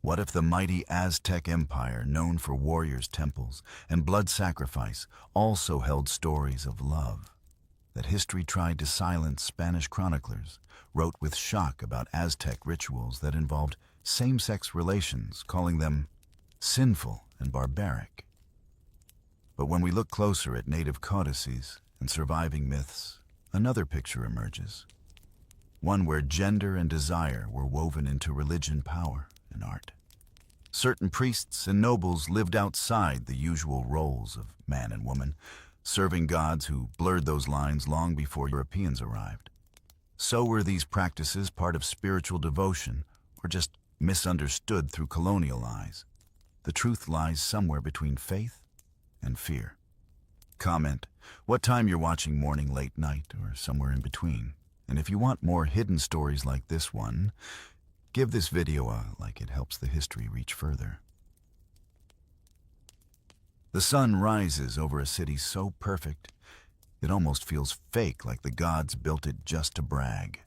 What if the mighty Aztec Empire, known for warriors' temples and blood sacrifice, also held stories of love? That history tried to silence Spanish chroniclers, wrote with shock about Aztec rituals that involved same-sex relations, calling them sinful and barbaric. But when we look closer at native codices and surviving myths, another picture emerges. One where gender and desire were woven into religion, power, and art. Certain priests and nobles lived outside the usual roles of man and woman, serving gods who blurred those lines long before Europeans arrived. So were these practices part of spiritual devotion or just misunderstood through colonial eyes? The truth lies somewhere between faith and fear. Comment what time you're watching morning, late night, or somewhere in between. And if you want more hidden stories like this one, give this video a like. It helps the history reach further. The sun rises over a city so perfect, it almost feels fake, like the gods built it just to brag.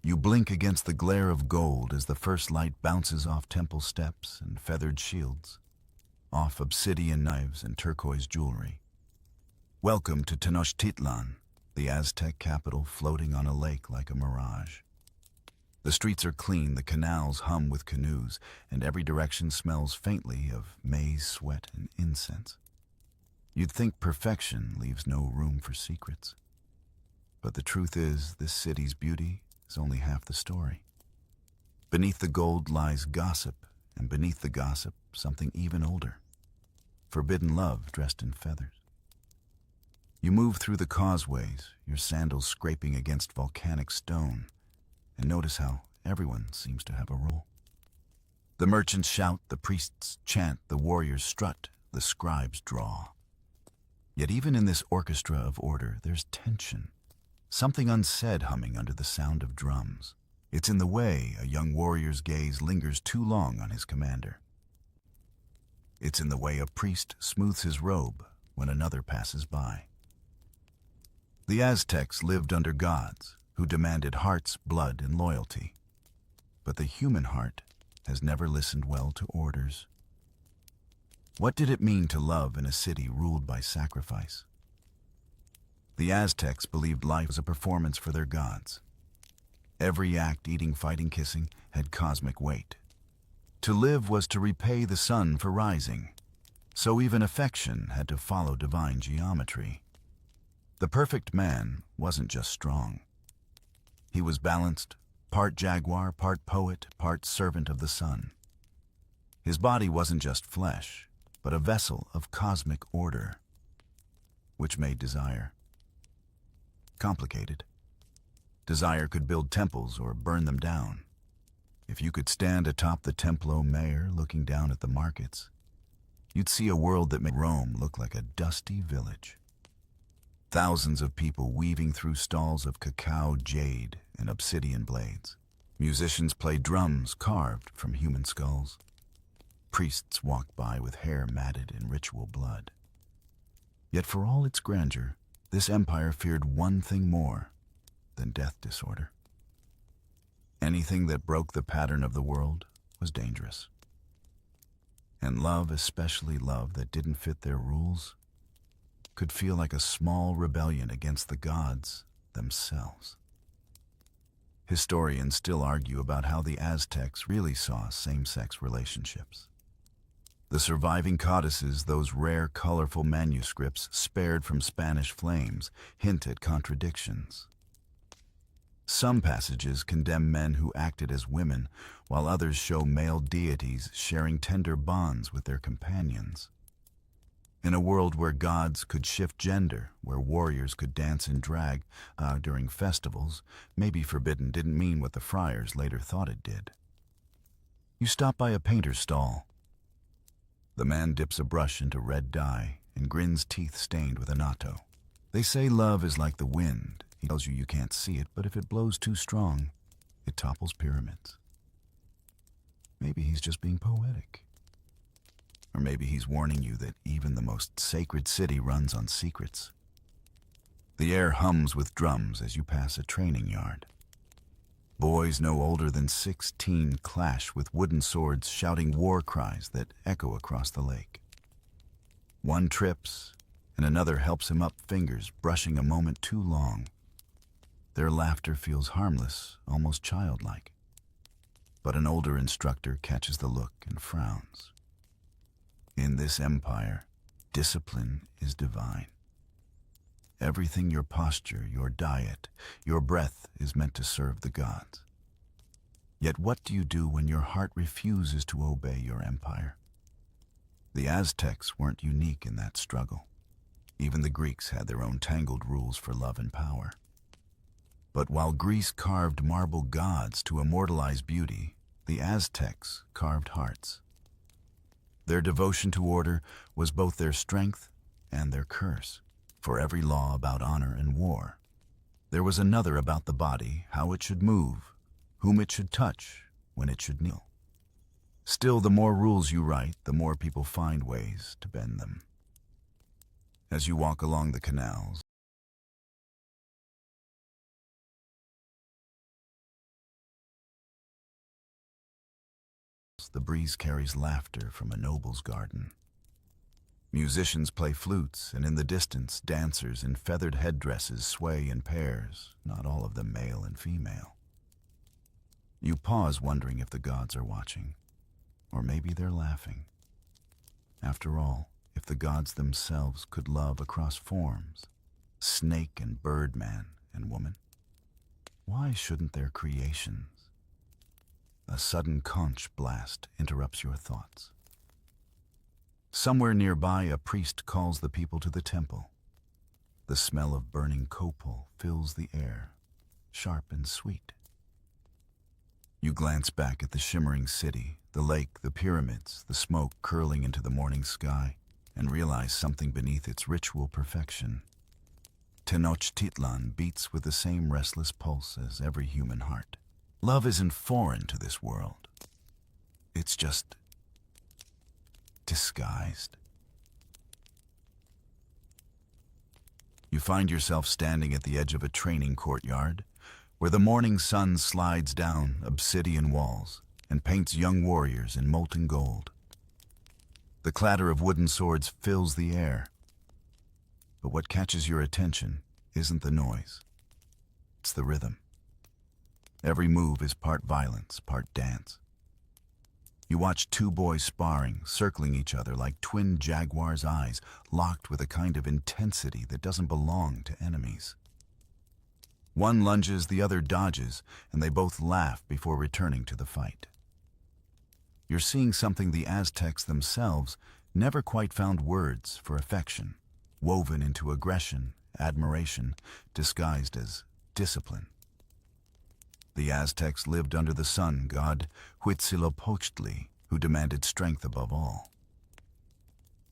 You blink against the glare of gold as the first light bounces off temple steps and feathered shields, off obsidian knives and turquoise jewelry. Welcome to Tenochtitlan, the Aztec capital floating on a lake like a mirage. The streets are clean, the canals hum with canoes, and every direction smells faintly of maize, sweat, and incense. You'd think perfection leaves no room for secrets. But the truth is, this city's beauty is only half the story. Beneath the gold lies gossip, and beneath the gossip, something even older. Forbidden love dressed in feathers. You move through the causeways, your sandals scraping against volcanic stone, and notice how everyone seems to have a role. The merchants shout, the priests chant, the warriors strut, the scribes draw. Yet even in this orchestra of order, there's tension, something unsaid humming under the sound of drums. It's in the way a young warrior's gaze lingers too long on his commander. It's in the way a priest smooths his robe when another passes by. The Aztecs lived under gods who demanded hearts, blood, and loyalty. But the human heart has never listened well to orders. What did it mean to love in a city ruled by sacrifice? The Aztecs believed life was a performance for their gods. Every act, eating, fighting, kissing, had cosmic weight. To live was to repay the sun for rising, so even affection had to follow divine geometry. The perfect man wasn't just strong. He was balanced, part jaguar, part poet, part servant of the sun. His body wasn't just flesh, but a vessel of cosmic order, which made desire complicated. Desire could build temples or burn them down. If you could stand atop the Templo Mayor looking down at the markets, you'd see a world that made Rome look like a dusty village. Thousands of people weaving through stalls of cacao jade and obsidian blades. Musicians played drums carved from human skulls. Priests walked by with hair matted in ritual blood. Yet for all its grandeur, this empire feared one thing more than death disorder. Anything that broke the pattern of the world was dangerous. And love, especially love that didn't fit their rules, could feel like a small rebellion against the gods themselves. Historians still argue about how the Aztecs really saw same-sex relationships. The surviving codices, those rare, colorful manuscripts spared from Spanish flames, hint at contradictions. Some passages condemn men who acted as women, while others show male deities sharing tender bonds with their companions. In a world where gods could shift gender, where warriors could dance in drag during festivals, maybe forbidden didn't mean what the friars later thought it did. You stop by a painter's stall. The man dips a brush into red dye and grins, teeth stained with annatto. They say love is like the wind. He tells you can't see it, but if it blows too strong, it topples pyramids. Maybe he's just being poetic. Or maybe he's warning you that even the most sacred city runs on secrets. The air hums with drums as you pass a training yard. Boys no older than 16 clash with wooden swords, shouting war cries that echo across the lake. One trips, and another helps him up, fingers brushing a moment too long. Their laughter feels harmless, almost childlike. But an older instructor catches the look and frowns. In this empire, discipline is divine. Everything, your posture, your diet, your breath, is meant to serve the gods. Yet what do you do when your heart refuses to obey your empire? The Aztecs weren't unique in that struggle. Even the Greeks had their own tangled rules for love and power. But while Greece carved marble gods to immortalize beauty, the Aztecs carved hearts. Their devotion to order was both their strength and their curse. For every law about honor and war, there was another about the body, how it should move, whom it should touch, when it should kneel. Still, the more rules you write, the more people find ways to bend them. As you walk along the canals, the breeze carries laughter from a noble's garden. Musicians play flutes, and in the distance, dancers in feathered headdresses sway in pairs, not all of them male and female. You pause, wondering if the gods are watching, or maybe they're laughing. After all, if the gods themselves could love across forms, snake and bird, man and woman, why shouldn't their creations? A sudden conch blast interrupts your thoughts. Somewhere nearby, a priest calls the people to the temple. The smell of burning copal fills the air, sharp and sweet. You glance back at the shimmering city, the lake, the pyramids, the smoke curling into the morning sky, and realize something beneath its ritual perfection. Tenochtitlan beats with the same restless pulse as every human heart. Love isn't foreign to this world. It's just disguised. You find yourself standing at the edge of a training courtyard, where the morning sun slides down obsidian walls and paints young warriors in molten gold. The clatter of wooden swords fills the air. But what catches your attention isn't the noise. It's the rhythm. Every move is part violence, part dance. You watch two boys sparring, circling each other like twin jaguars' eyes, locked with a kind of intensity that doesn't belong to enemies. One lunges, the other dodges, and they both laugh before returning to the fight. You're seeing something the Aztecs themselves never quite found words for: affection, woven into aggression, admiration, disguised as discipline. The Aztecs lived under the sun god Huitzilopochtli, who demanded strength above all.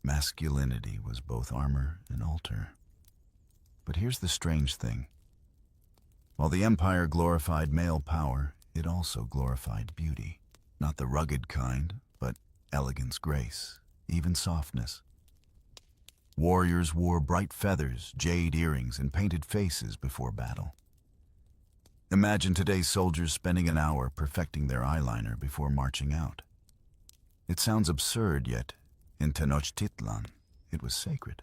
Masculinity was both armor and altar. But here's the strange thing. While the empire glorified male power, it also glorified beauty. Not the rugged kind, but elegance, grace, even softness. Warriors wore bright feathers, jade earrings, and painted faces before battle. Imagine today's soldiers spending an hour perfecting their eyeliner before marching out. It sounds absurd, yet in Tenochtitlan, it was sacred.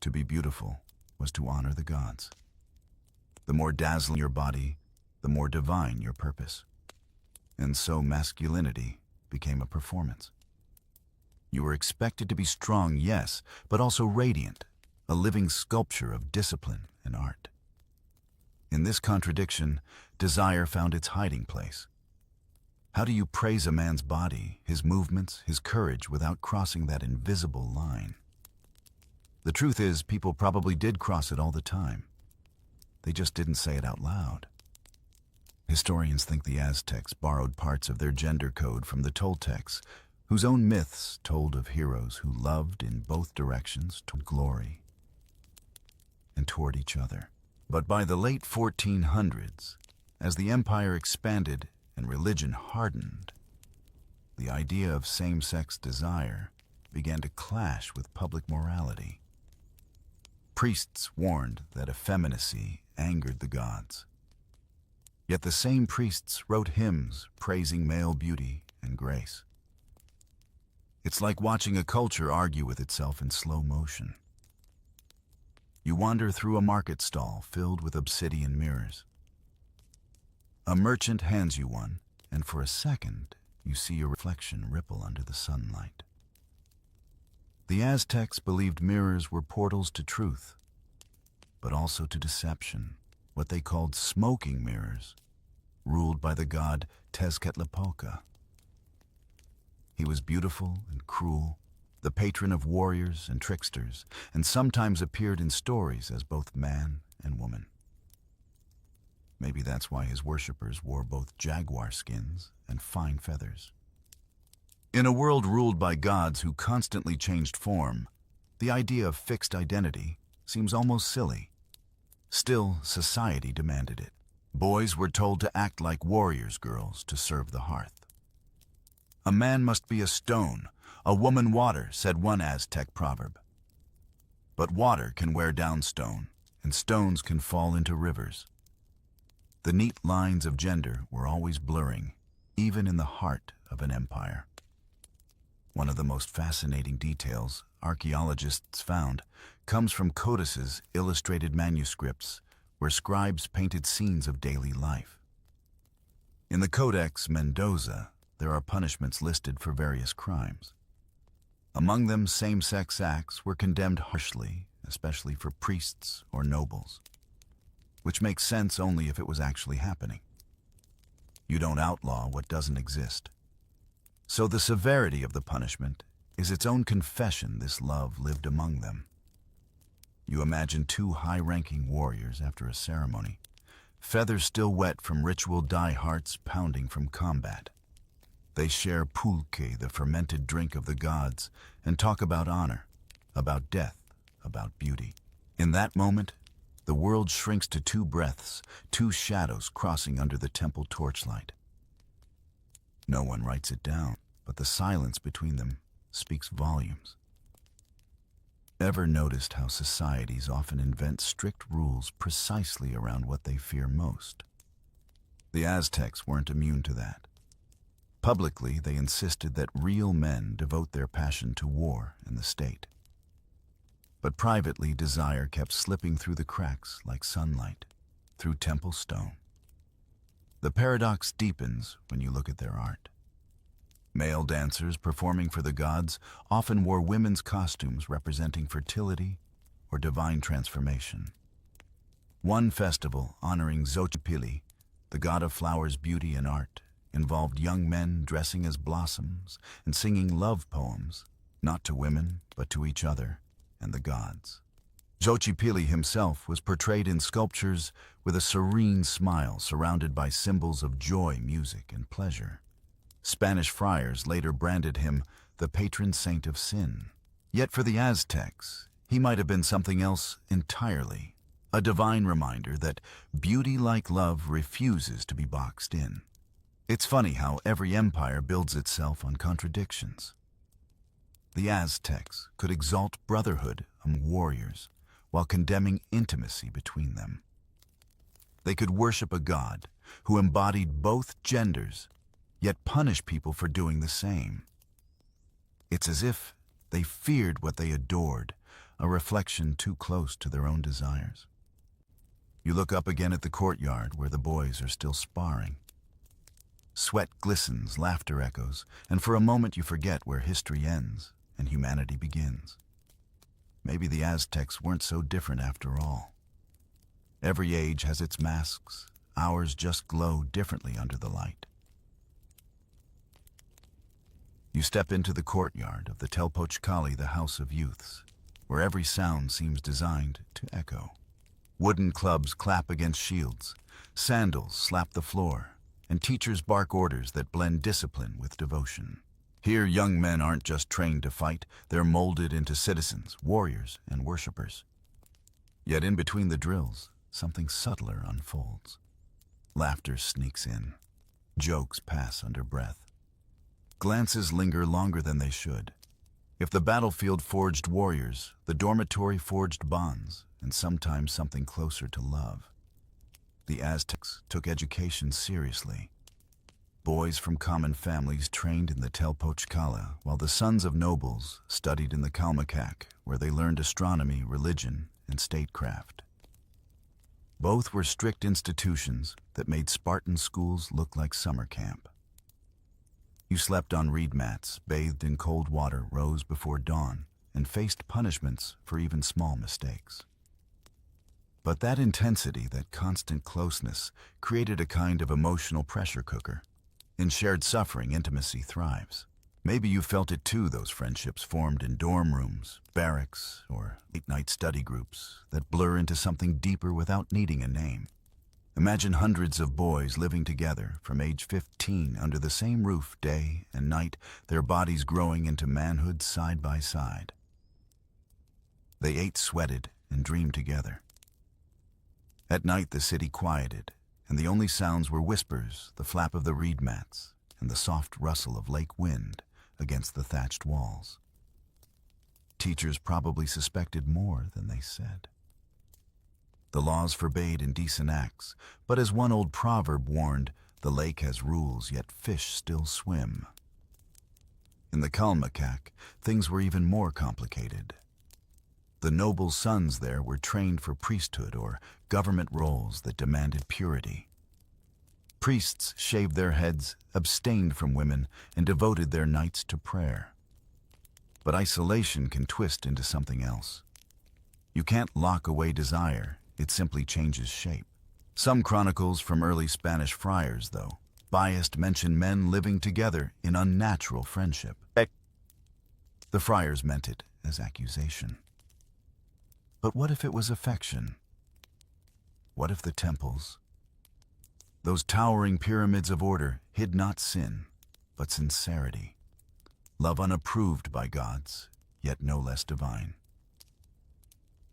To be beautiful was to honor the gods. The more dazzling your body, the more divine your purpose. And so masculinity became a performance. You were expected to be strong, yes, but also radiant, a living sculpture of discipline and art. In this contradiction, desire found its hiding place. How do you praise a man's body, his movements, his courage, without crossing that invisible line? The truth is, people probably did cross it all the time. They just didn't say it out loud. Historians think the Aztecs borrowed parts of their gender code from the Toltecs, whose own myths told of heroes who loved in both directions, toward glory and toward each other. But by the late 1400s, as the empire expanded and religion hardened, the idea of same-sex desire began to clash with public morality. Priests warned that effeminacy angered the gods. Yet the same priests wrote hymns praising male beauty and grace. It's like watching a culture argue with itself in slow motion. You wander through a market stall filled with obsidian mirrors. A merchant hands you one, and for a second, you see your reflection ripple under the sunlight. The Aztecs believed mirrors were portals to truth, but also to deception, what they called smoking mirrors, ruled by the god Tezcatlipoca. He was beautiful and cruel, the patron of warriors and tricksters, and sometimes appeared in stories as both man and woman. Maybe that's why his worshippers wore both jaguar skins and fine feathers. In a world ruled by gods who constantly changed form, the idea of fixed identity seems almost silly. Still, society demanded it. Boys were told to act like warriors' girls to serve the hearth. A man must be a stone, a woman water, said one Aztec proverb. But water can wear down stone, and stones can fall into rivers. The neat lines of gender were always blurring, even in the heart of an empire. One of the most fascinating details archaeologists found comes from codices, illustrated manuscripts, where scribes painted scenes of daily life. In the Codex Mendoza, there are punishments listed for various crimes. Among them, same-sex acts were condemned harshly, especially for priests or nobles, which makes sense only if it was actually happening. You don't outlaw what doesn't exist. So the severity of the punishment is its own confession this love lived among them. You imagine two high-ranking warriors after a ceremony, feathers still wet from ritual dye, hearts pounding from combat. They share pulque, the fermented drink of the gods, and talk about honor, about death, about beauty. In that moment, the world shrinks to two breaths, two shadows crossing under the temple torchlight. No one writes it down, but the silence between them speaks volumes. Ever noticed how societies often invent strict rules precisely around what they fear most? The Aztecs weren't immune to that. Publicly, they insisted that real men devote their passion to war and the state. But privately, desire kept slipping through the cracks like sunlight, through temple stone. The paradox deepens when you look at their art. Male dancers performing for the gods often wore women's costumes representing fertility or divine transformation. One festival honoring Xochipilli, the god of flowers, beauty, and art, involved young men dressing as blossoms and singing love poems, not to women, but to each other and the gods. Xochipilli himself was portrayed in sculptures with a serene smile surrounded by symbols of joy, music, and pleasure. Spanish friars later branded him the patron saint of sin. Yet for the Aztecs, he might have been something else entirely, a divine reminder that beauty like love refuses to be boxed in. It's funny how every empire builds itself on contradictions. The Aztecs could exalt brotherhood among warriors while condemning intimacy between them. They could worship a god who embodied both genders, yet punish people for doing the same. It's as if they feared what they adored, a reflection too close to their own desires. You look up again at the courtyard where the boys are still sparring. Sweat glistens, laughter echoes, and for a moment you forget where history ends and humanity begins. Maybe the Aztecs weren't so different after all. Every age has its masks, ours just glow differently under the light. You step into the courtyard of the Telpochcali, the House of Youths, where every sound seems designed to echo. Wooden clubs clap against shields, sandals slap the floor, and teachers bark orders that blend discipline with devotion. Here, young men aren't just trained to fight, they're molded into citizens, warriors, and worshippers. Yet in between the drills, something subtler unfolds. Laughter sneaks in. Jokes pass under breath. Glances linger longer than they should. If the battlefield forged warriors, the dormitory forged bonds, and sometimes something closer to love. The Aztecs took education seriously. Boys from common families trained in the Telpochcala, while the sons of nobles studied in the Calmecac, where they learned astronomy, religion, and statecraft. Both were strict institutions that made Spartan schools look like summer camp. You slept on reed mats, bathed in cold water, rose before dawn, and faced punishments for even small mistakes. But that intensity, that constant closeness, created a kind of emotional pressure cooker. In shared suffering, intimacy thrives. Maybe you felt it too, those friendships formed in dorm rooms, barracks, or late-night study groups that blur into something deeper without needing a name. Imagine hundreds of boys living together from age 15 under the same roof day and night, their bodies growing into manhood side by side. They ate, sweated, and dreamed together. At night the city quieted, and the only sounds were whispers, the flap of the reed mats, and the soft rustle of lake wind against the thatched walls. Teachers probably suspected more than they said. The laws forbade indecent acts, but as one old proverb warned, the lake has rules, yet fish still swim. In the Calmecac, things were even more complicated. The noble sons there were trained for priesthood or government roles that demanded purity. Priests shaved their heads, abstained from women, and devoted their nights to prayer. But isolation can twist into something else. You can't lock away desire, it simply changes shape. Some chronicles from early Spanish friars, though, biased, mention men living together in unnatural friendship. The friars meant it as accusation. But what if it was affection? What if the temples, those towering pyramids of order, hid not sin, but sincerity? Love unapproved by gods, yet no less divine.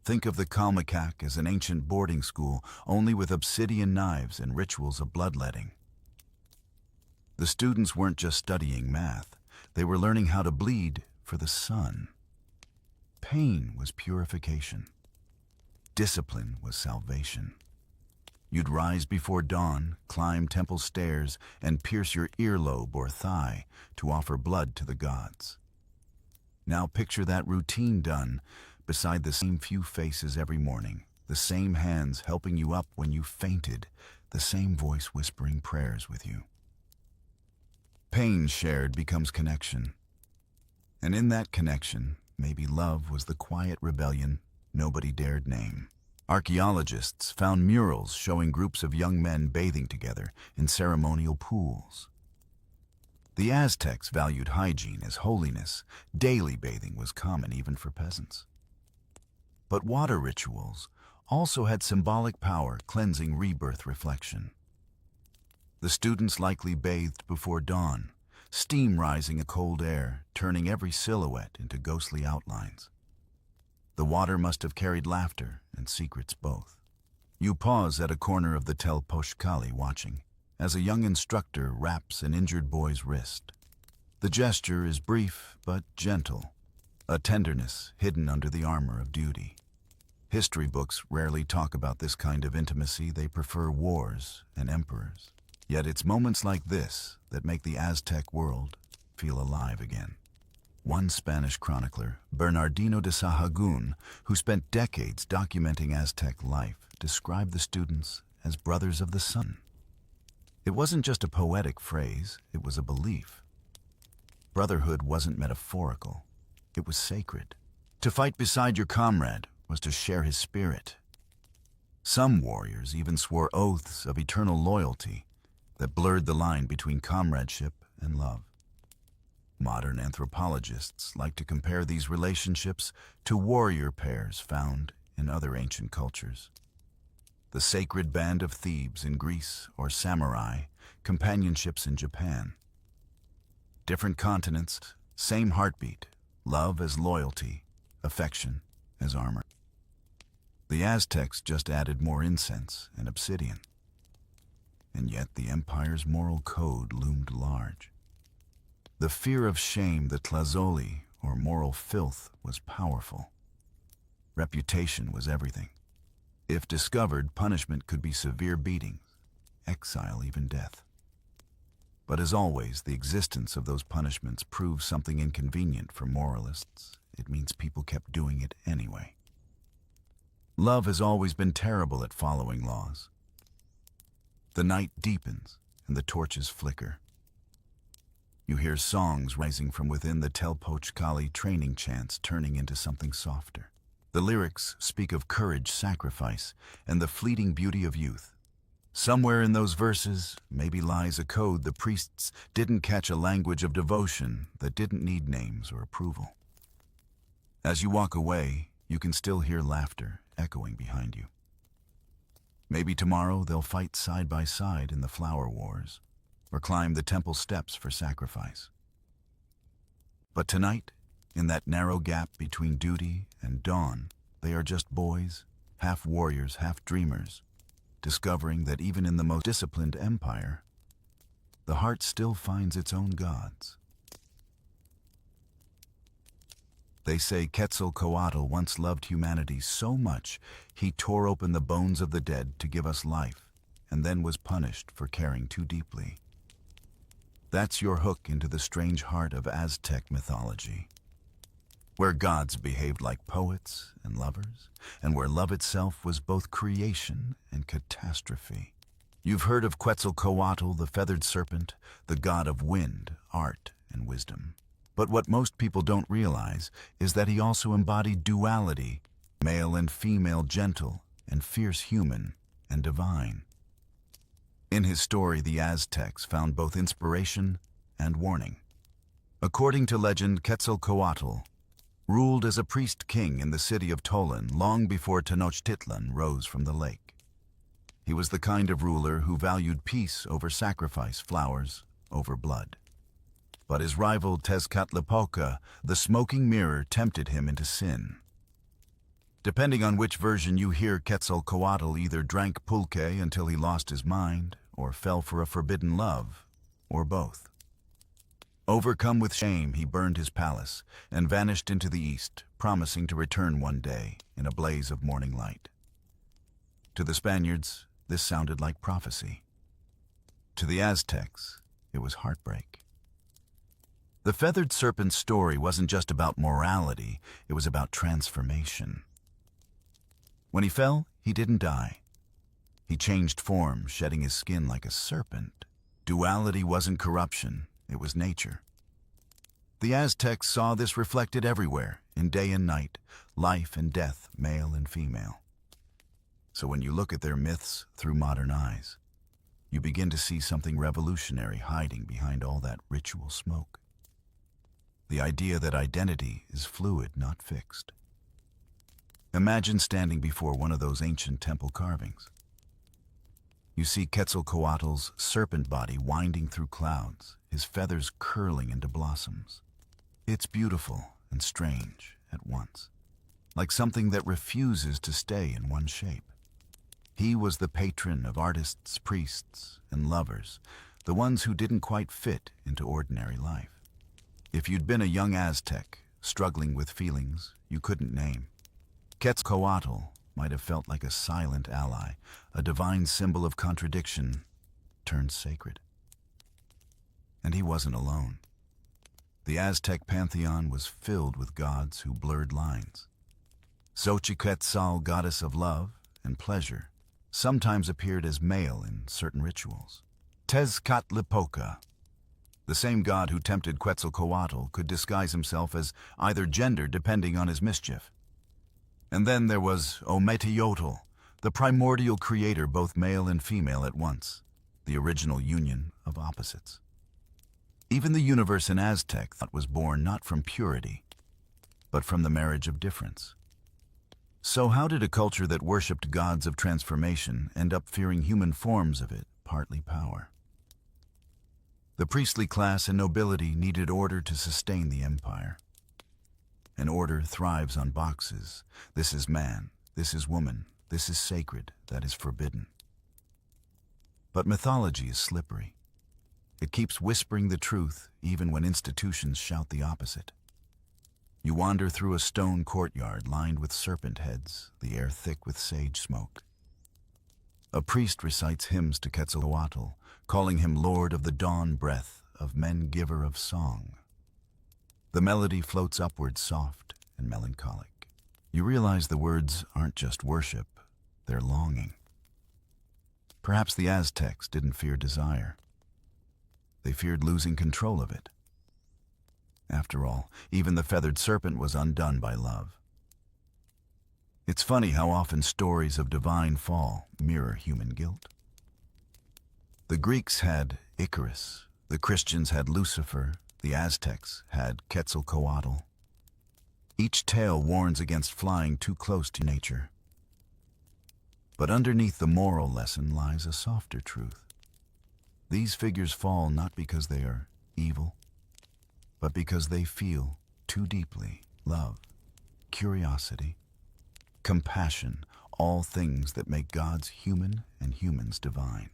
Think of the Calmecac as an ancient boarding school, only with obsidian knives and rituals of bloodletting. The students weren't just studying math, they were learning how to bleed for the sun. Pain was purification. Discipline was salvation. You'd rise before dawn, climb temple stairs, and pierce your earlobe or thigh to offer blood to the gods. Now picture that routine done beside the same few faces every morning, the same hands helping you up when you fainted, the same voice whispering prayers with you. Pain shared becomes connection. And in that connection, maybe love was the quiet rebellion nobody dared name. Archaeologists found murals showing groups of young men bathing together in ceremonial pools. The Aztecs valued hygiene as holiness. Daily bathing was common even for peasants. But water rituals also had symbolic power, cleansing rebirth reflection. The students likely bathed before dawn, steam rising in cold air, turning every silhouette into ghostly outlines. The water must have carried laughter and secrets both. You pause at a corner of the Telpochcali watching, as a young instructor wraps an injured boy's wrist. The gesture is brief but gentle, a tenderness hidden under the armor of duty. History books rarely talk about this kind of intimacy. They prefer wars and emperors. Yet it's moments like this that make the Aztec world feel alive again. One Spanish chronicler, Bernardino de Sahagún, who spent decades documenting Aztec life, described the students as brothers of the sun. It wasn't just a poetic phrase, it was a belief. Brotherhood wasn't metaphorical, it was sacred. To fight beside your comrade was to share his spirit. Some warriors even swore oaths of eternal loyalty that blurred the line between comradeship and love. Modern anthropologists like to compare these relationships to warrior pairs found in other ancient cultures. The sacred band of Thebes in Greece or samurai, companionships in Japan. Different continents, same heartbeat, love as loyalty, affection as armor. The Aztecs just added more incense and obsidian. And yet the empire's moral code loomed large. The fear of shame, the tlazoli, or moral filth, was powerful. Reputation was everything. If discovered, punishment could be severe beatings, exile, even death. But as always, the existence of those punishments proves something inconvenient for moralists. It means people kept doing it anyway. Love has always been terrible at following laws. The night deepens and the torches flicker. You hear songs rising from within, the Telpoch Kali training chants turning into something softer. The lyrics speak of courage, sacrifice, and the fleeting beauty of youth. Somewhere in those verses, maybe lies a code the priests didn't catch, a language of devotion that didn't need names or approval. As you walk away, you can still hear laughter echoing behind you. Maybe tomorrow they'll fight side by side in the flower wars, or climb the temple steps for sacrifice. But tonight, in that narrow gap between duty and dawn, they are just boys, half warriors, half dreamers, discovering that even in the most disciplined empire, the heart still finds its own gods. They say Quetzalcoatl once loved humanity so much he tore open the bones of the dead to give us life, and then was punished for caring too deeply. That's your hook into the strange heart of Aztec mythology, where gods behaved like poets and lovers, and where love itself was both creation and catastrophe. You've heard of Quetzalcoatl, the feathered serpent, the god of wind, art, and wisdom. But what most people don't realize is that he also embodied duality, male and female, gentle and fierce, human and divine. In his story, the Aztecs found both inspiration and warning. According to legend, Quetzalcoatl ruled as a priest-king in the city of Tolan long before Tenochtitlan rose from the lake. He was the kind of ruler who valued peace over sacrifice, flowers over blood. But his rival Tezcatlipoca, the smoking mirror, tempted him into sin. Depending on which version you hear, Quetzalcoatl either drank pulque until he lost his mind, or fell for a forbidden love, or both. Overcome with shame, he burned his palace and vanished into the east, promising to return one day in a blaze of morning light. To the Spaniards, this sounded like prophecy. To the Aztecs, it was heartbreak. The feathered serpent's story wasn't just about morality, it was about transformation. When he fell, he didn't die. He changed form, shedding his skin like a serpent. Duality wasn't corruption, it was nature. The Aztecs saw this reflected everywhere, in day and night, life and death, male and female. So when you look at their myths through modern eyes, you begin to see something revolutionary hiding behind all that ritual smoke. The idea that identity is fluid, not fixed. Imagine standing before one of those ancient temple carvings. You see Quetzalcoatl's serpent body winding through clouds, his feathers curling into blossoms. It's beautiful and strange at once, like something that refuses to stay in one shape. He was the patron of artists, priests, and lovers, the ones who didn't quite fit into ordinary life. If you'd been a young Aztec, struggling with feelings you couldn't name, Quetzalcoatl might have felt like a silent ally, a divine symbol of contradiction turned sacred. And he wasn't alone. The Aztec pantheon was filled with gods who blurred lines. Xochiquetzal, goddess of love and pleasure, sometimes appeared as male in certain rituals. Tezcatlipoca, the same god who tempted Quetzalcoatl, could disguise himself as either gender depending on his mischief. And then there was Ometeotl, the primordial creator, both male and female at once, the original union of opposites. Even the universe in Aztec thought was born not from purity, but from the marriage of difference. So how did a culture that worshipped gods of transformation end up fearing human forms of it, partly power? The priestly class and nobility needed order to sustain the empire. And order thrives on boxes. This is man, this is woman, this is sacred, that is forbidden. But mythology is slippery. It keeps whispering the truth even when institutions shout the opposite. You wander through a stone courtyard lined with serpent heads, the air thick with sage smoke. A priest recites hymns to Quetzalcoatl, calling him Lord of the Dawn Breath, of Men Giver of Song. The melody floats upward soft and melancholic. You realize the words aren't just worship, they're longing. Perhaps the Aztecs didn't fear desire. They feared losing control of it. After all, even the feathered serpent was undone by love. It's funny how often stories of divine fall mirror human guilt. The Greeks had Icarus, the Christians had Lucifer, the Aztecs had Quetzalcoatl. Each tale warns against flying too close to nature. But underneath the moral lesson lies a softer truth. These figures fall not because they are evil, but because they feel too deeply love, curiosity, compassion, all things that make gods human and humans divine.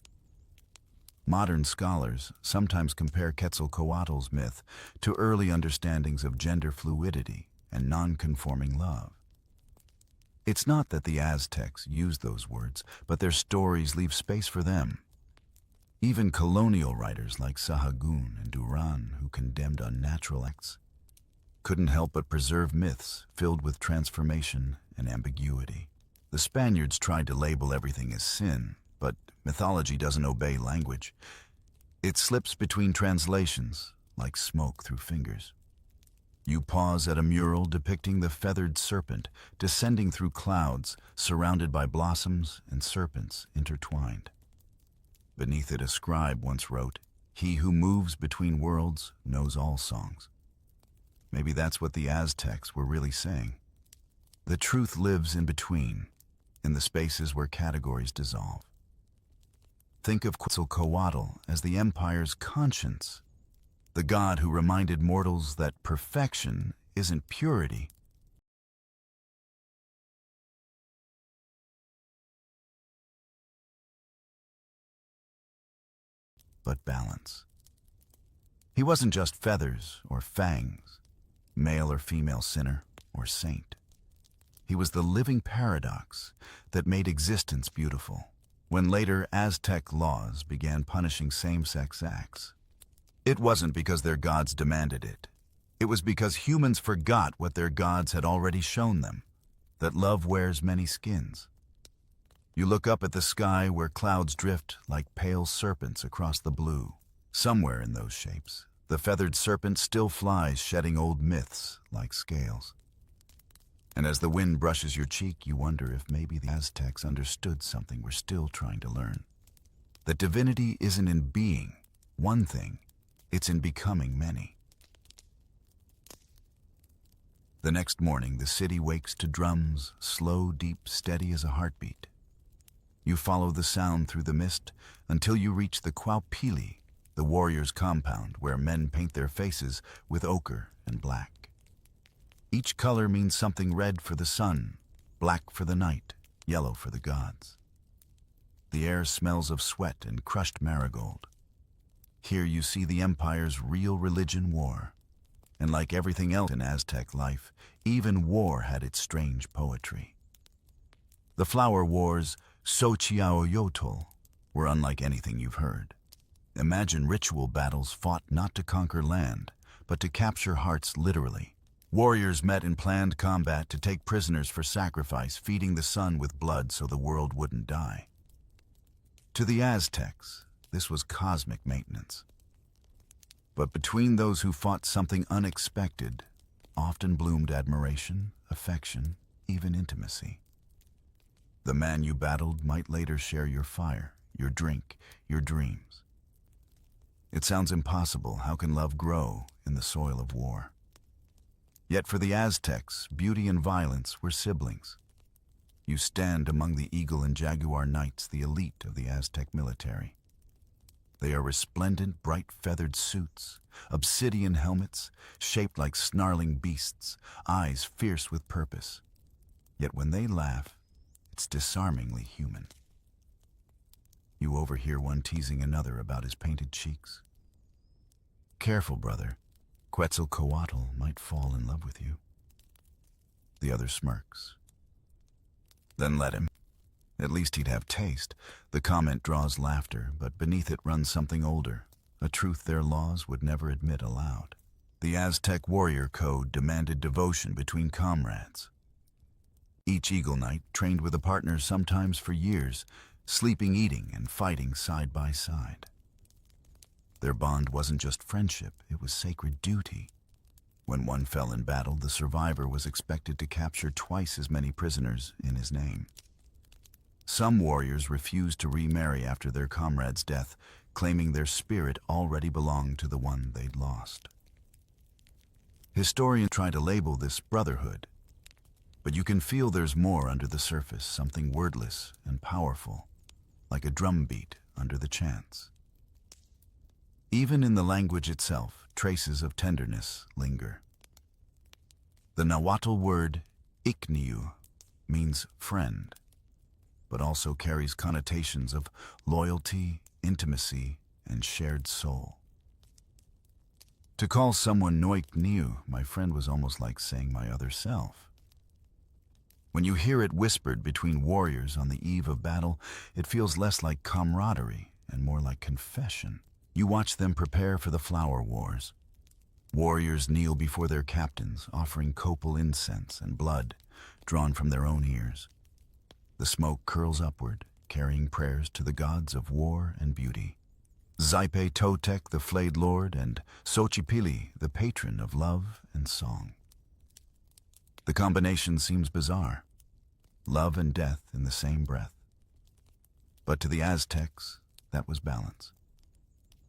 Modern scholars sometimes compare Quetzalcoatl's myth to early understandings of gender fluidity and non-conforming love. It's not that the Aztecs used those words, but their stories leave space for them. Even colonial writers like Sahagún and Duran, who condemned unnatural acts, couldn't help but preserve myths filled with transformation and ambiguity. The Spaniards tried to label everything as sin, but mythology doesn't obey language. It slips between translations, like smoke through fingers. You pause at a mural depicting the feathered serpent descending through clouds, surrounded by blossoms and serpents intertwined. Beneath it, a scribe once wrote, "He who moves between worlds knows all songs." Maybe that's what the Aztecs were really saying. The truth lives in between, in the spaces where categories dissolve. Think of Quetzalcoatl as the empire's conscience, the god who reminded mortals that perfection isn't purity, but balance. He wasn't just feathers or fangs, male or female sinner or saint. He was the living paradox that made existence beautiful. When later Aztec laws began punishing same-sex acts, it wasn't because their gods demanded it. It was because humans forgot what their gods had already shown them, that love wears many skins. You look up at the sky where clouds drift like pale serpents across the blue. Somewhere in those shapes, the feathered serpent still flies, shedding old myths like scales. And as the wind brushes your cheek, you wonder if maybe the Aztecs understood something we're still trying to learn. That divinity isn't in being one thing, it's in becoming many. The next morning, the city wakes to drums, slow, deep, steady as a heartbeat. You follow the sound through the mist until you reach the Quaupili, the warriors' compound where men paint their faces with ochre and black. Each color means something: red for the sun, black for the night, yellow for the gods. The air smells of sweat and crushed marigold. Here you see the empire's real religion, war. And like everything else in Aztec life, even war had its strange poetry. The flower wars, Xochiaoyotl, were unlike anything you've heard. Imagine ritual battles fought not to conquer land, but to capture hearts literally. Warriors met in planned combat to take prisoners for sacrifice, feeding the sun with blood so the world wouldn't die. To the Aztecs, this was cosmic maintenance. But between those who fought something unexpected, often bloomed admiration, affection, even intimacy. The man you battled might later share your fire, your drink, your dreams. It sounds impossible. How can love grow in the soil of war? Yet for the Aztecs, beauty and violence were siblings. You stand among the eagle and jaguar knights, the elite of the Aztec military. They are resplendent, bright-feathered suits, obsidian helmets, shaped like snarling beasts, eyes fierce with purpose. Yet when they laugh, it's disarmingly human. You overhear one teasing another about his painted cheeks. Careful, brother. Quetzalcoatl might fall in love with you. The other smirks. Then let him. At least he'd have taste. The comment draws laughter, but beneath it runs something older, a truth their laws would never admit aloud. The Aztec warrior code demanded devotion between comrades. Each Eagle Knight trained with a partner sometimes for years, sleeping, eating, and fighting side by side. Their bond wasn't just friendship, it was sacred duty. When one fell in battle, the survivor was expected to capture twice as many prisoners in his name. Some warriors refused to remarry after their comrade's death, claiming their spirit already belonged to the one they'd lost. Historians try to label this brotherhood, but you can feel there's more under the surface, something wordless and powerful, like a drumbeat under the chants. Even in the language itself, traces of tenderness linger. The Nahuatl word ikniu means friend, but also carries connotations of loyalty, intimacy, and shared soul. To call someone noikniu, my friend, was almost like saying my other self. When you hear it whispered between warriors on the eve of battle, it feels less like camaraderie and more like confession. You watch them prepare for the flower wars. Warriors kneel before their captains, offering copal incense and blood drawn from their own ears. The smoke curls upward, carrying prayers to the gods of war and beauty. Zaipe Totec, the flayed lord, and Xochipilli, the patron of love and song. The combination seems bizarre. Love and death in the same breath. But to the Aztecs, that was balance.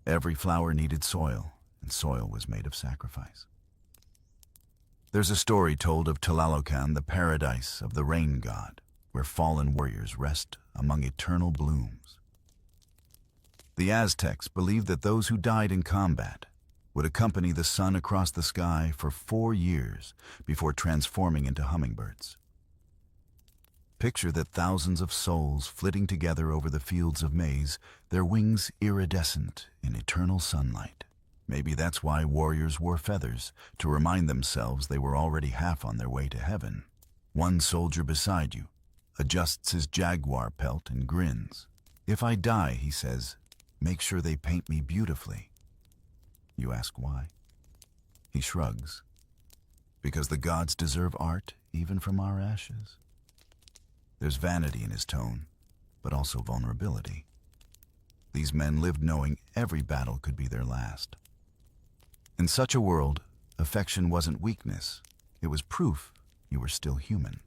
Every flower needed soil, and soil was made of sacrifice. There's a story told of Tlalocan, the paradise of the rain god, where fallen warriors rest among eternal blooms. The Aztecs believed that those who died in combat would accompany the sun across the sky for 4 years before transforming into hummingbirds. Picture that thousands of souls flitting together over the fields of maize, their wings iridescent in eternal sunlight. Maybe that's why warriors wore feathers, to remind themselves they were already half on their way to heaven. One soldier beside you adjusts his jaguar pelt and grins. "If I die," he says, "make sure they paint me beautifully." You ask why? He shrugs. Because the gods deserve art even from our ashes. There's vanity in his tone, but also vulnerability. These men lived knowing every battle could be their last. In such a world, affection wasn't weakness. It was proof you were still human.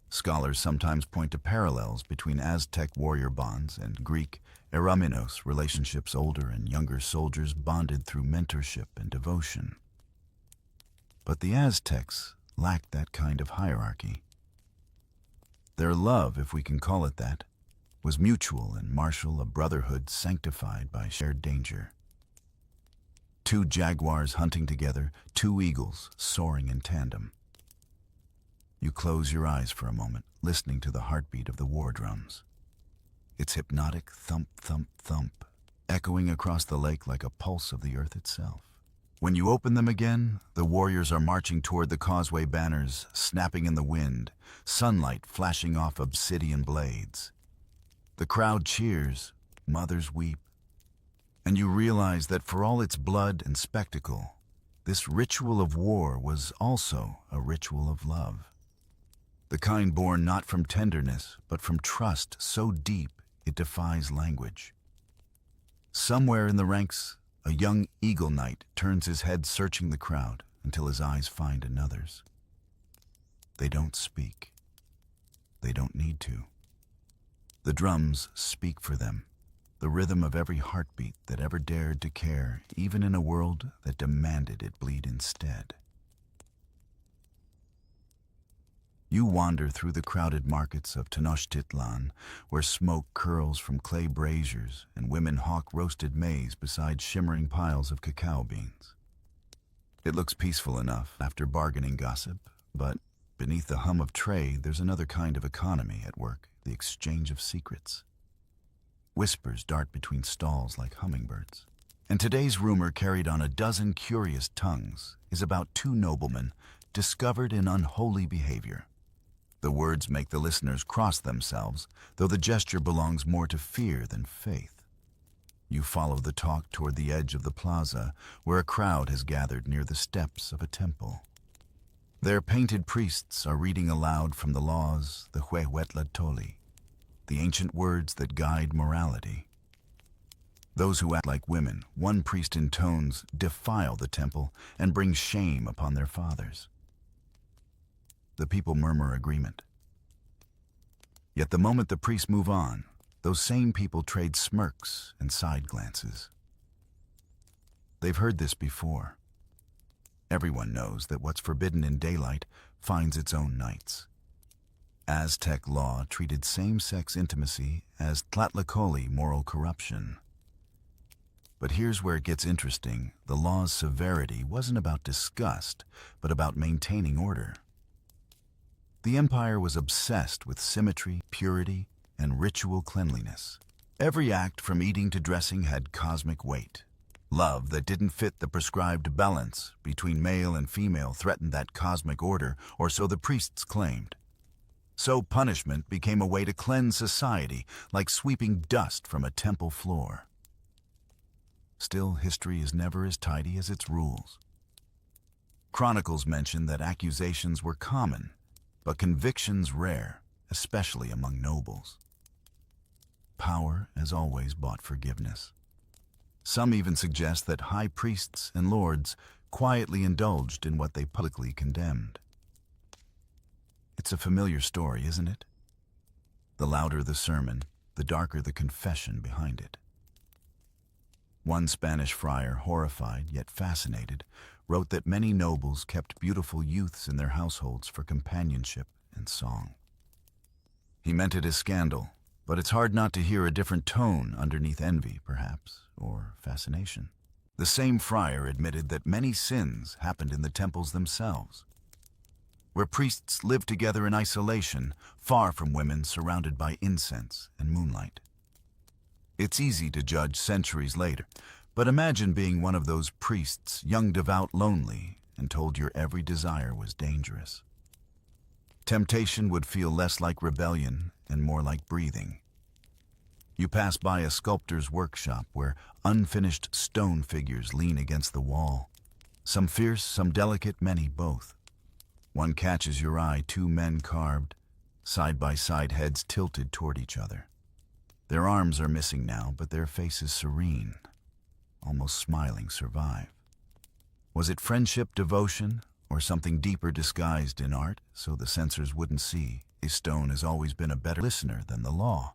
Scholars sometimes point to parallels between Aztec warrior bonds and Greek eraminos relationships. Older and younger soldiers bonded through mentorship and devotion. But the Aztecs lacked that kind of hierarchy. Their love, if we can call it that, was mutual and martial, a brotherhood sanctified by shared danger. 2 jaguars hunting together, 2 eagles soaring in tandem. You close your eyes for a moment, listening to the heartbeat of the war drums. Its hypnotic thump, thump, thump, echoing across the lake like a pulse of the earth itself. When you open them again, the warriors are marching toward the causeway, banners snapping in the wind, sunlight flashing off obsidian blades. The crowd cheers, mothers weep, and you realize that for all its blood and spectacle, this ritual of war was also a ritual of love. The kind born not from tenderness, but from trust so deep it defies language. Somewhere in the ranks, a young Eagle Knight turns his head, searching the crowd until his eyes find another's. They don't speak. They don't need to. The drums speak for them, the rhythm of every heartbeat that ever dared to care, even in a world that demanded it bleed instead. You wander through the crowded markets of Tenochtitlan, where smoke curls from clay braziers and women hawk roasted maize beside shimmering piles of cacao beans. It looks peaceful enough after bargaining gossip, but beneath the hum of trade, there's another kind of economy at work, the exchange of secrets. Whispers dart between stalls like hummingbirds. And today's rumor, carried on a dozen curious tongues, is about 2 noblemen discovered in unholy behavior. The words make the listeners cross themselves, though the gesture belongs more to fear than faith. You follow the talk toward the edge of the plaza, where a crowd has gathered near the steps of a temple. Their painted priests are reading aloud from the laws, the quietest, the ancient words that guide morality. Those who act like women, one priest intones, defile the temple and bring shame upon their fathers. The people murmur agreement. Yet the moment the priests move on, those same people trade smirks and side glances. They've heard this before. Everyone knows that what's forbidden in daylight finds its own nights. Aztec law treated same-sex intimacy as tlatlacoli moral corruption. But here's where it gets interesting. The law's severity wasn't about disgust, but about maintaining order. The empire was obsessed with symmetry, purity, and ritual cleanliness. Every act from eating to dressing had cosmic weight. Love that didn't fit the prescribed balance between male and female threatened that cosmic order, or so the priests claimed. So punishment became a way to cleanse society, like sweeping dust from a temple floor. Still, history is never as tidy as its rules. Chronicles mention that accusations were common, but convictions rare, especially among nobles. Power, as always, bought forgiveness. Some even suggest that high priests and lords quietly indulged in what they publicly condemned. It's a familiar story, isn't it? The louder the sermon, the darker the confession behind it. One Spanish friar, horrified yet fascinated, wrote that many nobles kept beautiful youths in their households for companionship and song. He meant it as scandal, but it's hard not to hear a different tone underneath envy, perhaps, or fascination. The same friar admitted that many sins happened in the temples themselves, where priests lived together in isolation, far from women, surrounded by incense and moonlight. It's easy to judge centuries later, but imagine being one of those priests, young, devout, lonely, and told your every desire was dangerous. Temptation would feel less like rebellion and more like breathing. You pass by a sculptor's workshop where unfinished stone figures lean against the wall. Some fierce, some delicate, many both. One catches your eye, two men carved, side-by-side heads tilted toward each other. Their arms are missing now, but their faces serene, almost smiling, survive. Was it friendship, devotion, or something deeper disguised in art so the censors wouldn't see? A stone has always been a better listener than the law.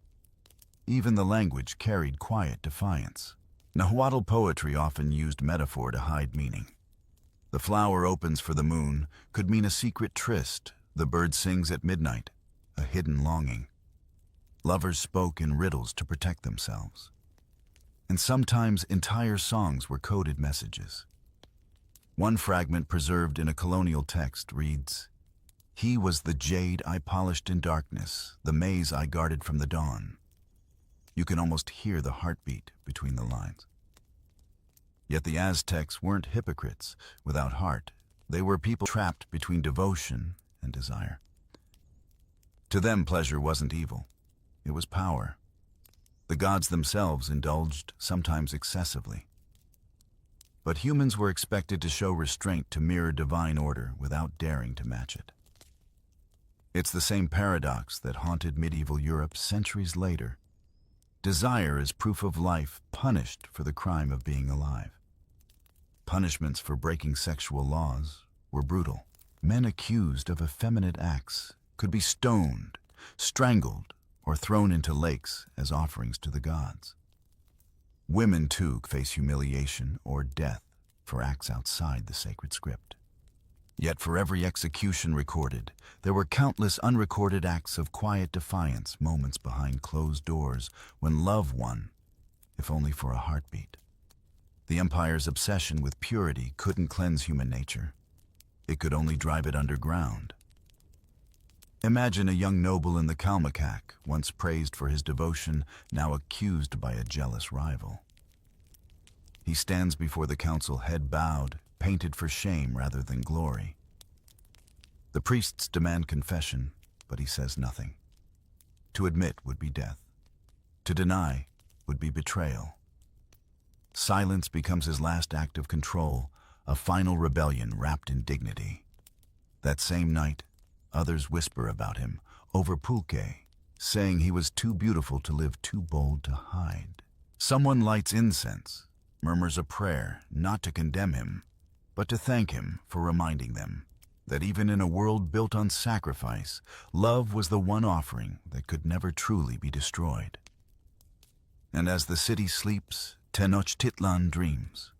Even the language carried quiet defiance. Nahuatl poetry often used metaphor to hide meaning. The flower opens for the moon could mean a secret tryst. The bird sings at midnight, a hidden longing. Lovers spoke in riddles to protect themselves. And sometimes entire songs were coded messages. One fragment preserved in a colonial text reads, "He was the jade I polished in darkness, the maze I guarded from the dawn." You can almost hear the heartbeat between the lines. Yet the Aztecs weren't hypocrites without heart. They were people trapped between devotion and desire. To them, pleasure wasn't evil. It was power. The gods themselves indulged, sometimes excessively. But humans were expected to show restraint to mirror divine order without daring to match it. It's the same paradox that haunted medieval Europe centuries later. Desire is proof of life, punished for the crime of being alive. Punishments for breaking sexual laws were brutal. Men accused of effeminate acts could be stoned, strangled, or thrown into lakes as offerings to the gods. Women, too, face humiliation or death for acts outside the sacred script. Yet for every execution recorded, there were countless unrecorded acts of quiet defiance, moments behind closed doors when love won, if only for a heartbeat. The empire's obsession with purity couldn't cleanse human nature. It could only drive it underground. Imagine a young noble in the Kalmakak, once praised for his devotion, now accused by a jealous rival. He stands before the council, head bowed, painted for shame rather than glory. The priests demand confession, but he says nothing. To admit would be death. To deny would be betrayal. Silence becomes his last act of control, a final rebellion wrapped in dignity. That same night, others whisper about him, over pulque, saying he was too beautiful to live, too bold to hide. Someone lights incense, murmurs a prayer, not to condemn him, but to thank him for reminding them that even in a world built on sacrifice, love was the one offering that could never truly be destroyed. And as the city sleeps, Tenochtitlan dreams.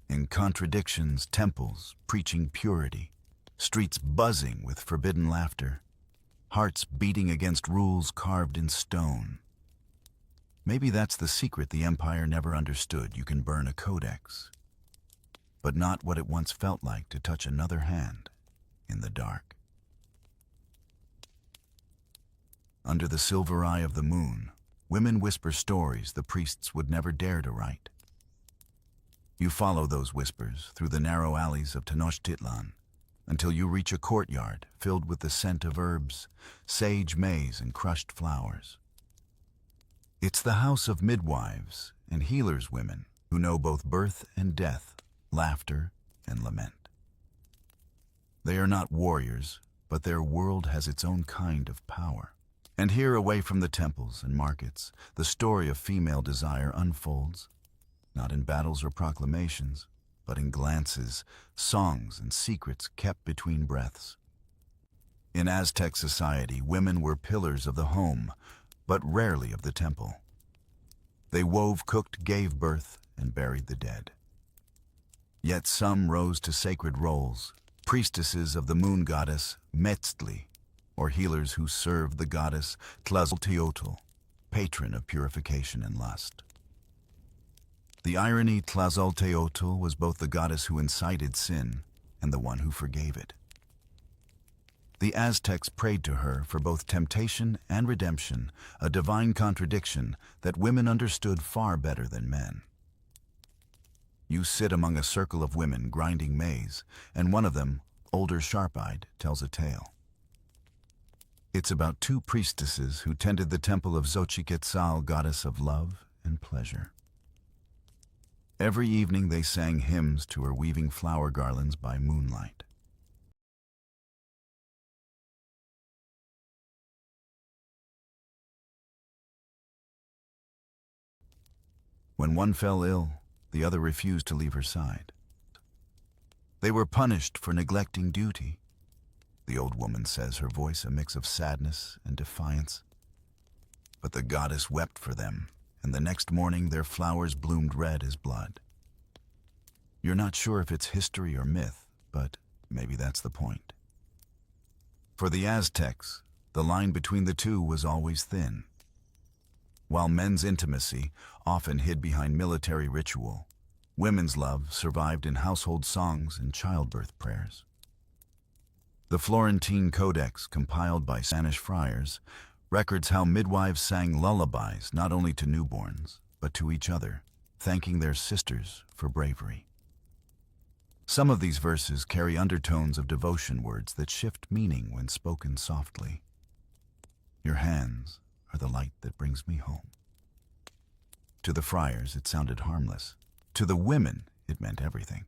In contradictions, temples preaching purity, streets buzzing with forbidden laughter, hearts beating against rules carved in stone. Maybe that's the secret the Empire never understood. You can burn a codex, but not what it once felt like to touch another hand in the dark. Under the silver eye of the moon, women whisper stories the priests would never dare to write. You follow those whispers through the narrow alleys of Tenochtitlan until you reach a courtyard filled with the scent of herbs, sage maize, and crushed flowers. It's the house of midwives and healers, women who know both birth and death, laughter and lament. They are not warriors, but their world has its own kind of power. And here, away from the temples and markets, the story of female desire unfolds, not in battles or proclamations, but in glances, songs, and secrets kept between breaths. In Aztec society, women were pillars of the home, but rarely of the temple. They wove, cooked, gave birth, and buried the dead. Yet some rose to sacred roles, priestesses of the moon goddess Metztli, or healers who served the goddess Tlazolteotl, patron of purification and lust. The irony, Tlazolteotl was both the goddess who incited sin and the one who forgave it. The Aztecs prayed to her for both temptation and redemption, a divine contradiction that women understood far better than men. You sit among a circle of women grinding maize, and one of them, older, sharp-eyed, tells a tale. It's about two priestesses who tended the temple of Xochiquetzal, goddess of love and pleasure. Every evening they sang hymns to her, weaving flower garlands by moonlight. When one fell ill, the other refused to leave her side. They were punished for neglecting duty, the old woman says, her voice a mix of sadness and defiance. But the goddess wept for them, and the next morning their flowers bloomed red as blood. You're not sure if it's history or myth, but maybe that's the point. For the Aztecs, the line between the two was always thin. While men's intimacy often hid behind military ritual, women's love survived in household songs and childbirth prayers. The Florentine Codex, compiled by Spanish friars, records how midwives sang lullabies not only to newborns, but to each other, thanking their sisters for bravery. Some of these verses carry undertones of devotion, words that shift meaning when spoken softly. Your hands are the light that brings me home. To the friars, it sounded harmless. To the women, it meant everything.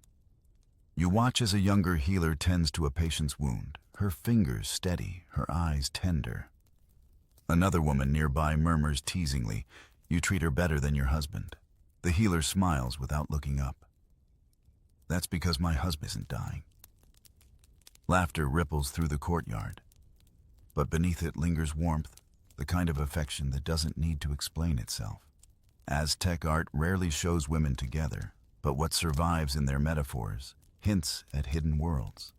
You watch as a younger healer tends to a patient's wound, her fingers steady, her eyes tender. Another woman nearby murmurs teasingly, "You treat her better than your husband." The healer smiles without looking up. "That's because my husband isn't dying." Laughter ripples through the courtyard, but beneath it lingers warmth, the kind of affection that doesn't need to explain itself. Aztec art rarely shows women together, but what survives in their metaphors hints at hidden worlds.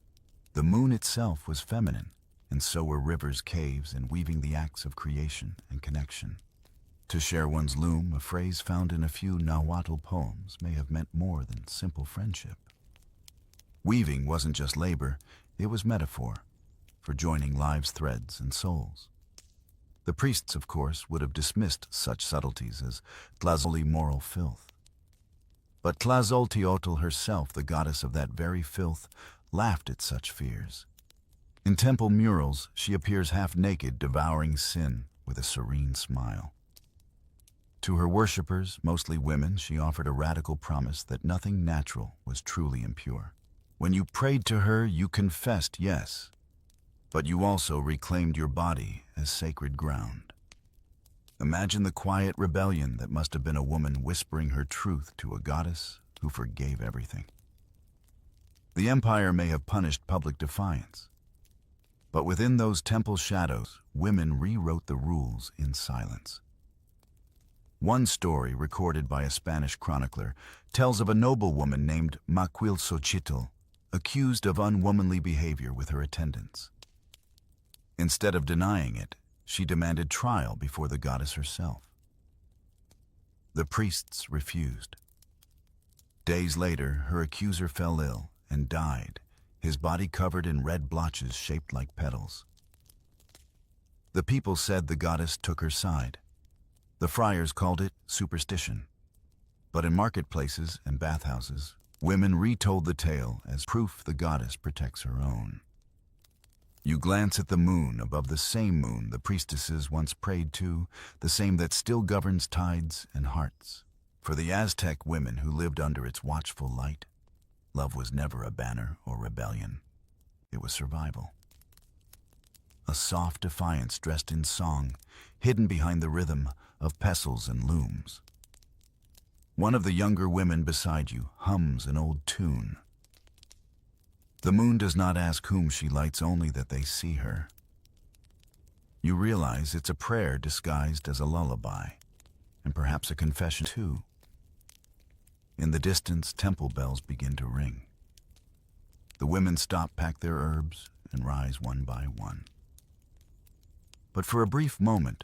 The moon itself was feminine, and so were rivers, caves, and weaving the acts of creation and connection. To share one's loom, a phrase found in a few Nahuatl poems, may have meant more than simple friendship. Weaving wasn't just labor, it was metaphor for joining lives' threads and souls. The priests, of course, would have dismissed such subtleties as Tlazolli moral filth. But Tlazolteotl herself, the goddess of that very filth, laughed at such fears. In temple murals, she appears half-naked, devouring sin with a serene smile. To her worshippers, mostly women, she offered a radical promise that nothing natural was truly impure. When you prayed to her, you confessed, yes, but you also reclaimed your body as sacred ground. Imagine the quiet rebellion that must have been a woman whispering her truth to a goddess who forgave everything. The empire may have punished public defiance, but within those temple shadows, women rewrote the rules in silence. One story, recorded by a Spanish chronicler, tells of a noblewoman named Xochitl, accused of unwomanly behavior with her attendants. Instead of denying it, she demanded trial before the goddess herself. The priests refused. Days later, her accuser fell ill and died, his body covered in red blotches shaped like petals. The people said the goddess took her side. The friars called it superstition. But in marketplaces and bathhouses, women retold the tale as proof the goddess protects her own. You glance at the moon above the same moon the priestesses once prayed to, the same that still governs tides and hearts. For the Aztec women who lived under its watchful light, love was never a banner or rebellion. It was survival. A soft defiance dressed in song, hidden behind the rhythm of pestles and looms. One of the younger women beside you hums an old tune. The moon does not ask whom she lights, only that they see her. You realize it's a prayer disguised as a lullaby, and perhaps a confession too. In the distance, temple bells begin to ring. The women stop, pack their herbs, and rise one by one. But for a brief moment,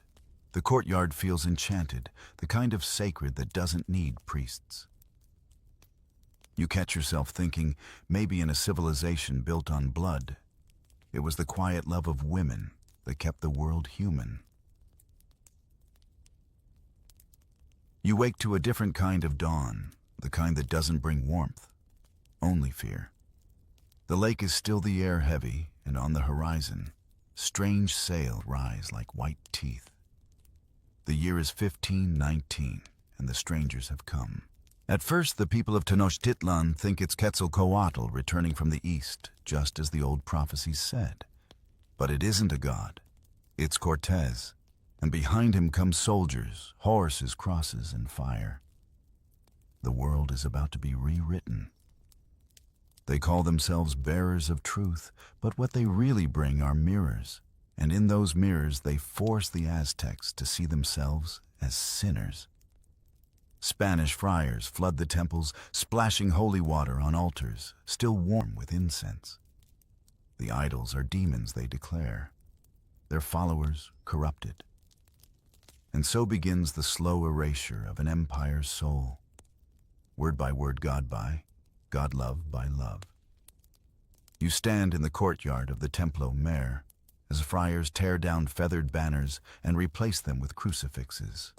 the courtyard feels enchanted, the kind of sacred that doesn't need priests. You catch yourself thinking, maybe in a civilization built on blood, it was the quiet love of women that kept the world human. You wake to a different kind of dawn, the kind that doesn't bring warmth, only fear. The lake is still, the air heavy, and on the horizon, strange sails rise like white teeth. The year is 1519, and the strangers have come. At first, the people of Tenochtitlan think it's Quetzalcoatl returning from the east, just as the old prophecies said. But it isn't a god. It's Cortez, and behind him come soldiers, horses, crosses, and fire. The world is about to be rewritten. They call themselves bearers of truth, but what they really bring are mirrors, and in those mirrors they force the Aztecs to see themselves as sinners. Spanish friars flood the temples, splashing holy water on altars, still warm with incense. The idols are demons, they declare, their followers corrupted. And so begins the slow erasure of an empire's soul. Word by word, God by, God love by love. You stand in the courtyard of the Templo Mayor as friars tear down feathered banners and replace them with crucifixes.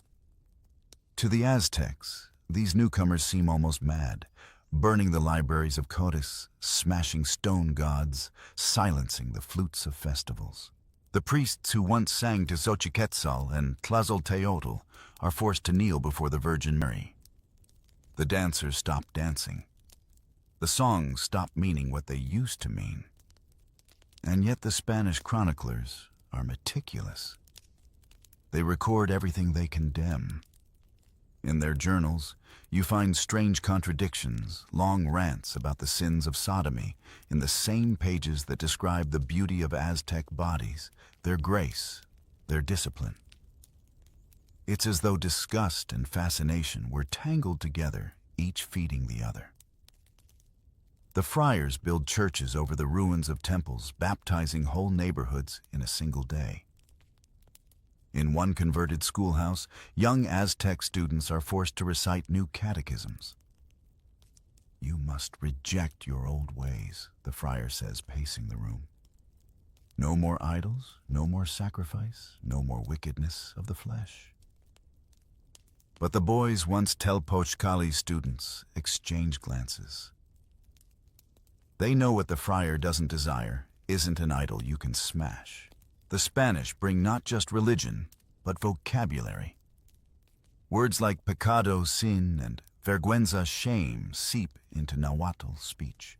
To the Aztecs, these newcomers seem almost mad, burning the libraries of Codes, smashing stone gods, silencing the flutes of festivals. The priests who once sang to Xochiquetzal and Tlazolteotl are forced to kneel before the Virgin Mary. The dancers stop dancing. The songs stop meaning what they used to mean. And yet the Spanish chroniclers are meticulous. They record everything they condemn. In their journals, you find strange contradictions, long rants about the sins of sodomy in the same pages that describe the beauty of Aztec bodies, their grace, their discipline. It's as though disgust and fascination were tangled together, each feeding the other. The friars build churches over the ruins of temples, baptizing whole neighborhoods in a single day. In one converted schoolhouse, young Aztec students are forced to recite new catechisms. You must reject your old ways, the friar says, pacing the room. No more idols, no more sacrifice, no more wickedness of the flesh. But the boys, once Telpochcali students, exchange glances. They know what the friar doesn't desire, isn't an idol you can smash. The Spanish bring not just religion, but vocabulary. Words like pecado, sin, and vergüenza, shame, seep into Nahuatl speech.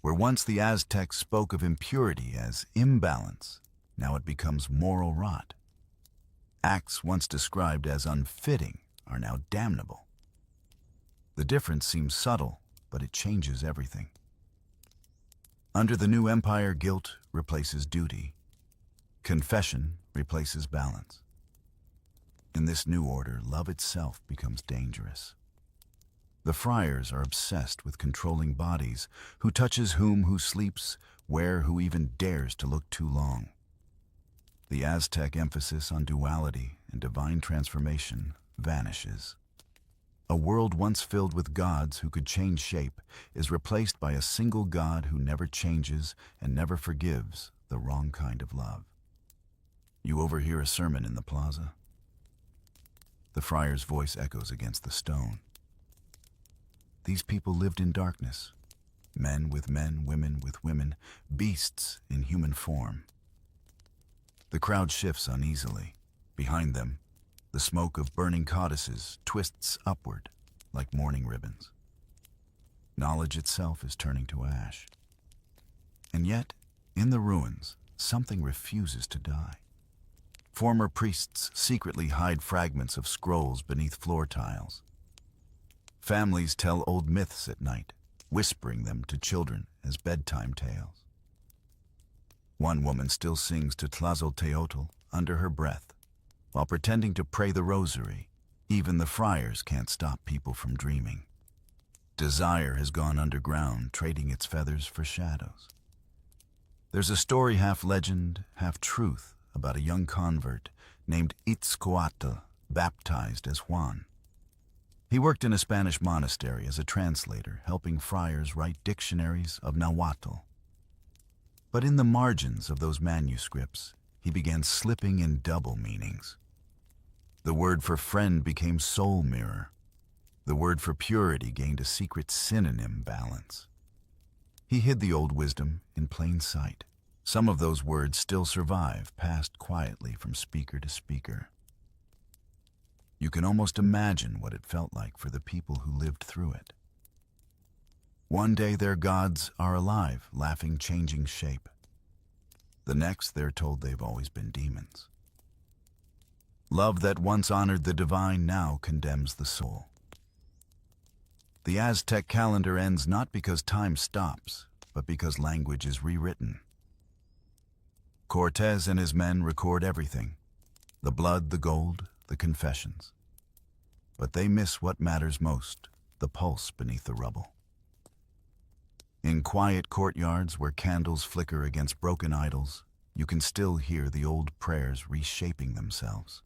Where once the Aztecs spoke of impurity as imbalance, now it becomes moral rot. Acts once described as unfitting are now damnable. The difference seems subtle, but it changes everything. Under the new empire, guilt replaces duty. Confession replaces balance. In this new order, love itself becomes dangerous. The friars are obsessed with controlling bodies, who touches whom, who sleeps, where, who even dares to look too long. The Aztec emphasis on duality and divine transformation vanishes. A world once filled with gods who could change shape is replaced by a single God who never changes and never forgives the wrong kind of love. You overhear a sermon in the plaza. The friar's voice echoes against the stone. These people lived in darkness. Men with men, women with women, beasts in human form. The crowd shifts uneasily. Behind them, the smoke of burning codices twists upward like mourning ribbons. Knowledge itself is turning to ash. And yet, in the ruins, something refuses to die. Former priests secretly hide fragments of scrolls beneath floor tiles. Families tell old myths at night, whispering them to children as bedtime tales. One woman still sings to Tlazolteotl under her breath, while pretending to pray the rosary. Even the friars can't stop people from dreaming. Desire has gone underground, trading its feathers for shadows. There's a story, half legend, half truth, about a young convert named Itzcoatl, baptized as Juan. He worked in a Spanish monastery as a translator, helping friars write dictionaries of Nahuatl. But in the margins of those manuscripts, he began slipping in double meanings. The word for friend became soul mirror. The word for purity gained a secret synonym balance. He hid the old wisdom in plain sight. Some of those words still survive, passed quietly from speaker to speaker. You can almost imagine what it felt like for the people who lived through it. One day their gods are alive, laughing, changing shape. The next they're told they've always been demons. Love that once honored the divine now condemns the soul. The Aztec calendar ends not because time stops, but because language is rewritten. Cortez and his men record everything: the blood, the gold, the confessions. But they miss what matters most, the pulse beneath the rubble. In quiet courtyards where candles flicker against broken idols, you can still hear the old prayers reshaping themselves.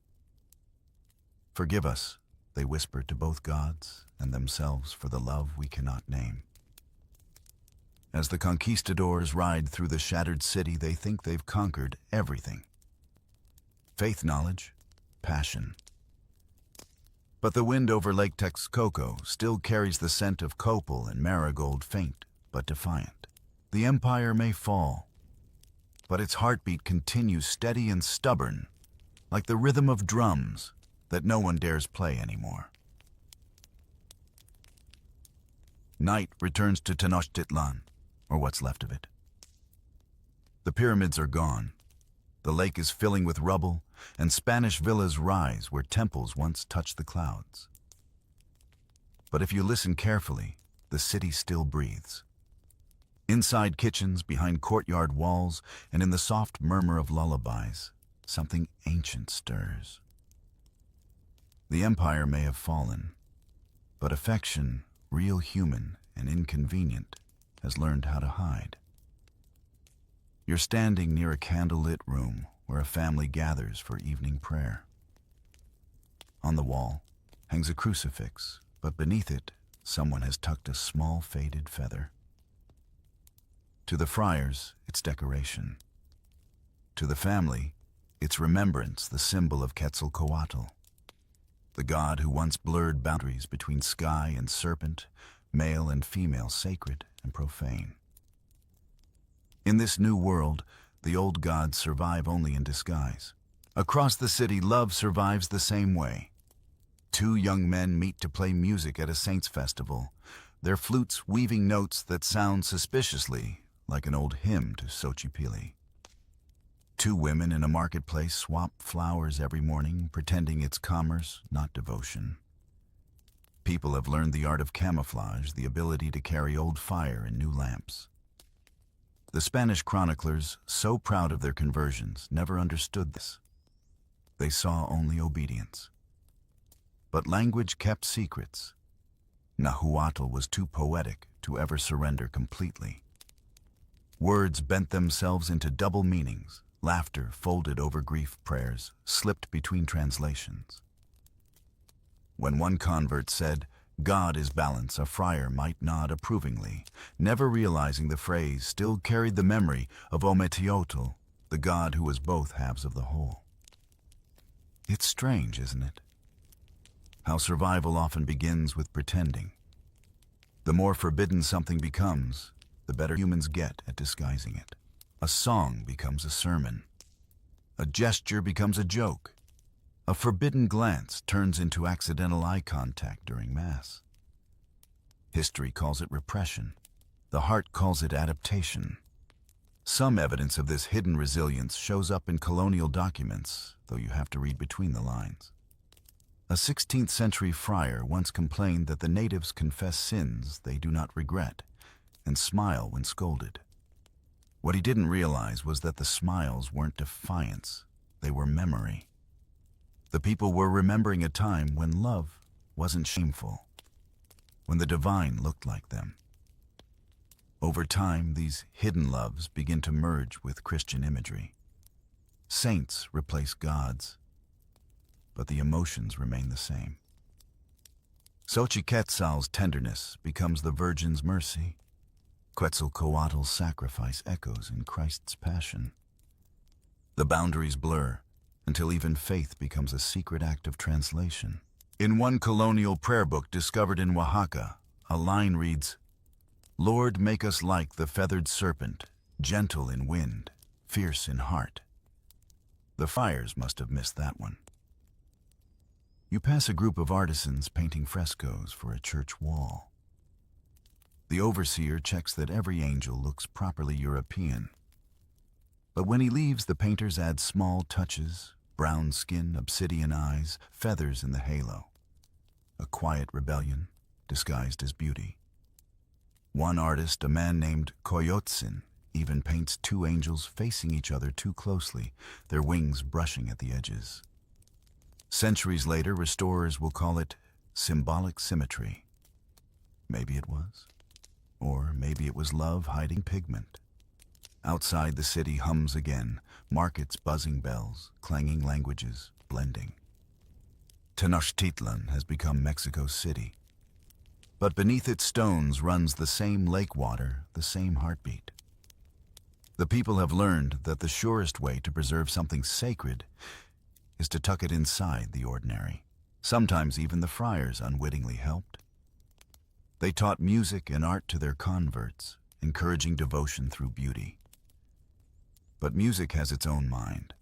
Forgive us, they whisper to both gods and themselves for the love we cannot name. As the conquistadors ride through the shattered city, they think they've conquered everything. Faith, knowledge, passion. But the wind over Lake Texcoco still carries the scent of copal and marigold, faint but defiant. The empire may fall, but its heartbeat continues steady and stubborn, like the rhythm of drums that no one dares play anymore. Night returns to Tenochtitlan, or what's left of it. The pyramids are gone. The lake is filling with rubble, and Spanish villas rise where temples once touched the clouds. But if you listen carefully, the city still breathes. Inside kitchens, behind courtyard walls, and in the soft murmur of lullabies, something ancient stirs. The empire may have fallen, but affection, real human and inconvenient, has learned how to hide. You're standing near a candlelit room where a family gathers for evening prayer. On the wall hangs a crucifix, but beneath it, someone has tucked a small faded feather. To the friars, it's decoration. To the family, it's remembrance, the symbol of Quetzalcoatl, the god who once blurred boundaries between sky and serpent, male and female, sacred and profane. In this new world, the old gods survive only in disguise. Across the city, love survives the same way. Two young men meet to play music at a saint's festival, their flutes weaving notes that sound suspiciously like an old hymn to Xochipilli. Two women in a marketplace swap flowers every morning, pretending it's commerce, not devotion. People have learned the art of camouflage, the ability to carry old fire in new lamps. The Spanish chroniclers, so proud of their conversions, never understood this. They saw only obedience. But language kept secrets. Nahuatl was too poetic to ever surrender completely. Words bent themselves into double meanings. Laughter folded over grief prayers, slipped between translations. When one convert said, "God is balance," a friar might nod approvingly, never realizing the phrase still carried the memory of Ometeotl, the god who was both halves of the whole. It's strange, isn't it? How survival often begins with pretending. The more forbidden something becomes, the better humans get at disguising it. A song becomes a sermon. A gesture becomes a joke. A forbidden glance turns into accidental eye contact during Mass. History calls it repression. The heart calls it adaptation. Some evidence of this hidden resilience shows up in colonial documents, though you have to read between the lines. A 16th century friar once complained that the natives confess sins they do not regret and smile when scolded. What he didn't realize was that the smiles weren't defiance, they were memory. The people were remembering a time when love wasn't shameful, when the divine looked like them. Over time, these hidden loves begin to merge with Christian imagery. Saints replace gods, but the emotions remain the same. Xochiquetzal's tenderness becomes the Virgin's mercy. Quetzalcoatl's sacrifice echoes in Christ's passion. The boundaries blur until even faith becomes a secret act of translation. In one colonial prayer book discovered in Oaxaca, a line reads, "Lord, make us like the feathered serpent, gentle in wind, fierce in heart." The friars must have missed that one. You pass a group of artisans painting frescoes for a church wall. The overseer checks that every angel looks properly European. But when he leaves, the painters add small touches: brown skin, obsidian eyes, feathers in the halo. A quiet rebellion disguised as beauty. One artist, a man named Coyotzin, even paints two angels facing each other too closely, their wings brushing at the edges. Centuries later, restorers will call it symbolic symmetry. Maybe it was. Or maybe it was love hiding pigment. Outside, the city hums again, markets buzzing bells, clanging languages, blending. Tenochtitlan has become Mexico City. But beneath its stones runs the same lake water, the same heartbeat. The people have learned that the surest way to preserve something sacred is to tuck it inside the ordinary. Sometimes even the friars unwittingly helped. They taught music and art to their converts, encouraging devotion through beauty. But music has its own mind.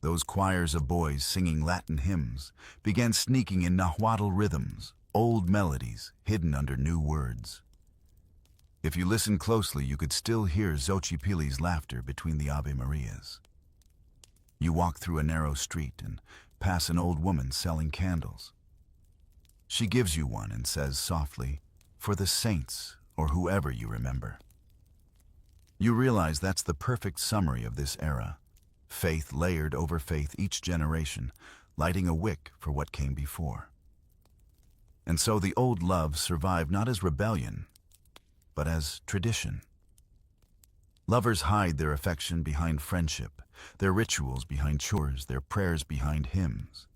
Those choirs of boys singing Latin hymns began sneaking in Nahuatl rhythms, old melodies hidden under new words. If you listen closely, you could still hear Xochipilli's laughter between the Ave Marias. You walk through a narrow street and pass an old woman selling candles. She gives you one and says softly, "For the saints," or whoever you remember. You realize that's the perfect summary of this era. Faith layered over faith each generation, lighting a wick for what came before. And so the old loves survive not as rebellion, but as tradition. Lovers hide their affection behind friendship, their rituals behind chores, their prayers behind hymns.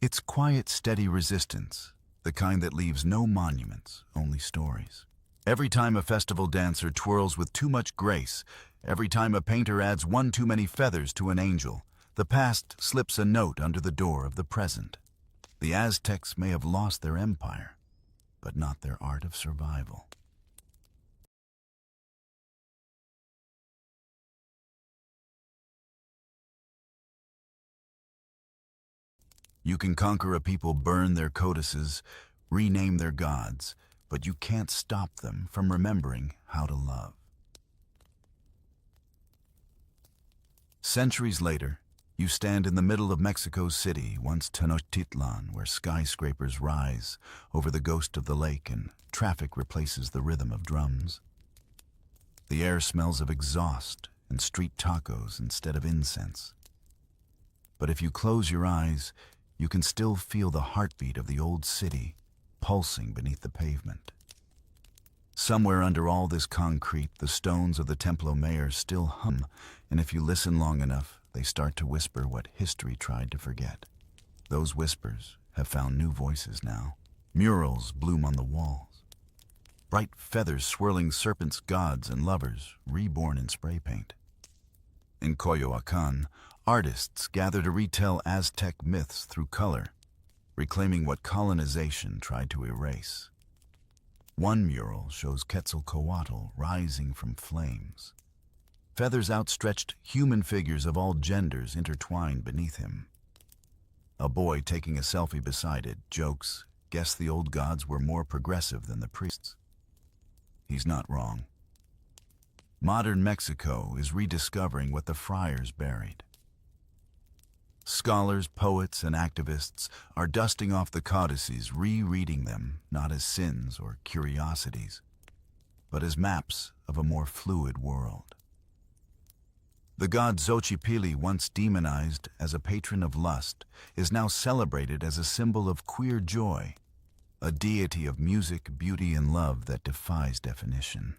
It's quiet, steady resistance, the kind that leaves no monuments, only stories. Every time a festival dancer twirls with too much grace, every time a painter adds one too many feathers to an angel, the past slips a note under the door of the present. The Aztecs may have lost their empire, but not their art of survival. You can conquer a people, burn their codices, rename their gods, but you can't stop them from remembering how to love. Centuries later, you stand in the middle of Mexico City, once Tenochtitlan, where skyscrapers rise over the ghost of the lake and traffic replaces the rhythm of drums. The air smells of exhaust and street tacos instead of incense. But if you close your eyes, you can still feel the heartbeat of the old city pulsing beneath the pavement. Somewhere under all this concrete, the stones of the Templo Mayor still hum, and if you listen long enough, they start to whisper what history tried to forget. Those whispers have found new voices now. Murals bloom on the walls. Bright feathers swirling serpents, gods, and lovers, reborn in spray paint. In Coyoacan, artists gather to retell Aztec myths through color, reclaiming what colonization tried to erase. One mural shows Quetzalcoatl rising from flames. Feathers outstretched, human figures of all genders intertwined beneath him. A boy taking a selfie beside it jokes, "Guess the old gods were more progressive than the priests." He's not wrong. Modern Mexico is rediscovering what the friars buried. Scholars, poets, and activists are dusting off the codices, rereading them not as sins or curiosities, but as maps of a more fluid world. The god Xochipilli, once demonized as a patron of lust, is now celebrated as a symbol of queer joy, a deity of music, beauty, and love that defies definition.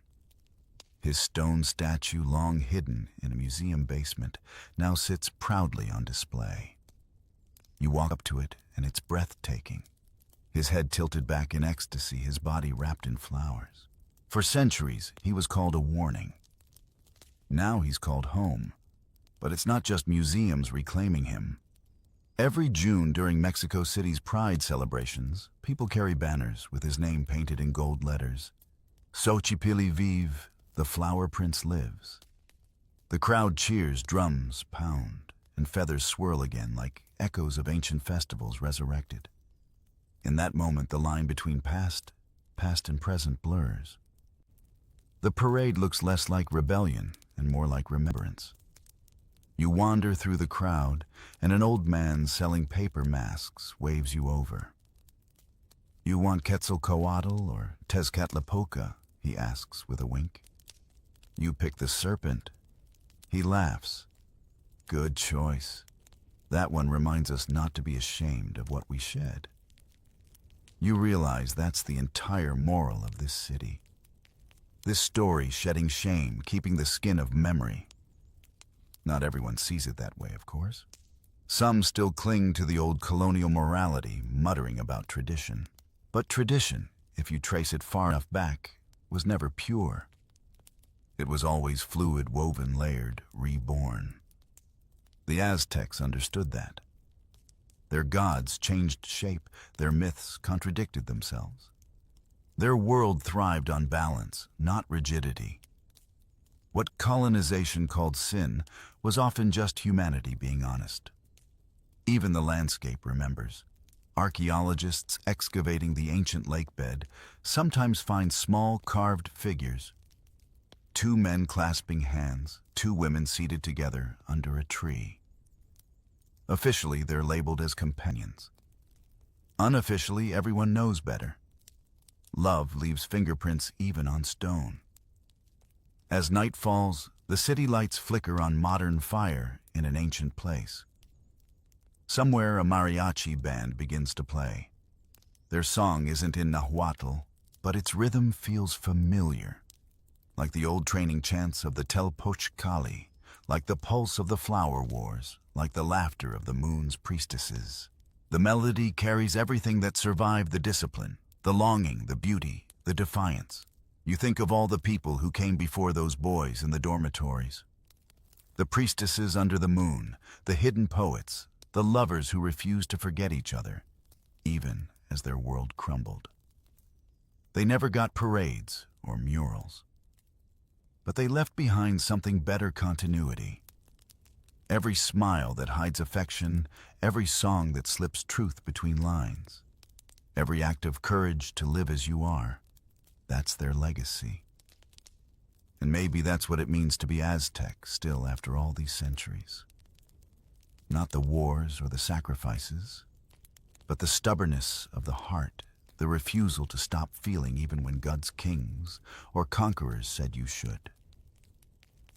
His stone statue, long hidden in a museum basement, now sits proudly on display. You walk up to it, and it's breathtaking. His head tilted back in ecstasy, his body wrapped in flowers. For centuries, he was called a warning. Now he's called home. But it's not just museums reclaiming him. Every June during Mexico City's Pride celebrations, people carry banners with his name painted in gold letters. Xochipilli vive, the flower prince lives. The crowd cheers, drums pound, and feathers swirl again like echoes of ancient festivals resurrected. In that moment, the line between past and present blurs. The parade looks less like rebellion and more like remembrance. You wander through the crowd, and an old man selling paper masks waves you over. "You want Quetzalcoatl or Tezcatlipoca?" he asks with a wink. You pick the serpent. He laughs. "Good choice. That one reminds us not to be ashamed of what we shed." You realize that's the entire moral of this city. This story shedding shame, keeping the skin of memory. Not everyone sees it that way, of course. Some still cling to the old colonial morality, muttering about tradition. But tradition, if you trace it far enough back, was never pure. It was always fluid, woven, layered, reborn. The Aztecs understood that. Their gods changed shape, their myths contradicted themselves. Their world thrived on balance, not rigidity. What colonization called sin was often just humanity being honest. Even the landscape remembers. Archaeologists excavating the ancient lake bed sometimes find small carved figures. 2 men clasping hands, 2 women seated together under a tree. Officially, they're labeled as companions. Unofficially, everyone knows better. Love leaves fingerprints even on stone. As night falls, the city lights flicker on modern fire in an ancient place. Somewhere a mariachi band begins to play. Their song isn't in Nahuatl, but its rhythm feels familiar. Like the old training chants of the Telpochcali, like the pulse of the flower wars, like the laughter of the moon's priestesses. The melody carries everything that survived the discipline, the longing, the beauty, the defiance. You think of all the people who came before those boys in the dormitories. The priestesses under the moon, the hidden poets, the lovers who refused to forget each other, even as their world crumbled. They never got parades or murals. But they left behind something better: continuity. Every smile that hides affection, every song that slips truth between lines, every act of courage to live as you are, that's their legacy. And maybe that's what it means to be Aztec still after all these centuries. Not the wars or the sacrifices, but the stubbornness of the heart, the refusal to stop feeling even when God's kings or conquerors said you should.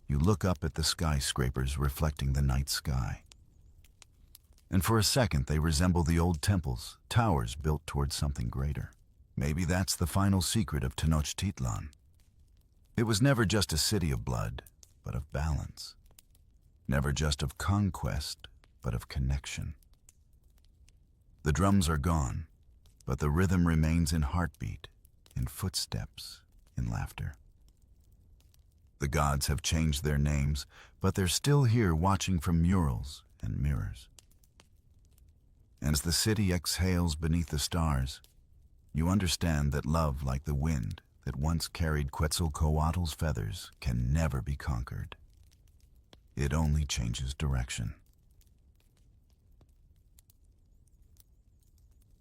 You look up at the skyscrapers reflecting the night sky. And for a second they resemble the old temples, towers built towards something greater. Maybe that's the final secret of Tenochtitlan. It was never just a city of blood, but of balance. Never just of conquest, but of connection. The drums are gone, but the rhythm remains in heartbeat, in footsteps, in laughter. The gods have changed their names, but they're still here watching from murals and mirrors. And as the city exhales beneath the stars, you understand that love, like the wind that once carried Quetzalcoatl's feathers, can never be conquered. It only changes direction.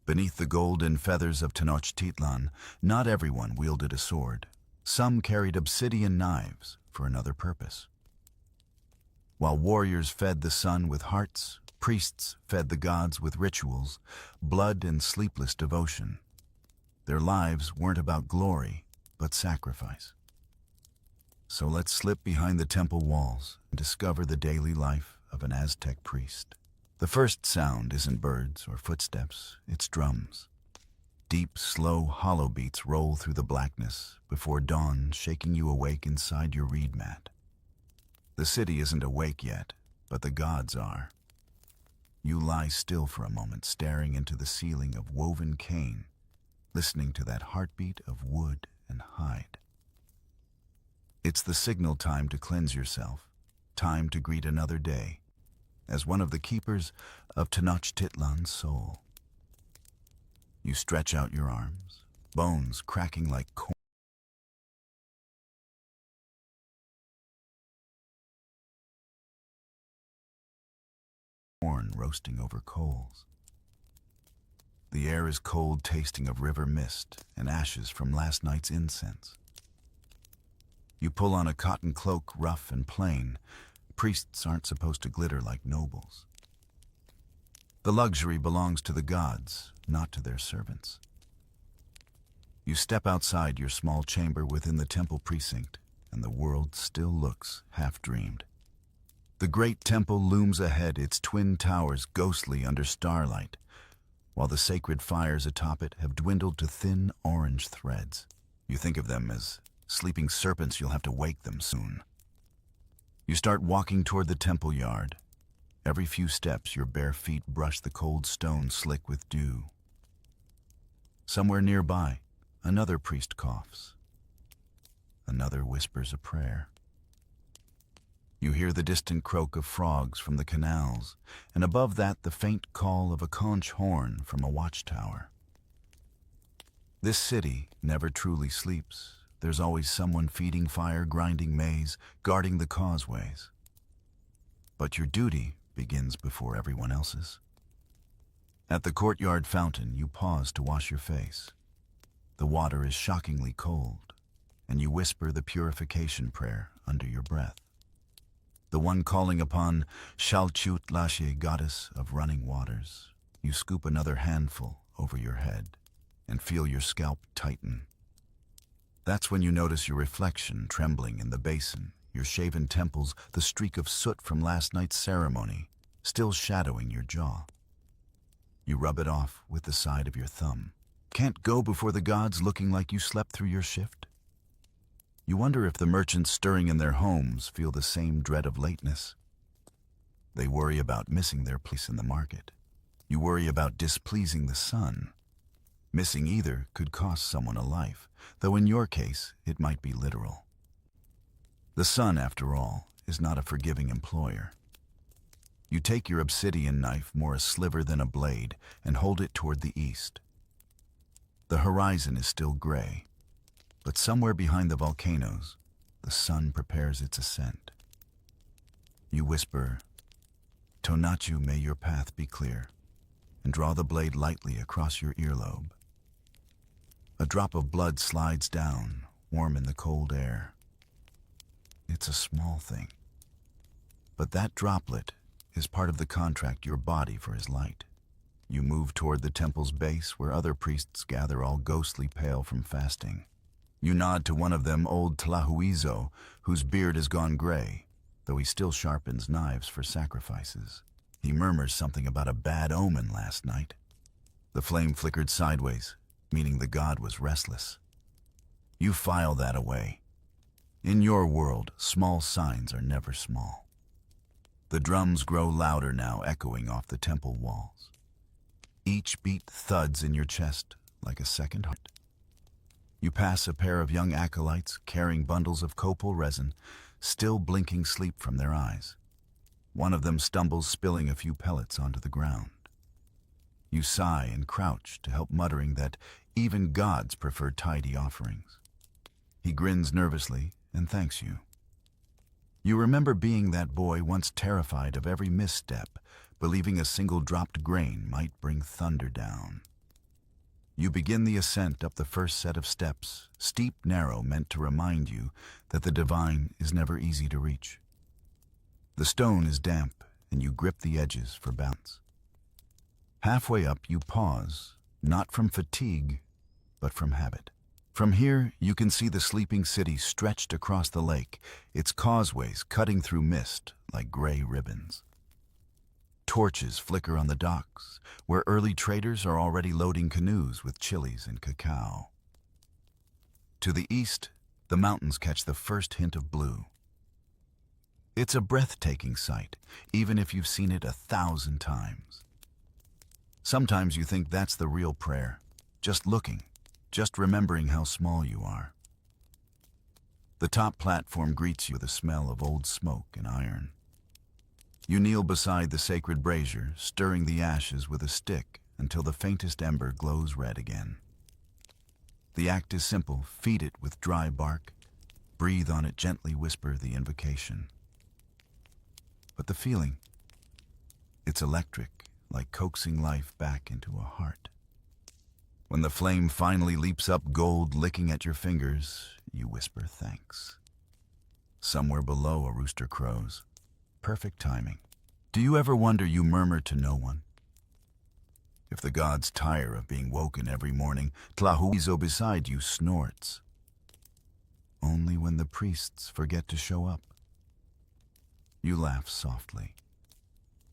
Beneath the golden feathers of Tenochtitlan, not everyone wielded a sword. Some carried obsidian knives for another purpose. While warriors fed the sun with hearts, priests fed the gods with rituals, blood and sleepless devotion. Their lives weren't about glory, but sacrifice. So let's slip behind the temple walls and discover the daily life of an Aztec priest. The first sound isn't birds or footsteps, it's drums. Deep, slow, hollow beats roll through the blackness before dawn, shaking you awake inside your reed mat. The city isn't awake yet, but the gods are. You lie still for a moment, staring into the ceiling of woven cane, listening to that heartbeat of wood and hide. It's the signal time to cleanse yourself, time to greet another day, as one of the keepers of Tenochtitlan's soul. You stretch out your arms, bones cracking like corn roasting over coals. The air is cold, tasting of river mist and ashes from last night's incense. You pull on a cotton cloak, rough and plain. Priests aren't supposed to glitter like nobles. The luxury belongs to the gods, not to their servants. You step outside your small chamber within the temple precinct, and the world still looks half-dreamed. The great temple looms ahead, its twin towers ghostly under starlight, while the sacred fires atop it have dwindled to thin orange threads. You think of them as sleeping serpents. You'll have to wake them soon. You start walking toward the temple yard. Every few steps, your bare feet brush the cold stone slick with dew. Somewhere nearby, another priest coughs. Another whispers a prayer. You hear the distant croak of frogs from the canals, and above that the faint call of a conch horn from a watchtower. This city never truly sleeps. There's always someone feeding fire, grinding maize, guarding the causeways. But your duty begins before everyone else's. At the courtyard fountain, you pause to wash your face. The water is shockingly cold, and you whisper the purification prayer under your breath. The one calling upon Xalchutlashe, goddess of running waters. You scoop another handful over your head and feel your scalp tighten. That's when you notice your reflection trembling in the basin, your shaven temples, the streak of soot from last night's ceremony, still shadowing your jaw. You rub it off with the side of your thumb. Can't go before the gods looking like you slept through your shift? You wonder if the merchants stirring in their homes feel the same dread of lateness. They worry about missing their place in the market. You worry about displeasing the sun. Missing either could cost someone a life, though in your case, it might be literal. The sun, after all, is not a forgiving employer. You take your obsidian knife, more a sliver than a blade, and hold it toward the east. The horizon is still gray, but somewhere behind the volcanoes, the sun prepares its ascent. You whisper, Tonnachu, may your path be clear, and draw the blade lightly across your earlobe. A drop of blood slides down, warm in the cold air. It's a small thing, but that droplet is part of the contract your body for his light. You move toward the temple's base where other priests gather, all ghostly pale from fasting. You nod to one of them, old Tlahuizo, whose beard has gone gray, though he still sharpens knives for sacrifices. He murmurs something about a bad omen last night. The flame flickered sideways, meaning the god was restless. You file that away. In your world, small signs are never small. The drums grow louder now, echoing off the temple walls. Each beat thuds in your chest like a second heart. You pass a pair of young acolytes carrying bundles of copal resin, still blinking sleep from their eyes. One of them stumbles, spilling a few pellets onto the ground. You sigh and crouch to help, muttering that even gods prefer tidy offerings. He grins nervously and thanks you. You remember being that boy once terrified of every misstep, believing a single dropped grain might bring thunder down. You begin the ascent up the first set of steps, steep, narrow, meant to remind you that the divine is never easy to reach. The stone is damp, and you grip the edges for balance. Halfway up, you pause, not from fatigue, but from habit. From here, you can see the sleeping city stretched across the lake, its causeways cutting through mist like gray ribbons. Torches flicker on the docks, where early traders are already loading canoes with chilies and cacao. To the east, the mountains catch the first hint of blue. It's a breathtaking sight, even if you've seen it 1,000 times. Sometimes you think that's the real prayer, just looking, just remembering how small you are. The top platform greets you with a smell of old smoke and iron. You kneel beside the sacred brazier, stirring the ashes with a stick until the faintest ember glows red again. The act is simple. Feed it with dry bark, breathe on it gently, whisper the invocation. But the feeling, it's electric, like coaxing life back into a heart. When the flame finally leaps up, gold licking at your fingers, you whisper thanks. Somewhere below, a rooster crows. Perfect timing. Do you ever wonder you murmur to no one? If the gods tire of being woken every morning, Tlahuizo beside you snorts. Only when the priests forget to show up. You laugh softly.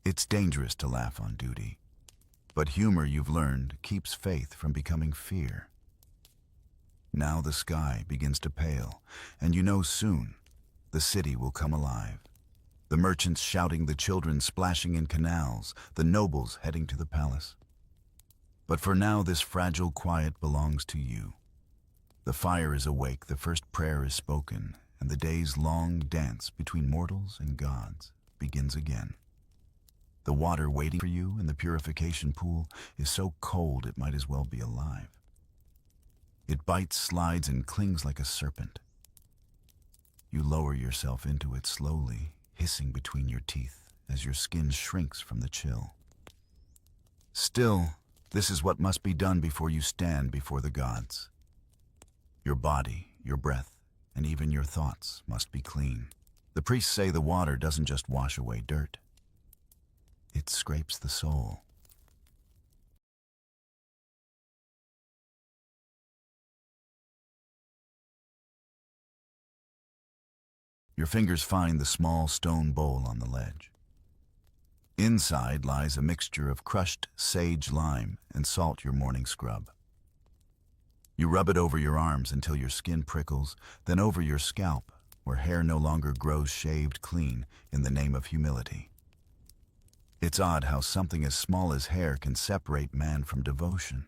It's dangerous to laugh on duty, but humor, you've learned, keeps faith from becoming fear. Now the sky begins to pale, and you know soon the city will come alive. The merchants shouting, the children splashing in canals, the nobles heading to the palace. But for now, this fragile quiet belongs to you. The fire is awake, the first prayer is spoken, and the day's long dance between mortals and gods begins again. The water waiting for you in the purification pool is so cold it might as well be alive. It bites, slides, and clings like a serpent. You lower yourself into it slowly, hissing between your teeth as your skin shrinks from the chill. Still, this is what must be done before you stand before the gods. Your body, your breath, and even your thoughts must be clean. The priests say the water doesn't just wash away dirt. It scrapes the soul. Your fingers find the small stone bowl on the ledge. Inside lies a mixture of crushed sage, lime, and salt, your morning scrub. You rub it over your arms until your skin prickles, then over your scalp, where hair no longer grows shaved clean in the name of humility. It's odd how something as small as hair can separate man from devotion.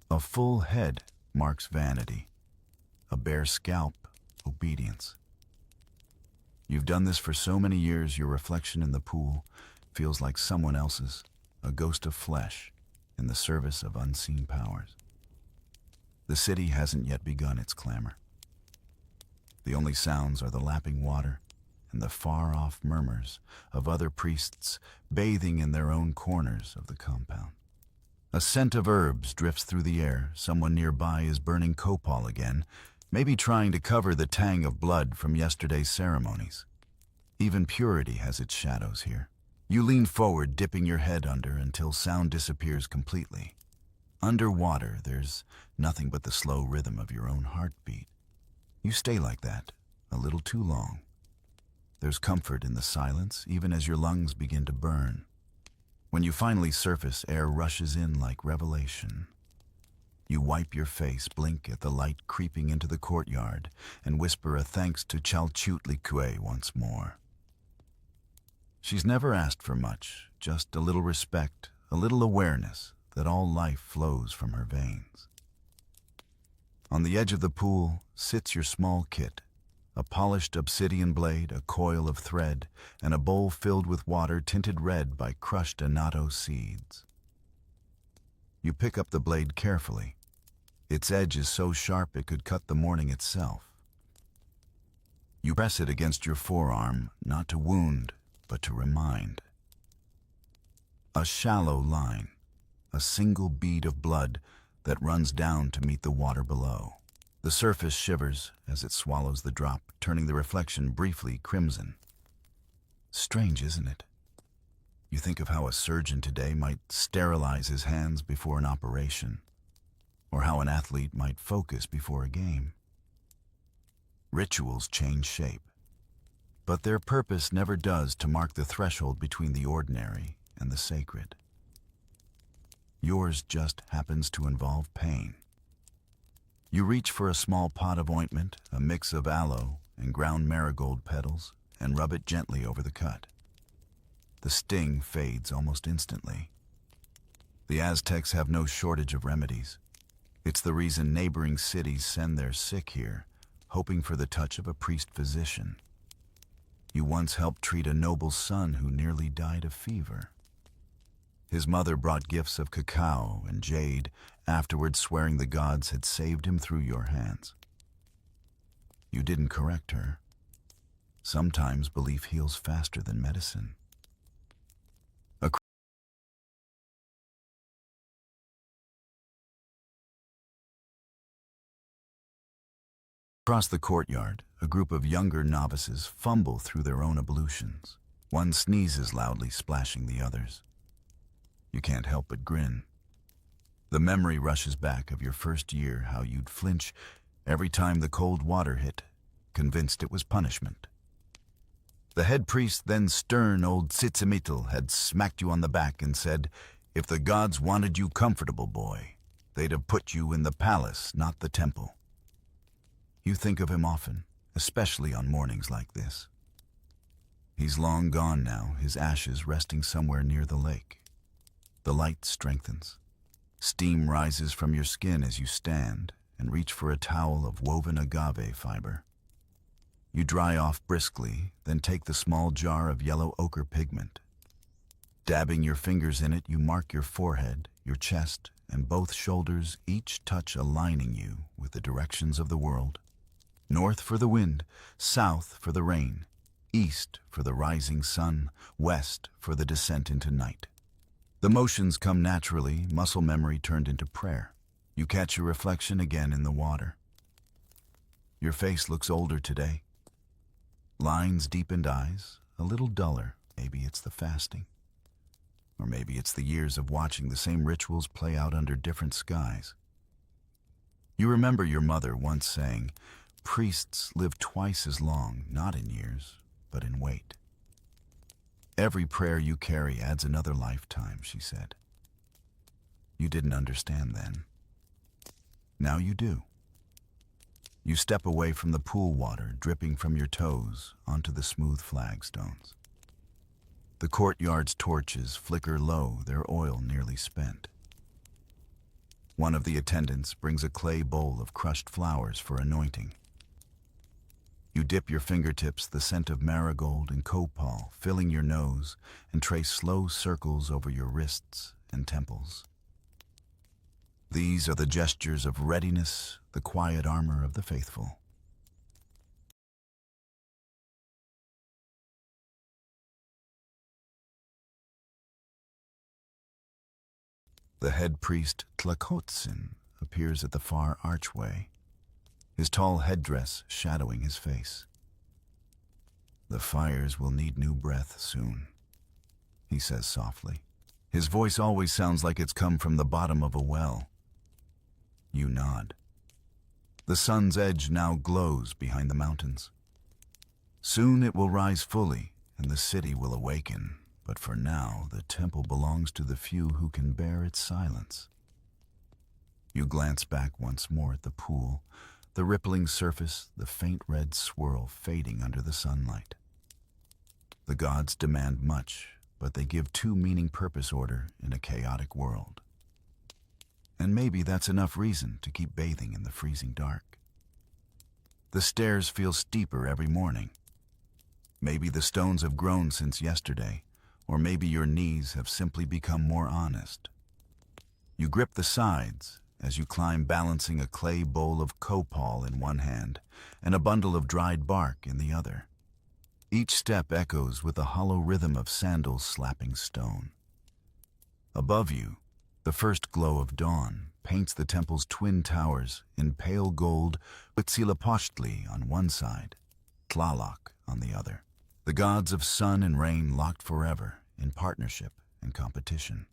A full head marks vanity, a bare scalp, obedience. You've done this for so many years, your reflection in the pool feels like someone else's, a ghost of flesh in the service of unseen powers. The city hasn't yet begun its clamor. The only sounds are the lapping water, and the far-off murmurs of other priests bathing in their own corners of the compound. A scent of herbs drifts through the air. Someone nearby is burning copal again, maybe trying to cover the tang of blood from yesterday's ceremonies. Even purity has its shadows here. You lean forward, dipping your head under until sound disappears completely. Underwater, there's nothing but the slow rhythm of your own heartbeat. You stay like that, a little too long. There's comfort in the silence, even as your lungs begin to burn. When you finally surface, air rushes in like revelation. You wipe your face, blink at the light creeping into the courtyard, and whisper a thanks to Chalchutlikwe once more. She's never asked for much, just a little respect, a little awareness that all life flows from her veins. On the edge of the pool sits your small kit, a polished obsidian blade, a coil of thread, and a bowl filled with water tinted red by crushed annatto seeds. You pick up the blade carefully. Its edge is so sharp it could cut the morning itself. You press it against your forearm, not to wound, but to remind. A shallow line, a single bead of blood that runs down to meet the water below. The surface shivers as it swallows the drop, turning the reflection briefly crimson. Strange, isn't it? You think of how a surgeon today might sterilize his hands before an operation, or how an athlete might focus before a game. Rituals change shape, but their purpose never does to mark the threshold between the ordinary and the sacred. Yours just happens to involve pain. You reach for a small pot of ointment, a mix of aloe and ground marigold petals, and rub it gently over the cut. The sting fades almost instantly. The Aztecs have no shortage of remedies. It's the reason neighboring cities send their sick here, hoping for the touch of a priest-physician. You once helped treat a noble son who nearly died of fever. His mother brought gifts of cacao and jade, afterwards swearing the gods had saved him through your hands. You didn't correct her. Sometimes belief heals faster than medicine. Across the courtyard, a group of younger novices fumble through their own ablutions. One sneezes loudly, splashing the others. You can't help but grin. The memory rushes back of your first year, how you'd flinch every time the cold water hit, convinced it was punishment. The head priest, then stern old Tzitzimitl, had smacked you on the back and said, if the gods wanted you comfortable, boy, they'd have put you in the palace, not the temple. You think of him often, especially on mornings like this. He's long gone now, his ashes resting somewhere near the lake. The light strengthens. Steam rises from your skin as you stand and reach for a towel of woven agave fiber. You dry off briskly, then take the small jar of yellow ochre pigment. Dabbing your fingers in it, you mark your forehead, your chest, and both shoulders, each touch aligning you with the directions of the world. North for the wind, south for the rain, east for the rising sun, west for the descent into night. The motions come naturally, muscle memory turned into prayer. You catch your reflection again in the water. Your face looks older today. Lines deepened eyes, a little duller. Maybe it's the fasting. Or maybe it's the years of watching the same rituals play out under different skies. You remember your mother once saying, priests live twice as long, not in years, but in weight. Every prayer you carry adds another lifetime, she said. You didn't understand then. Now you do. You step away from the pool water dripping from your toes onto the smooth flagstones. The courtyard's torches flicker low, their oil nearly spent. One of the attendants brings a clay bowl of crushed flowers for anointing. You dip your fingertips, the scent of marigold and copal filling your nose, and trace slow circles over your wrists and temples. These are the gestures of readiness, the quiet armor of the faithful. The head priest Tlacotzin appears at the far archway, his tall headdress shadowing his face. "The fires will need new breath soon," he says softly. His voice always sounds like it's come from the bottom of a well. You nod. The sun's edge now glows behind the mountains. Soon it will rise fully, and the city will awaken. But for now, the temple belongs to the few who can bear its silence. You glance back once more at the pool, the rippling surface, the faint red swirl fading under the sunlight. The gods demand much, but they give too meaning purpose order in a chaotic world. And maybe that's enough reason to keep bathing in the freezing dark. The stairs feel steeper every morning. Maybe the stones have grown since yesterday, or maybe your knees have simply become more honest. You grip the sides as you climb, balancing a clay bowl of copal in one hand and a bundle of dried bark in the other. Each step echoes with the hollow rhythm of sandals slapping stone. Above you, the first glow of dawn paints the temple's twin towers in pale gold, Huitzilopochtli on one side, Tlaloc on the other. The gods of sun and rain locked forever in partnership and competition.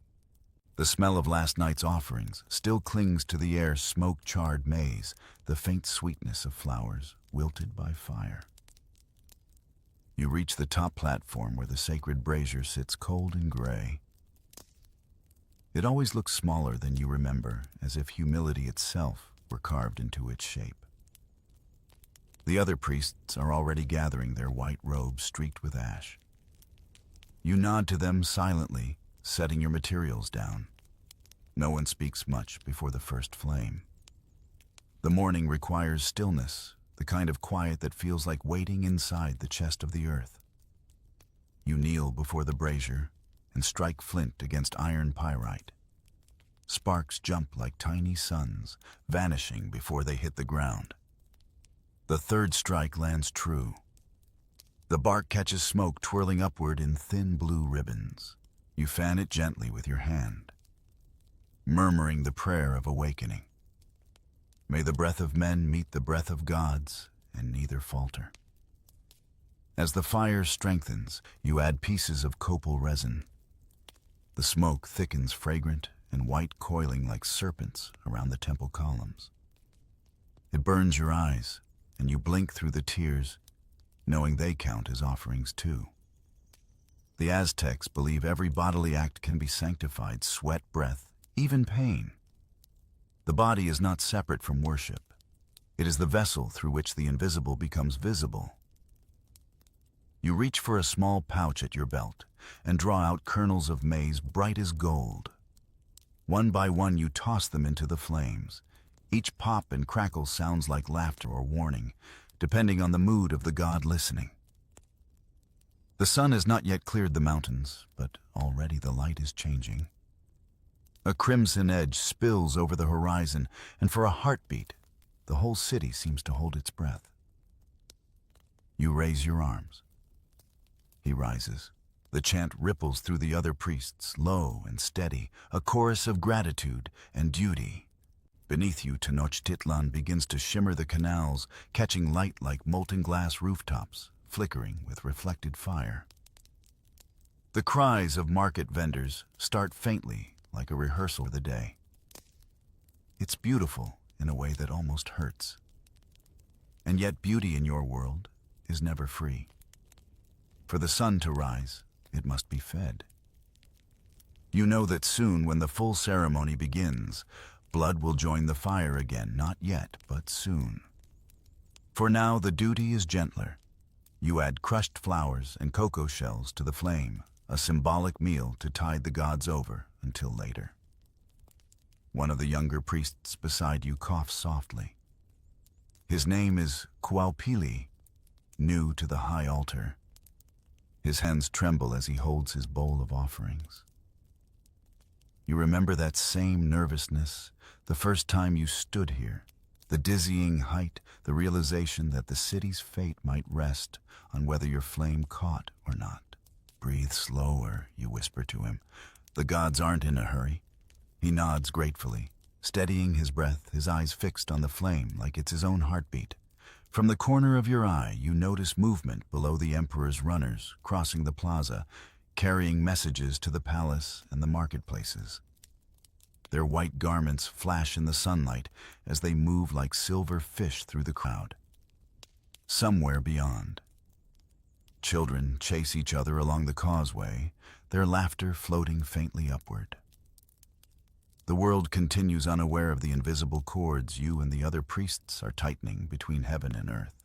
The smell of last night's offerings still clings to the air's smoke-charred maze, the faint sweetness of flowers wilted by fire. You reach the top platform where the sacred brazier sits cold and gray. It always looks smaller than you remember, as if humility itself were carved into its shape. The other priests are already gathering their white robes streaked with ash. You nod to them silently, setting your materials down. No one speaks much before the first flame. The morning requires stillness, the kind of quiet that feels like waiting inside the chest of the earth. You kneel before the brazier and strike flint against iron pyrite. Sparks jump like tiny suns, vanishing before they hit the ground. The third strike lands true. The bark catches smoke twirling upward in thin blue ribbons. You fan it gently with your hand, murmuring the prayer of awakening. May the breath of men meet the breath of gods, and neither falter. As the fire strengthens, you add pieces of copal resin. The smoke thickens, fragrant and white, coiling like serpents around the temple columns. It burns your eyes, and you blink through the tears, knowing they count as offerings too. The Aztecs believe every bodily act can be sanctified: sweat, breath, even pain. The body is not separate from worship. It is the vessel through which the invisible becomes visible. You reach for a small pouch at your belt and draw out kernels of maize bright as gold. One by one you toss them into the flames. Each pop and crackle sounds like laughter or warning, depending on the mood of the god listening. The sun has not yet cleared the mountains, but already the light is changing. A crimson edge spills over the horizon, and for a heartbeat, the whole city seems to hold its breath. You raise your arms. He rises. The chant ripples through the other priests, low and steady, a chorus of gratitude and duty. Beneath you, Tenochtitlan begins to shimmer the canals, catching light like molten glass rooftops, flickering with reflected fire. The cries of market vendors start faintly, like a rehearsal for the day. It's beautiful in a way that almost hurts. And yet beauty in your world is never free. For the sun to rise, it must be fed. You know that soon, when the full ceremony begins, blood will join the fire again, not yet, but soon. For now, the duty is gentler. You add crushed flowers and cocoa shells to the flame, a symbolic meal to tide the gods over until later. One of the younger priests beside you coughs softly. His name is Quaupili, new to the high altar. His hands tremble as he holds his bowl of offerings. You remember that same nervousness, the first time you stood here, the dizzying height, the realization that the city's fate might rest on whether your flame caught or not. Breathe slower, you whisper to him. The gods aren't in a hurry. He nods gratefully, steadying his breath, his eyes fixed on the flame like it's his own heartbeat. From the corner of your eye, you notice movement below the Emperor's runners, crossing the plaza, carrying messages to the palace and the marketplaces. Their white garments flash in the sunlight as they move like silver fish through the crowd. Somewhere beyond, children chase each other along the causeway, their laughter floating faintly upward. The world continues unaware of the invisible cords you and the other priests are tightening between heaven and earth.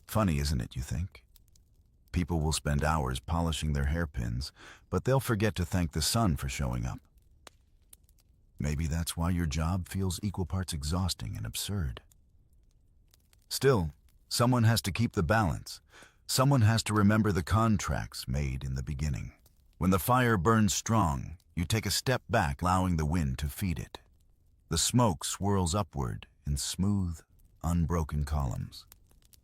Funny, isn't it, you think? People will spend hours polishing their hairpins, but they'll forget to thank the sun for showing up. Maybe that's why your job feels equal parts exhausting and absurd. Still, someone has to keep the balance. Someone has to remember the contracts made in the beginning. When the fire burns strong, you take a step back, allowing the wind to feed it. The smoke swirls upward in smooth, unbroken columns.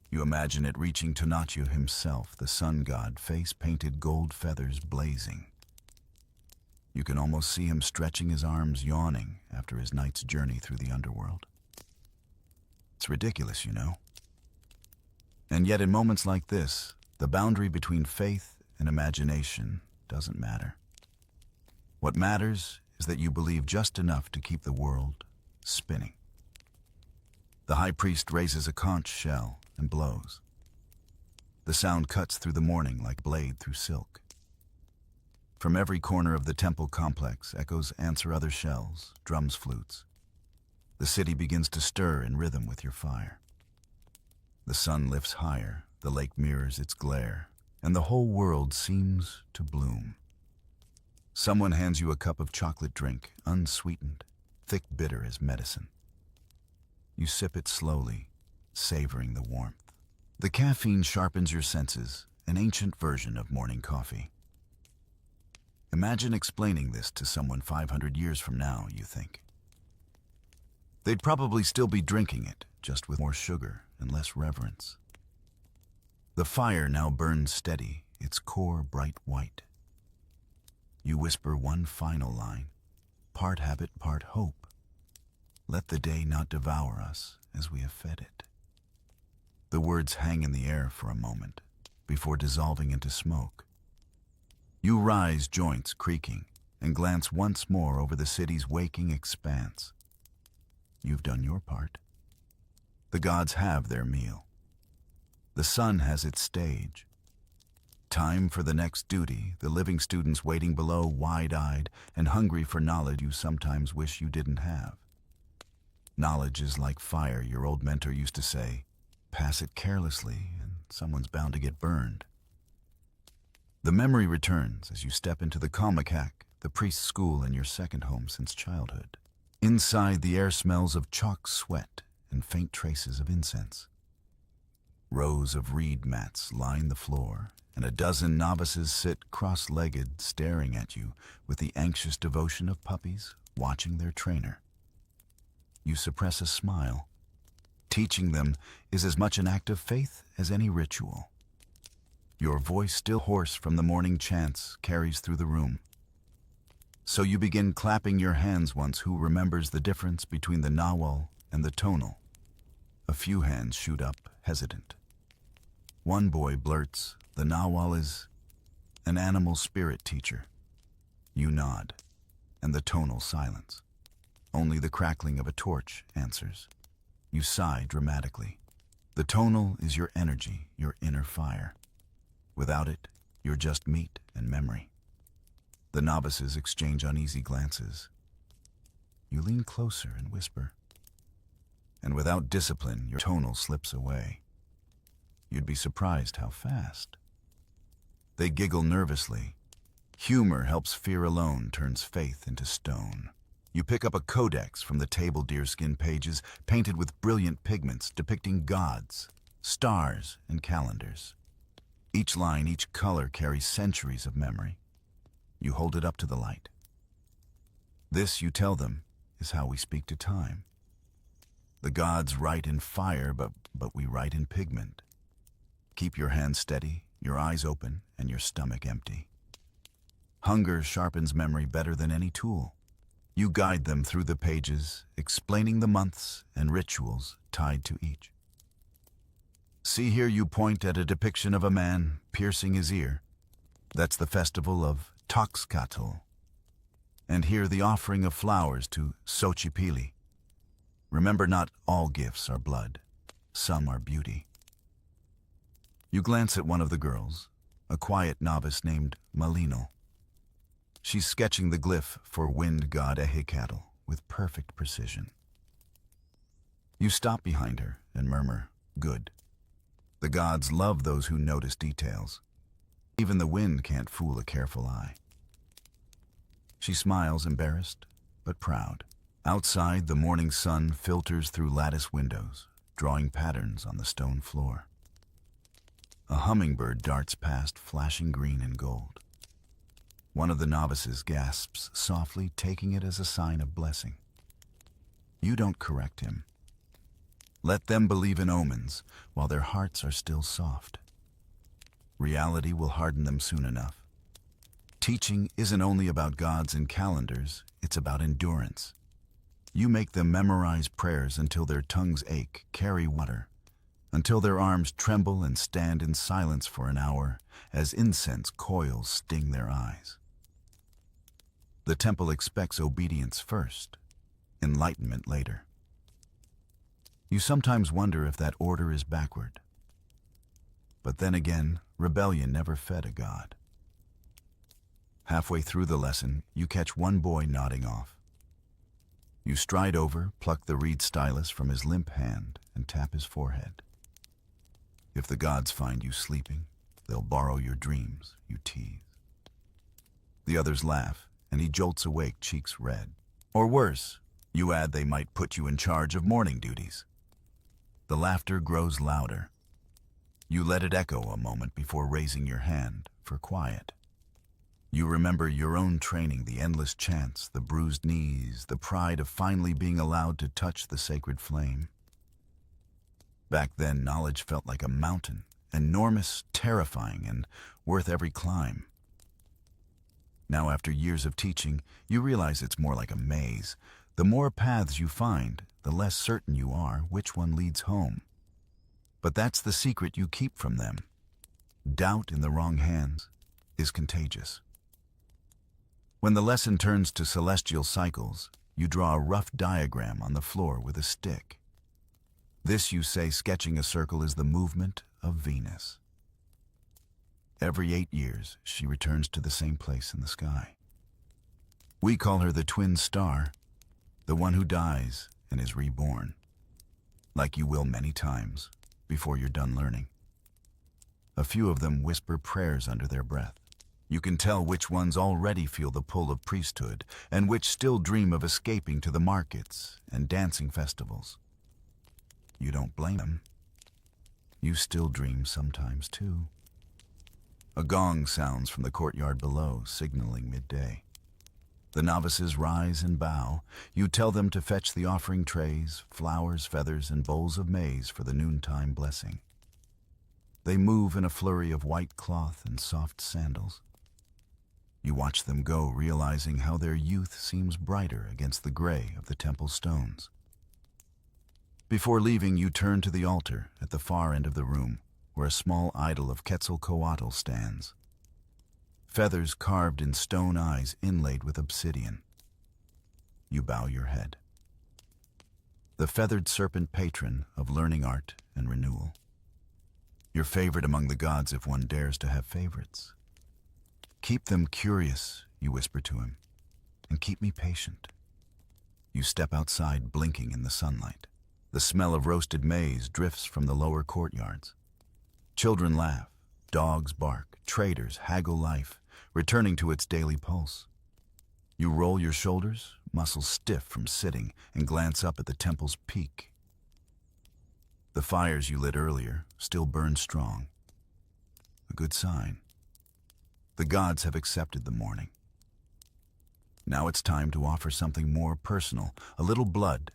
You imagine it reaching Tonatiuh himself, the sun god, face-painted gold feathers blazing. You can almost see him stretching his arms, yawning after his night's journey through the underworld. It's ridiculous, you know. And yet in moments like this, the boundary between faith and imagination doesn't matter. What matters is that you believe just enough to keep the world spinning. The high priest raises a conch shell and blows. The sound cuts through the morning like a blade through silk. From every corner of the temple complex, echoes answer other shells, drums, flutes. The city begins to stir in rhythm with your fire. The sun lifts higher, the lake mirrors its glare, and the whole world seems to bloom. Someone hands you a cup of chocolate drink, unsweetened, thick bitter as medicine. You sip it slowly, savoring the warmth. The caffeine sharpens your senses, an ancient version of morning coffee. Imagine explaining this to someone 500 years from now, you think. They'd probably still be drinking it, just with more sugar and less reverence. The fire now burns steady, its core bright white. You whisper one final line, part habit, part hope. Let the day not devour us as we have fed it. The words hang in the air for a moment, before dissolving into smoke. You rise, joints creaking, and glance once more over the city's waking expanse. You've done your part. The gods have their meal. The sun has its stage. Time for the next duty, the living students waiting below, wide-eyed and hungry for knowledge you sometimes wish you didn't have. Knowledge is like fire, your old mentor used to say. Pass it carelessly, and someone's bound to get burned. The memory returns as you step into the Kalmakak, the priest's school and your second home since childhood. Inside, the air smells of chalk sweat and faint traces of incense. Rows of reed mats line the floor, and a dozen novices sit cross-legged, staring at you with the anxious devotion of puppies watching their trainer. You suppress a smile. Teaching them is as much an act of faith as any ritual. Your voice, still hoarse from the morning chants, carries through the room. So you begin clapping your hands once. Who remembers the difference between the nawal and the tonal? A few hands shoot up, hesitant. One boy blurts, the nawal is an animal spirit teacher. You nod, and the tonal silence. Only the crackling of a torch answers. You sigh dramatically. The tonal is your energy, your inner fire. Without it, you're just meat and memory. The novices exchange uneasy glances. You lean closer and whisper. And without discipline, your tonal slips away. You'd be surprised how fast. They giggle nervously. Humor helps fear alone turns faith into stone. You pick up a codex from the table deerskin pages, painted with brilliant pigments depicting gods, stars, and calendars. Each line, each color carries centuries of memory. You hold it up to the light. This, you tell them, is how we speak to time. The gods write in fire, but we write in pigment. Keep your hands steady, your eyes open, and your stomach empty. Hunger sharpens memory better than any tool. You guide them through the pages, explaining the months and rituals tied to each. See here, you point at a depiction of a man piercing his ear. That's the festival of Toxcatl. And here the offering of flowers to Xochipilli. Remember, not all gifts are blood. Some are beauty. You glance at one of the girls, a quiet novice named Malinal. She's sketching the glyph for wind god Ehecatl with perfect precision. You stop behind her and murmur, "Good." The gods love those who notice details. Even the wind can't fool a careful eye. She smiles, embarrassed but proud. Outside, the morning sun filters through lattice windows, drawing patterns on the stone floor. A hummingbird darts past, flashing green and gold. One of the novices gasps softly, taking it as a sign of blessing. You don't correct him. Let them believe in omens while their hearts are still soft. Reality will harden them soon enough. Teaching isn't only about gods and calendars, it's about endurance. You make them memorize prayers until their tongues ache, carry water, until their arms tremble and stand in silence for an hour as incense coils sting their eyes. The temple expects obedience first, enlightenment later. You sometimes wonder if that order is backward. But then again, rebellion never fed a god. Halfway through the lesson, you catch one boy nodding off. You stride over, pluck the reed stylus from his limp hand, and tap his forehead. If the gods find you sleeping, they'll borrow your dreams, you tease. The others laugh, and he jolts awake, cheeks red. Or worse, you add they might put you in charge of morning duties. The laughter grows louder. You let it echo a moment before raising your hand for quiet. You remember your own training, the endless chants, the bruised knees, the pride of finally being allowed to touch the sacred flame. Back then, knowledge felt like a mountain, enormous, terrifying, and worth every climb. Now, after years of teaching, you realize it's more like a maze. The more paths you find, the less certain you are which one leads home. But that's the secret you keep from them. Doubt in the wrong hands is contagious. When the lesson turns to celestial cycles, you draw a rough diagram on the floor with a stick. This, you say, sketching a circle, is the movement of Venus. Every 8 years, she returns to the same place in the sky. We call her the twin star, the one who dies and is reborn, like you will many times before you're done learning. A few of them whisper prayers under their breath. You can tell which ones already feel the pull of priesthood and which still dream of escaping to the markets and dancing festivals. You don't blame them. You still dream sometimes too. A gong sounds from the courtyard below, signaling midday. The novices rise and bow. You tell them to fetch the offering trays, flowers, feathers, and bowls of maize for the noontime blessing. They move in a flurry of white cloth and soft sandals. You watch them go, realizing how their youth seems brighter against the gray of the temple stones. Before leaving, you turn to the altar at the far end of the room, where a small idol of Quetzalcoatl stands. Feathers carved in stone, eyes inlaid with obsidian. You bow your head. The feathered serpent, patron of learning, art, and renewal. Your favorite among the gods, if one dares to have favorites. Keep them curious, you whisper to him, and keep me patient. You step outside, blinking in the sunlight. The smell of roasted maize drifts from the lower courtyards. Children laugh, dogs bark, traders haggle life, returning to its daily pulse. You roll your shoulders, muscles stiff from sitting, and glance up at the temple's peak. The fires you lit earlier still burn strong. A good sign. The gods have accepted the mourning. Now it's time to offer something more personal, a little blood,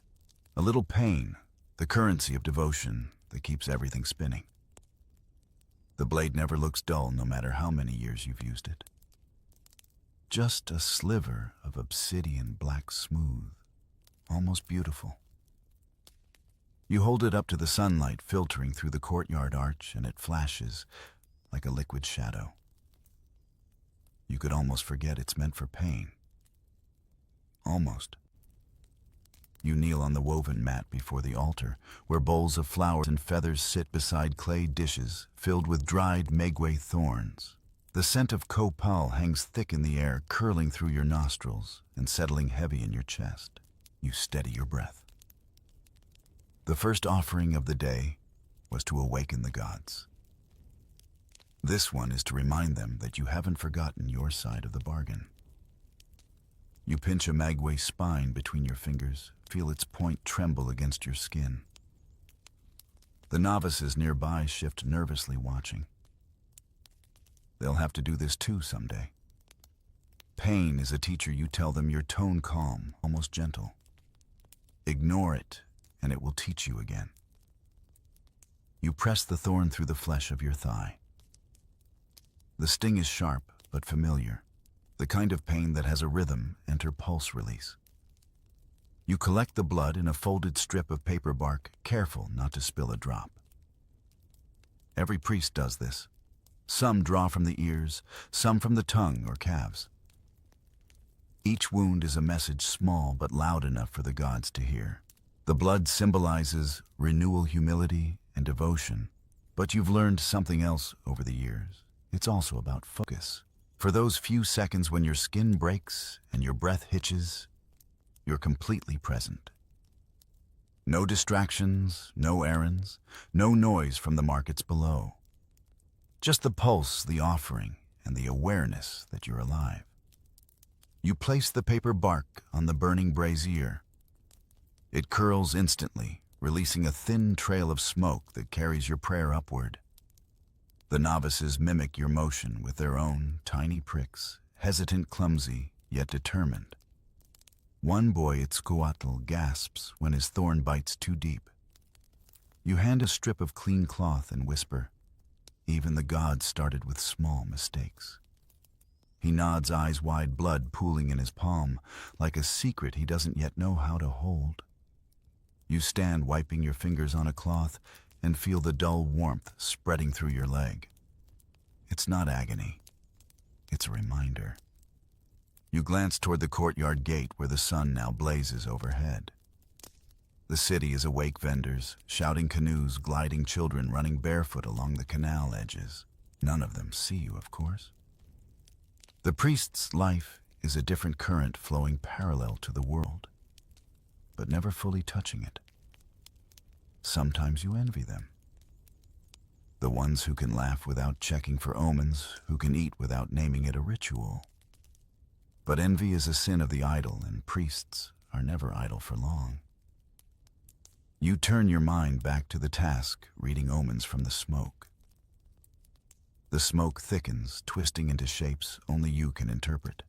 a little pain, the currency of devotion that keeps everything spinning. The blade never looks dull, no matter how many years you've used it. Just a sliver of obsidian black smooth, almost beautiful. You hold it up to the sunlight filtering through the courtyard arch, and it flashes like a liquid shadow. You could almost forget it's meant for pain. Almost. You kneel on the woven mat before the altar, where bowls of flowers and feathers sit beside clay dishes filled with dried maguey thorns. The scent of copal hangs thick in the air, curling through your nostrils and settling heavy in your chest. You steady your breath. The first offering of the day was to awaken the gods. This one is to remind them that you haven't forgotten your side of the bargain. You pinch a maguey spine between your fingers, feel its point tremble against your skin. The novices nearby shift nervously, watching. They'll have to do this too someday. Pain is a teacher. You tell them, your tone calm, almost gentle. Ignore it, and it will teach you again. You press the thorn through the flesh of your thigh. The sting is sharp but familiar, the kind of pain that has a rhythm, enter pulse release. You collect the blood in a folded strip of paper bark, careful not to spill a drop. Every priest does this. Some draw from the ears, some from the tongue or calves. Each wound is a message, small but loud enough for the gods to hear. The blood symbolizes renewal, humility, and devotion. But you've learned something else over the years. It's also about focus. For those few seconds when your skin breaks and your breath hitches, you're completely present. No distractions, no errands, no noise from the markets below. Just the pulse, the offering, and the awareness that you're alive. You place the paper bark on the burning brazier. It curls instantly, releasing a thin trail of smoke that carries your prayer upward. The novices mimic your motion with their own tiny pricks, hesitant, clumsy, yet determined. One boy at Scoatl gasps when his thorn bites too deep. You hand a strip of clean cloth and whisper, "Even the gods started with small mistakes." He nods, eyes wide, blood pooling in his palm, like a secret he doesn't yet know how to hold. You stand wiping your fingers on a cloth and feel the dull warmth spreading through your leg. It's not agony. It's a reminder. You glance toward the courtyard gate where the sun now blazes overhead. The city is awake, vendors, shouting, canoes, gliding, children running barefoot along the canal edges. None of them see you, of course. The priest's life is a different current flowing parallel to the world, but never fully touching it. Sometimes you envy them. The ones who can laugh without checking for omens, who can eat without naming it a ritual. But envy is a sin of the idle, and priests are never idle for long. You turn your mind back to the task, reading omens from the smoke. The smoke thickens, twisting into shapes only you can interpret.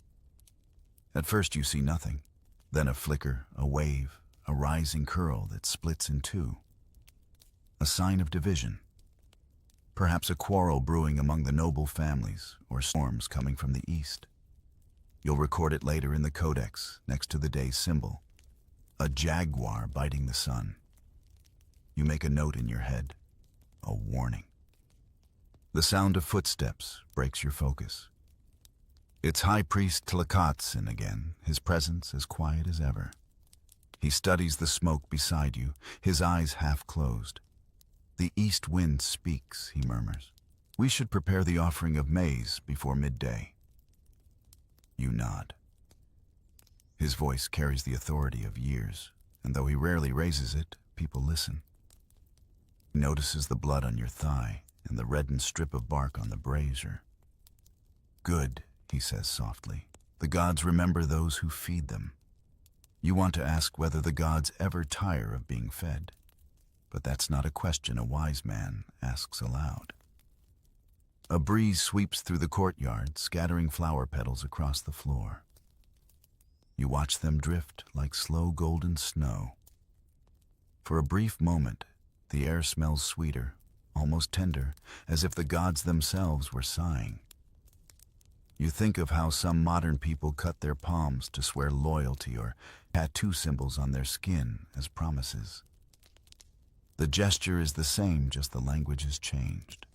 At first you see nothing, then a flicker, a wave, a rising curl that splits in two. A sign of division. Perhaps a quarrel brewing among the noble families, or storms coming from the east. You'll record it later in the codex, next to the day's symbol. A jaguar biting the sun. You make a note in your head, a warning. The sound of footsteps breaks your focus. It's High Priest Tlakahtsin again, his presence as quiet as ever. He studies the smoke beside you, his eyes half closed. "The east wind speaks," he murmurs. "We should prepare the offering of maize before midday." You nod. His voice carries the authority of years, and though he rarely raises it, people listen. He notices the blood on your thigh and the reddened strip of bark on the brazier. "Good," he says softly. "The gods remember those who feed them." You want to ask whether the gods ever tire of being fed, but that's not a question a wise man asks aloud. A breeze sweeps through the courtyard, scattering flower petals across the floor. You watch them drift like slow golden snow. For a brief moment, the air smells sweeter, almost tender, as if the gods themselves were sighing. You think of how some modern people cut their palms to swear loyalty or tattoo symbols on their skin as promises. The gesture is the same, just the language has changed.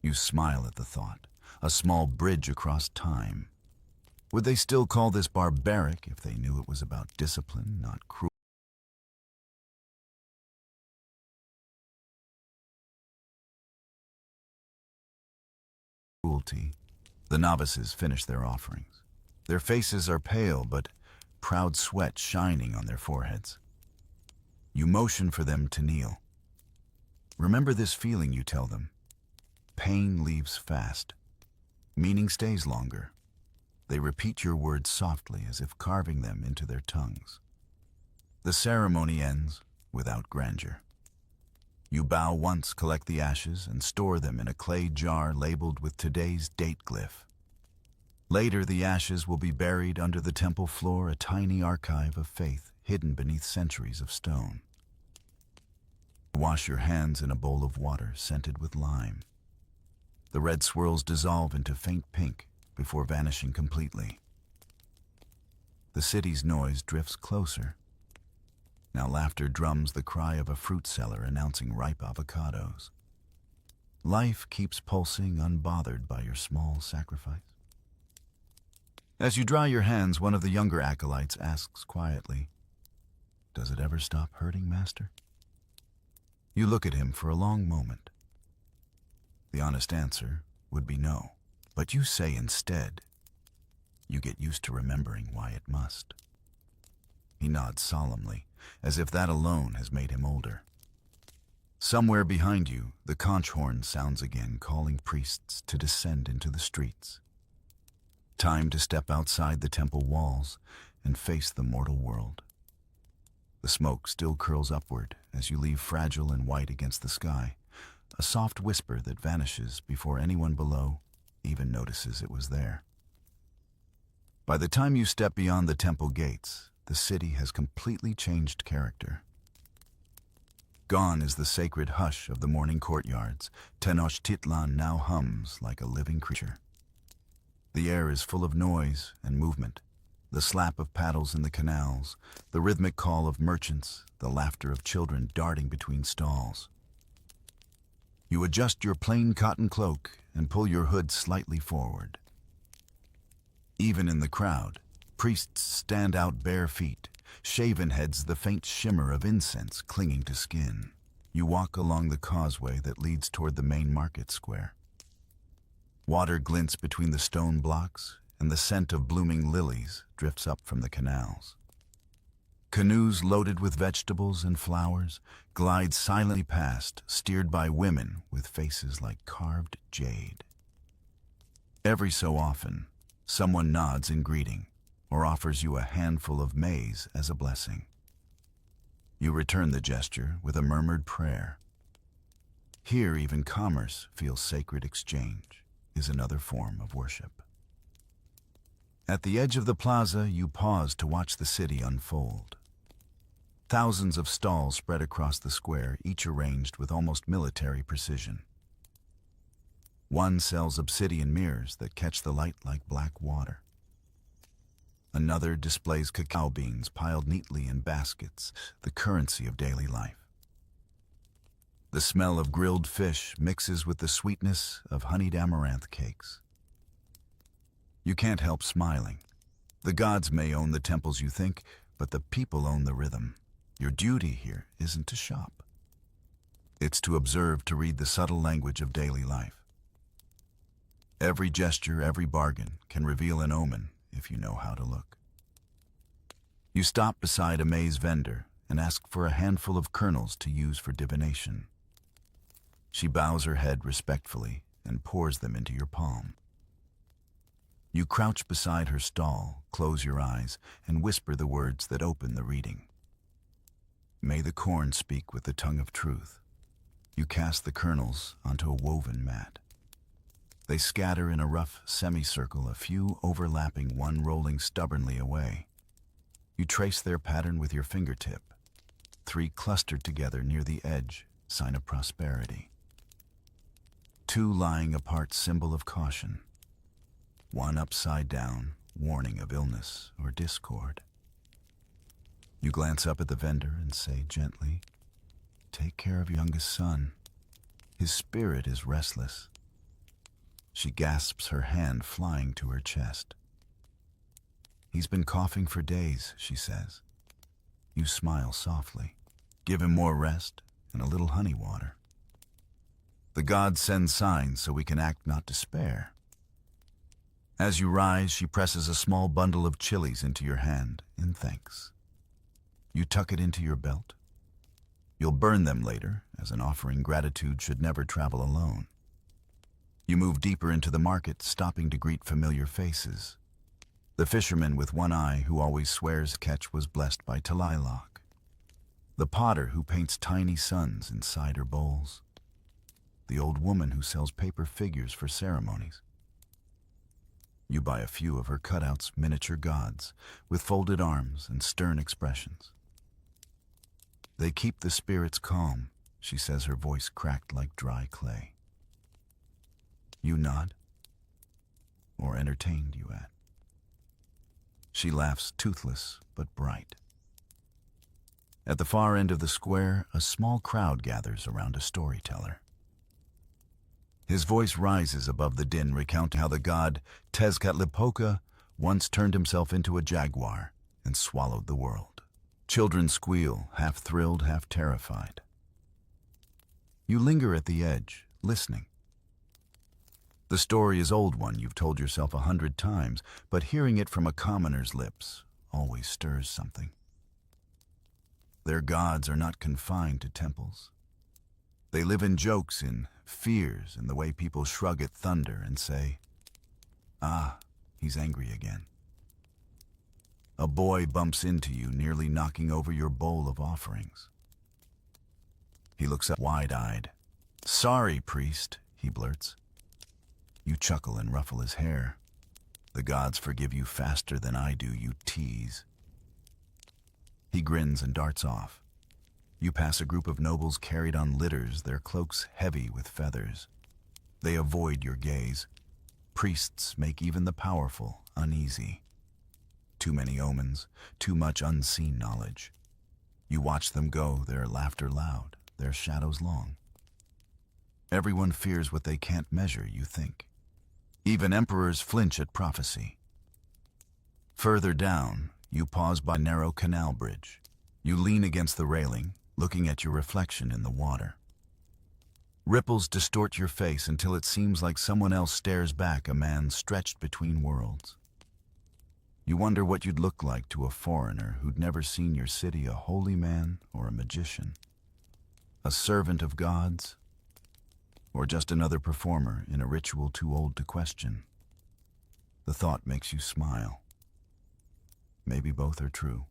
You smile at the thought, a small bridge across time. Would they still call this barbaric if they knew it was about discipline, not cruelty? The novices finish their offerings. Their faces are pale, but proud sweat shining on their foreheads. You motion for them to kneel. Remember this feeling, you tell them. Pain leaves fast. Meaning stays longer. They repeat your words softly, as if carving them into their tongues. The ceremony ends without grandeur. You bow once, collect the ashes, and store them in a clay jar labeled with today's date glyph. Later, the ashes will be buried under the temple floor, a tiny archive of faith hidden beneath centuries of stone. Wash your hands in a bowl of water scented with lime. The red swirls dissolve into faint pink before vanishing completely. The city's noise drifts closer. Now laughter drums the cry of a fruit seller announcing ripe avocados. Life keeps pulsing unbothered by your small sacrifice. As you dry your hands, one of the younger acolytes asks quietly, "Does it ever stop hurting, Master?" You look at him for a long moment. The honest answer would be no, but you say instead, "You get used to remembering why it must." He nods solemnly, as if that alone has made him older. Somewhere behind you, the conch horn sounds again, calling priests to descend into the streets. Time to step outside the temple walls and face the mortal world. The smoke still curls upward as you leave fragile and white against the sky, a soft whisper that vanishes before anyone below even notices it was there. By the time you step beyond the temple gates, the city has completely changed character. Gone is the sacred hush of the morning courtyards. Tenochtitlan now hums like a living creature. The air is full of noise and movement, the slap of paddles in the canals, the rhythmic call of merchants, the laughter of children darting between stalls. You adjust your plain cotton cloak and pull your hood slightly forward. Even in the crowd, priests stand out bare feet, shaven heads, the faint shimmer of incense clinging to skin. You walk along the causeway that leads toward the main market square. Water glints between the stone blocks, and the scent of blooming lilies drifts up from the canals. Canoes loaded with vegetables and flowers glide silently past, steered by women with faces like carved jade. Every so often, someone nods in greeting or offers you a handful of maize as a blessing. You return the gesture with a murmured prayer. Here, even commerce feels sacred. Exchange is another form of worship. At the edge of the plaza, you pause to watch the city unfold. Thousands of stalls spread across the square, each arranged with almost military precision. One sells obsidian mirrors that catch the light like black water. Another displays cacao beans piled neatly in baskets, the currency of daily life. The smell of grilled fish mixes with the sweetness of honeyed amaranth cakes. You can't help smiling. The gods may own the temples, you think, but the people own the rhythm. Your duty here isn't to shop. It's to observe, to read the subtle language of daily life. Every gesture, every bargain can reveal an omen if you know how to look. You stop beside a maize vendor and ask for a handful of kernels to use for divination. She bows her head respectfully and pours them into your palm. You crouch beside her stall, close your eyes, and whisper the words that open the reading. May the corn speak with the tongue of truth. You cast the kernels onto a woven mat. They scatter in a rough semicircle, a few overlapping, one rolling stubbornly away. You trace their pattern with your fingertip. 3 clustered together near the edge, sign of prosperity. 2 lying apart, symbol of caution. one upside down, warning of illness or discord. You glance up at the vendor and say gently, "Take care of your youngest son. His spirit is restless." She gasps, her hand flying to her chest. "He's been coughing for days," she says. You smile softly. "Give him more rest and a little honey water. The gods send signs so we can act, not despair." As you rise, she presses a small bundle of chilies into your hand in thanks. You tuck it into your belt. You'll burn them later, as an offering. Gratitude should never travel alone. You move deeper into the market, stopping to greet familiar faces. The fisherman with one eye who always swears catch was blessed by Talailoc. The potter who paints tiny suns in cider bowls. The old woman who sells paper figures for ceremonies. You buy a few of her cutouts, miniature gods, with folded arms and stern expressions. "They keep the spirits calm," she says, her voice cracked like dry clay. You nod. "Or entertained," you add. She laughs, toothless but bright. At the far end of the square, a small crowd gathers around a storyteller. His voice rises above the din, recounting how the god Tezcatlipoca once turned himself into a jaguar and swallowed the world. Children squeal, half thrilled, half terrified. You linger at the edge, listening. The story is old one you've told yourself 100 times, but hearing it from a commoner's lips always stirs something. Their gods are not confined to temples. They live in jokes, in fears, in the way people shrug at thunder and say, "Ah, he's angry again." A boy bumps into you, nearly knocking over your bowl of offerings. He looks up wide-eyed. "Sorry, priest," he blurts. You chuckle and ruffle his hair. "The gods forgive you faster than I do," you tease. He grins and darts off. You pass a group of nobles carried on litters, their cloaks heavy with feathers. They avoid your gaze. Priests make even the powerful uneasy. Too many omens, too much unseen knowledge. You watch them go, their laughter loud, their shadows long. Everyone fears what they can't measure, you think. Even emperors flinch at prophecy. Further down, you pause by a narrow canal bridge. You lean against the railing, looking at your reflection in the water. Ripples distort your face until it seems like someone else stares back, a man stretched between worlds. You wonder what you'd look like to a foreigner who'd never seen your city, a holy man or a magician, a servant of gods, or just another performer in a ritual too old to question. The thought makes you smile. Maybe both are true.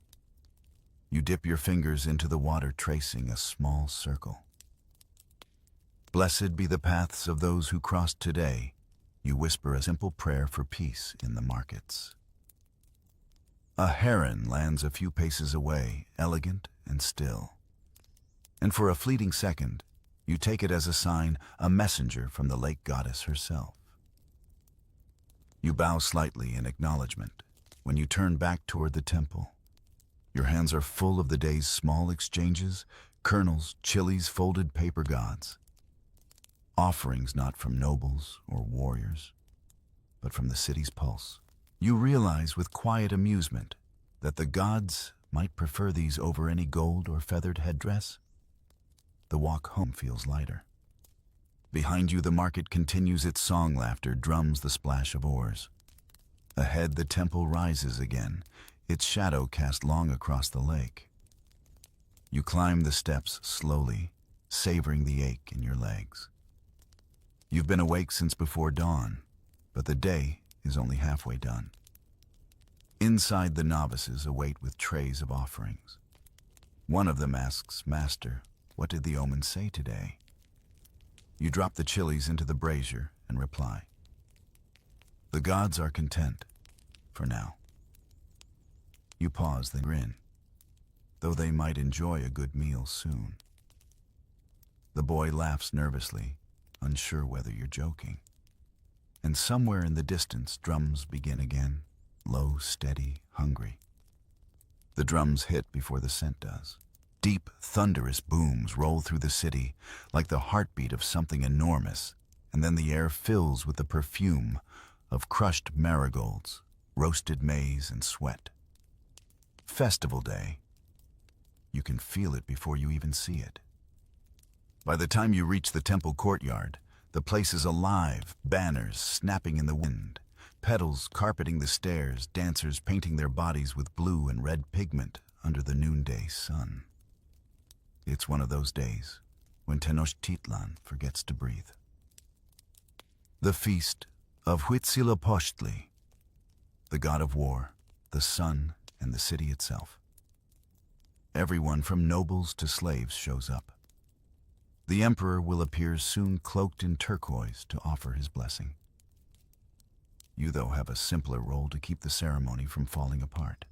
You dip your fingers into the water, tracing a small circle. "Blessed be the paths of those who crossed today," you whisper a simple prayer for peace in the markets. A heron lands a few paces away, elegant and still. And for a fleeting second, you take it as a sign, a messenger from the lake goddess herself. You bow slightly in acknowledgement when you turn back toward the temple. Your hands are full of the day's small exchanges, kernels, chilies, folded paper gods. Offerings not from nobles or warriors, but from the city's pulse. You realize with quiet amusement that the gods might prefer these over any gold or feathered headdress. The walk home feels lighter. Behind you, the market continues its song, laughter drums the splash of oars. Ahead, the temple rises again, its shadow cast long across the lake. You climb the steps slowly, savoring the ache in your legs. You've been awake since before dawn, but the day is only halfway done. Inside, the novices await with trays of offerings. One of them asks, "Master, what did the omen say today?" You drop the chilies into the brazier and reply, "The gods are content, for now." You pause, then grin, though they might enjoy a good meal soon. The boy laughs nervously, unsure whether you're joking. And somewhere in the distance, drums begin again, low, steady, hungry. The drums hit before the scent does. Deep, thunderous booms roll through the city like the heartbeat of something enormous, and then the air fills with the perfume of crushed marigolds, roasted maize, and sweat. Festival day. You can feel it before you even see it. By the time you reach the temple courtyard, the place is alive, banners snapping in the wind, petals carpeting the stairs, dancers painting their bodies with blue and red pigment under the noonday sun. It's one of those days when Tenochtitlan forgets to breathe. The feast of Huitzilopochtli, the god of war, the sun, and the city itself. Everyone from nobles to slaves shows up. The emperor will appear soon cloaked in turquoise to offer his blessing. You, though, have a simpler role to keep the ceremony from falling apart.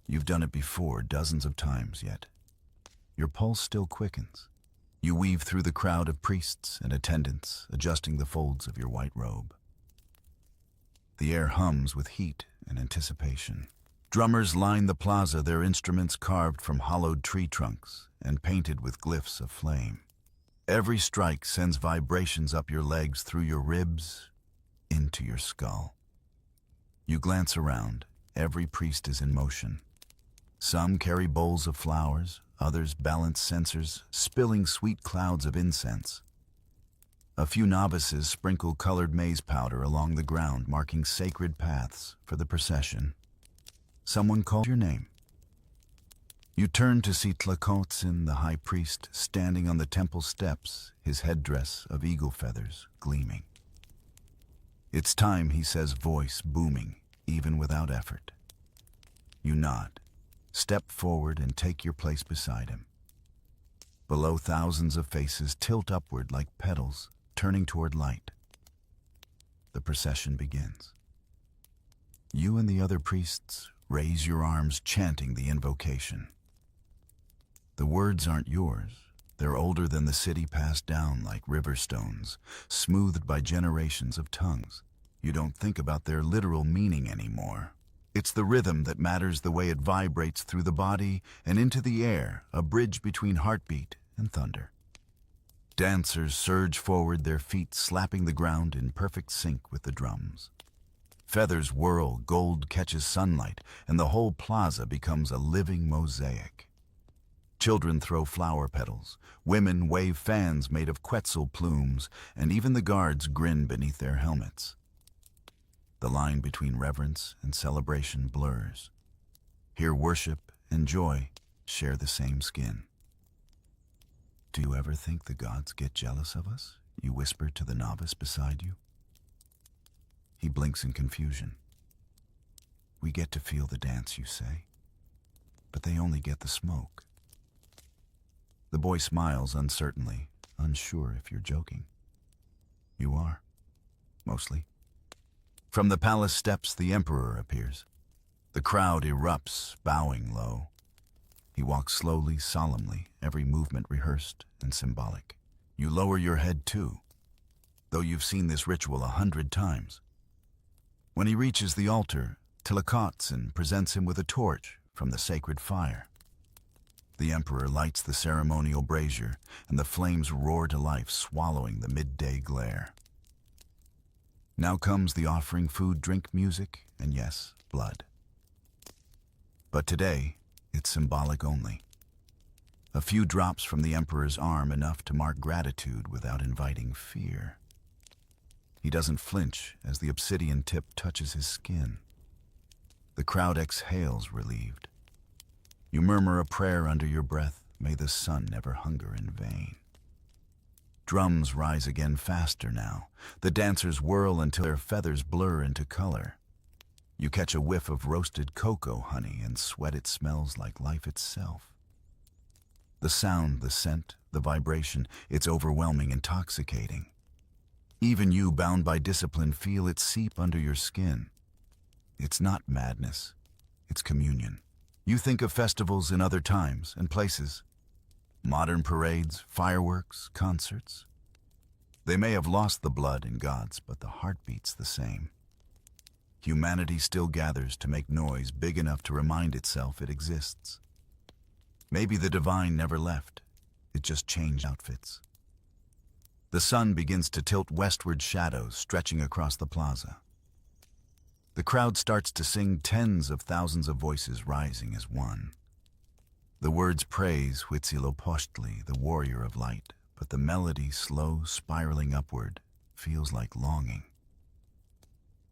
You've done it before dozens of times yet. Your pulse still quickens. You weave through the crowd of priests and attendants, adjusting the folds of your white robe. The air hums with heat and anticipation. Drummers line the plaza, their instruments carved from hollowed tree trunks and painted with glyphs of flame. Every strike sends vibrations up your legs, through your ribs, into your skull. You glance around. Every priest is in motion. Some carry bowls of flowers, others balance censers, spilling sweet clouds of incense. A few novices sprinkle colored maize powder along the ground, marking sacred paths for the procession. Someone calls your name. You turn to see Tlacotzin, the high priest, standing on the temple steps, his headdress of eagle feathers gleaming. It's time, he says, voice booming, even without effort. You nod, step forward, and take your place beside him. Below, thousands of faces tilt upward like petals, turning toward light. The procession begins. You and the other priests raise your arms, chanting the invocation. The words aren't yours. They're older than the city, passed down like river stones, smoothed by generations of tongues. You don't think about their literal meaning anymore. It's the rhythm that matters, the way it vibrates through the body and into the air, a bridge between heartbeat and thunder. Dancers surge forward, their feet slapping the ground in perfect sync with the drums. Feathers whirl, gold catches sunlight, and the whole plaza becomes a living mosaic. Children throw flower petals, women wave fans made of quetzal plumes, and even the guards grin beneath their helmets. The line between reverence and celebration blurs. Here, worship and joy share the same skin. Do you ever think the gods get jealous of us? You whisper to the novice beside you. He blinks in confusion. We get to feel the dance, you say, but they only get the smoke. The boy smiles uncertainly, unsure if you're joking. You are, mostly. From the palace steps, the emperor appears. The crowd erupts, bowing low. He walks slowly, solemnly, every movement rehearsed and symbolic. You lower your head too, though you've seen this ritual 100 times. When he reaches the altar, Tlacotzin presents him with a torch from the sacred fire. The emperor lights the ceremonial brazier, and the flames roar to life, swallowing the midday glare. Now comes the offering, food, drink, music, and yes, blood. But today, it's symbolic only. A few drops from the emperor's arm, enough to mark gratitude without inviting fear. He doesn't flinch as the obsidian tip touches his skin. The crowd exhales, relieved. You murmur a prayer under your breath, may the sun never hunger in vain. Drums rise again, faster now. The dancers whirl until their feathers blur into color. You catch a whiff of roasted cocoa honey and sweat. It smells like life itself. The sound, the scent, the vibration, it's overwhelming, intoxicating. Even you, bound by discipline, feel it seep under your skin. It's not madness, it's communion. You think of festivals in other times and places. Modern parades, fireworks, concerts. They may have lost the blood in gods, but the heartbeat's the same. Humanity still gathers to make noise big enough to remind itself it exists. Maybe the divine never left. It just changed outfits. The sun begins to tilt westward, shadows stretching across the plaza. The crowd starts to sing, tens of thousands of voices rising as one. The words praise Huitzilopochtli, the warrior of light, but the melody, slow, spiraling upward, feels like longing.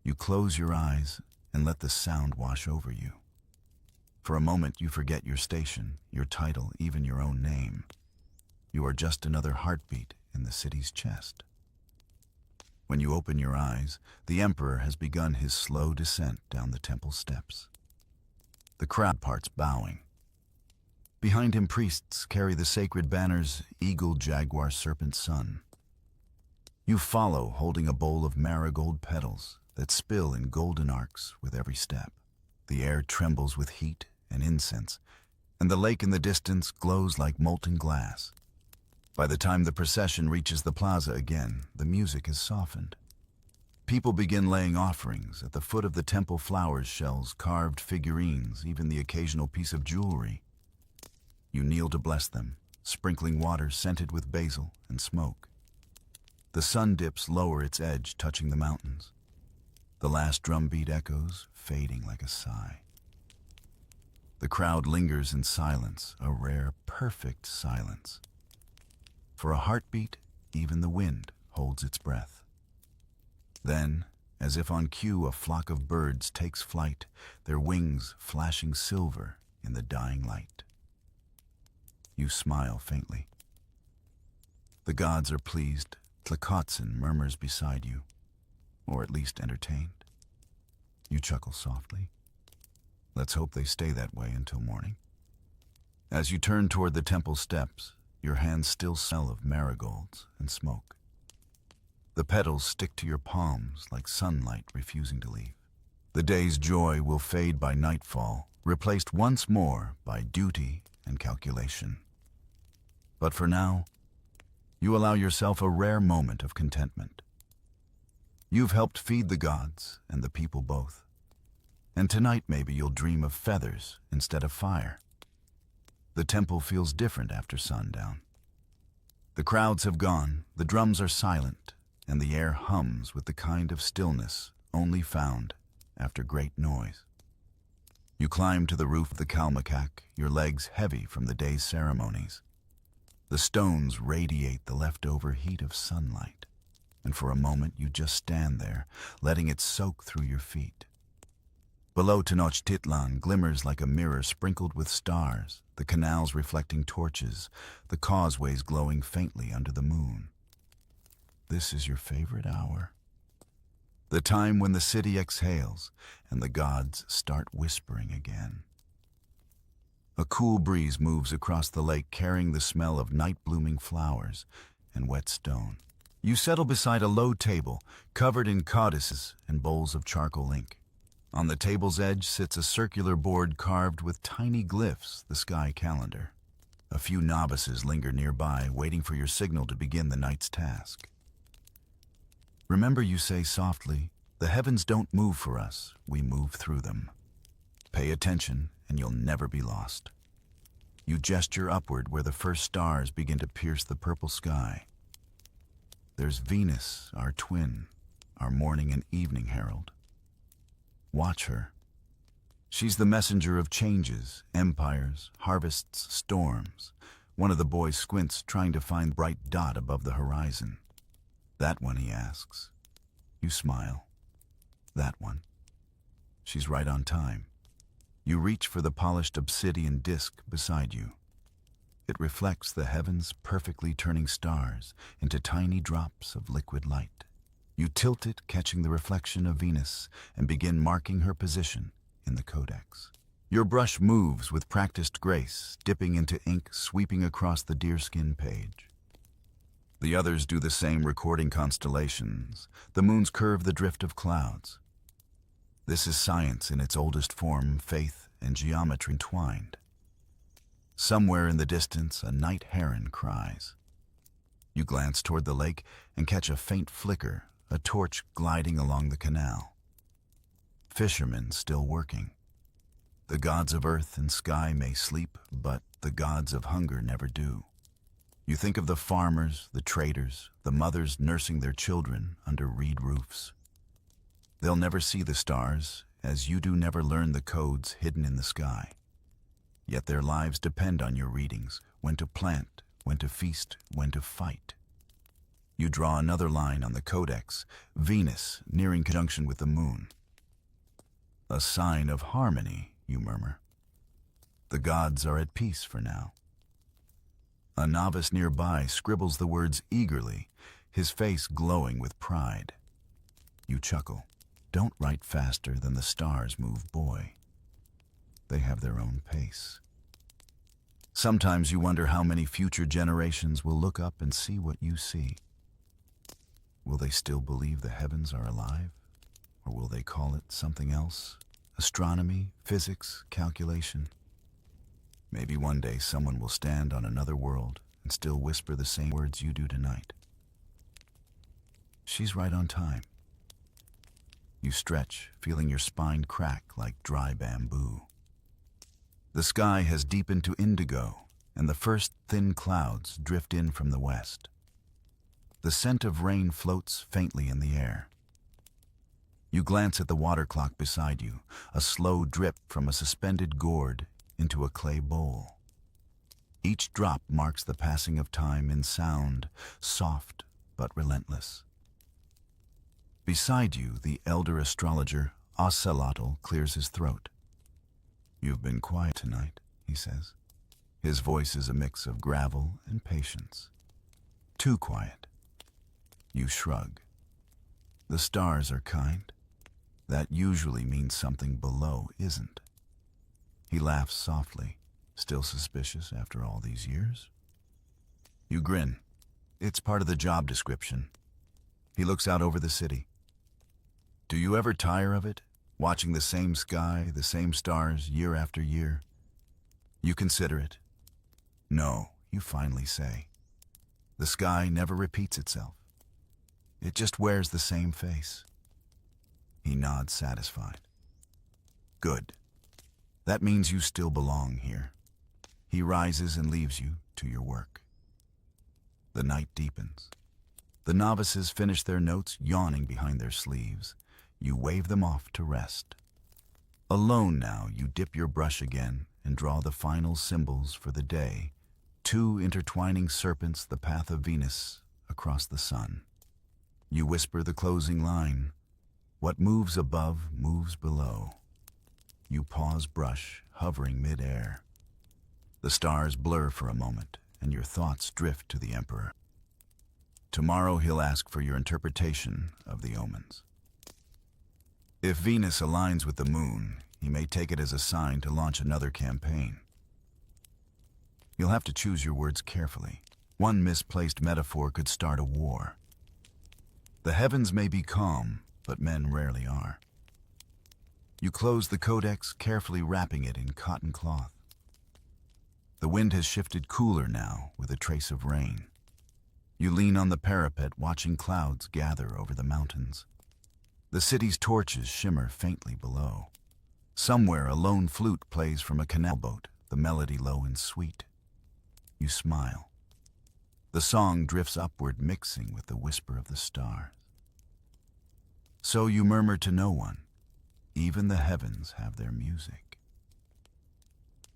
You close your eyes and let the sound wash over you. For a moment you forget your station, your title, even your own name. You are just another heartbeat in the city's chest. When you open your eyes, the emperor has begun his slow descent down the temple steps. The crowd parts, bowing. Behind him, priests carry the sacred banners, eagle, jaguar, serpent, sun. You follow, holding a bowl of marigold petals that spill in golden arcs with every step. The air trembles with heat and incense, and the lake in the distance glows like molten glass. By the time the procession reaches the plaza again, the music has softened. People begin laying offerings at the foot of the temple, flowers, shells, carved figurines, even the occasional piece of jewelry. You kneel to bless them, sprinkling water scented with basil and smoke. The sun dips lower its edge, touching the mountains. The last drumbeat echoes, fading like a sigh. The crowd lingers in silence, a rare, perfect silence. For a heartbeat, even the wind holds its breath. Then, as if on cue, a flock of birds takes flight, their wings flashing silver in the dying light. You smile faintly. The gods are pleased. Tlakotzin murmurs beside you, or at least entertained. You chuckle softly. Let's hope they stay that way until morning. As you turn toward the temple steps, your hands still smell of marigolds and smoke. The petals stick to your palms like sunlight refusing to leave. The day's joy will fade by nightfall, replaced once more by duty and calculation. But for now, you allow yourself a rare moment of contentment. You've helped feed the gods and the people both. And tonight maybe you'll dream of feathers instead of fire. The temple feels different after sundown. The crowds have gone, the drums are silent, and the air hums with the kind of stillness only found after great noise. You climb to the roof of the Kalmakak, your legs heavy from the day's ceremonies. The stones radiate the leftover heat of sunlight, and for a moment you just stand there, letting it soak through your feet. Below Tenochtitlan glimmers like a mirror sprinkled with stars, the canals reflecting torches, the causeways glowing faintly under the moon. This is your favorite hour. The time when the city exhales and the gods start whispering again. A cool breeze moves across the lake, carrying the smell of night-blooming flowers and wet stone. You settle beside a low table, covered in codices and bowls of charcoal ink. On the table's edge sits a circular board carved with tiny glyphs, the sky calendar. A few novices linger nearby, waiting for your signal to begin the night's task. Remember, you say softly, the heavens don't move for us, we move through them. Pay attention, and you'll never be lost. You gesture upward where the first stars begin to pierce the purple sky. There's Venus, our twin, our morning and evening herald. Watch her. She's the messenger of changes, empires, harvests, storms. One of the boys squints, trying to find the bright dot above the horizon. That one, he asks. You smile. That one. She's right on time. You reach for the polished obsidian disc beside you. It reflects the heavens, perfectly turning stars into tiny drops of liquid light. You tilt it, catching the reflection of Venus, and begin marking her position in the codex. Your brush moves with practiced grace, dipping into ink, sweeping across the deerskin page. The others do the same, recording constellations. The moons curve the drift of clouds. This is science in its oldest form, faith and geometry entwined. Somewhere in the distance, a night heron cries. You glance toward the lake and catch a faint flicker, a torch gliding along the canal. Fishermen still working. The gods of earth and sky may sleep, but the gods of hunger never do. You think of the farmers, the traders, the mothers nursing their children under reed roofs. They'll never see the stars, as you do never learn the codes hidden in the sky. Yet their lives depend on your readings, when to plant, when to feast, when to fight. You draw another line on the codex, Venus nearing conjunction with the moon. A sign of harmony, you murmur. The gods are at peace for now. A novice nearby scribbles the words eagerly, his face glowing with pride. You chuckle. Don't write faster than the stars move, boy. They have their own pace. Sometimes you wonder how many future generations will look up and see what you see. Will they still believe the heavens are alive? Or will they call it something else? Astronomy, physics, calculation. Maybe one day someone will stand on another world and still whisper the same words you do tonight. She's right on time. You stretch, feeling your spine crack like dry bamboo. The sky has deepened to indigo, and the first thin clouds drift in from the west. The scent of rain floats faintly in the air. You glance at the water clock beside you, a slow drip from a suspended gourd into a clay bowl. Each drop marks the passing of time in sound, soft but relentless. Beside you, the elder astrologer, Ocelotl, clears his throat. "You've been quiet tonight," he says. His voice is a mix of gravel and patience. Too quiet. You shrug. The stars are kind. That usually means something below isn't. He laughs softly, still suspicious after all these years. You grin. It's part of the job description. He looks out over the city. Do you ever tire of it? Watching the same sky, the same stars, year after year? You consider it. No, you finally say. The sky never repeats itself. It just wears the same face. He nods satisfied. Good. That means you still belong here. He rises and leaves you to your work. The night deepens. The novices finish their notes, yawning behind their sleeves. You wave them off to rest. Alone now, you dip your brush again and draw the final symbols for the day, two intertwining serpents, the path of Venus, across the sun. You whisper the closing line, "What moves above moves below." You pause brush, hovering mid-air. The stars blur for a moment, and your thoughts drift to the Emperor. Tomorrow he'll ask for your interpretation of the omens. If Venus aligns with the moon, he may take it as a sign to launch another campaign. You'll have to choose your words carefully. One misplaced metaphor could start a war. The heavens may be calm, but men rarely are. You close the codex, carefully wrapping it in cotton cloth. The wind has shifted cooler now, with a trace of rain. You lean on the parapet, watching clouds gather over the mountains. The city's torches shimmer faintly below. Somewhere a lone flute plays from a canal boat, the melody low and sweet. You smile. The song drifts upward, mixing with the whisper of the stars. So you murmur to no one. Even the heavens have their music.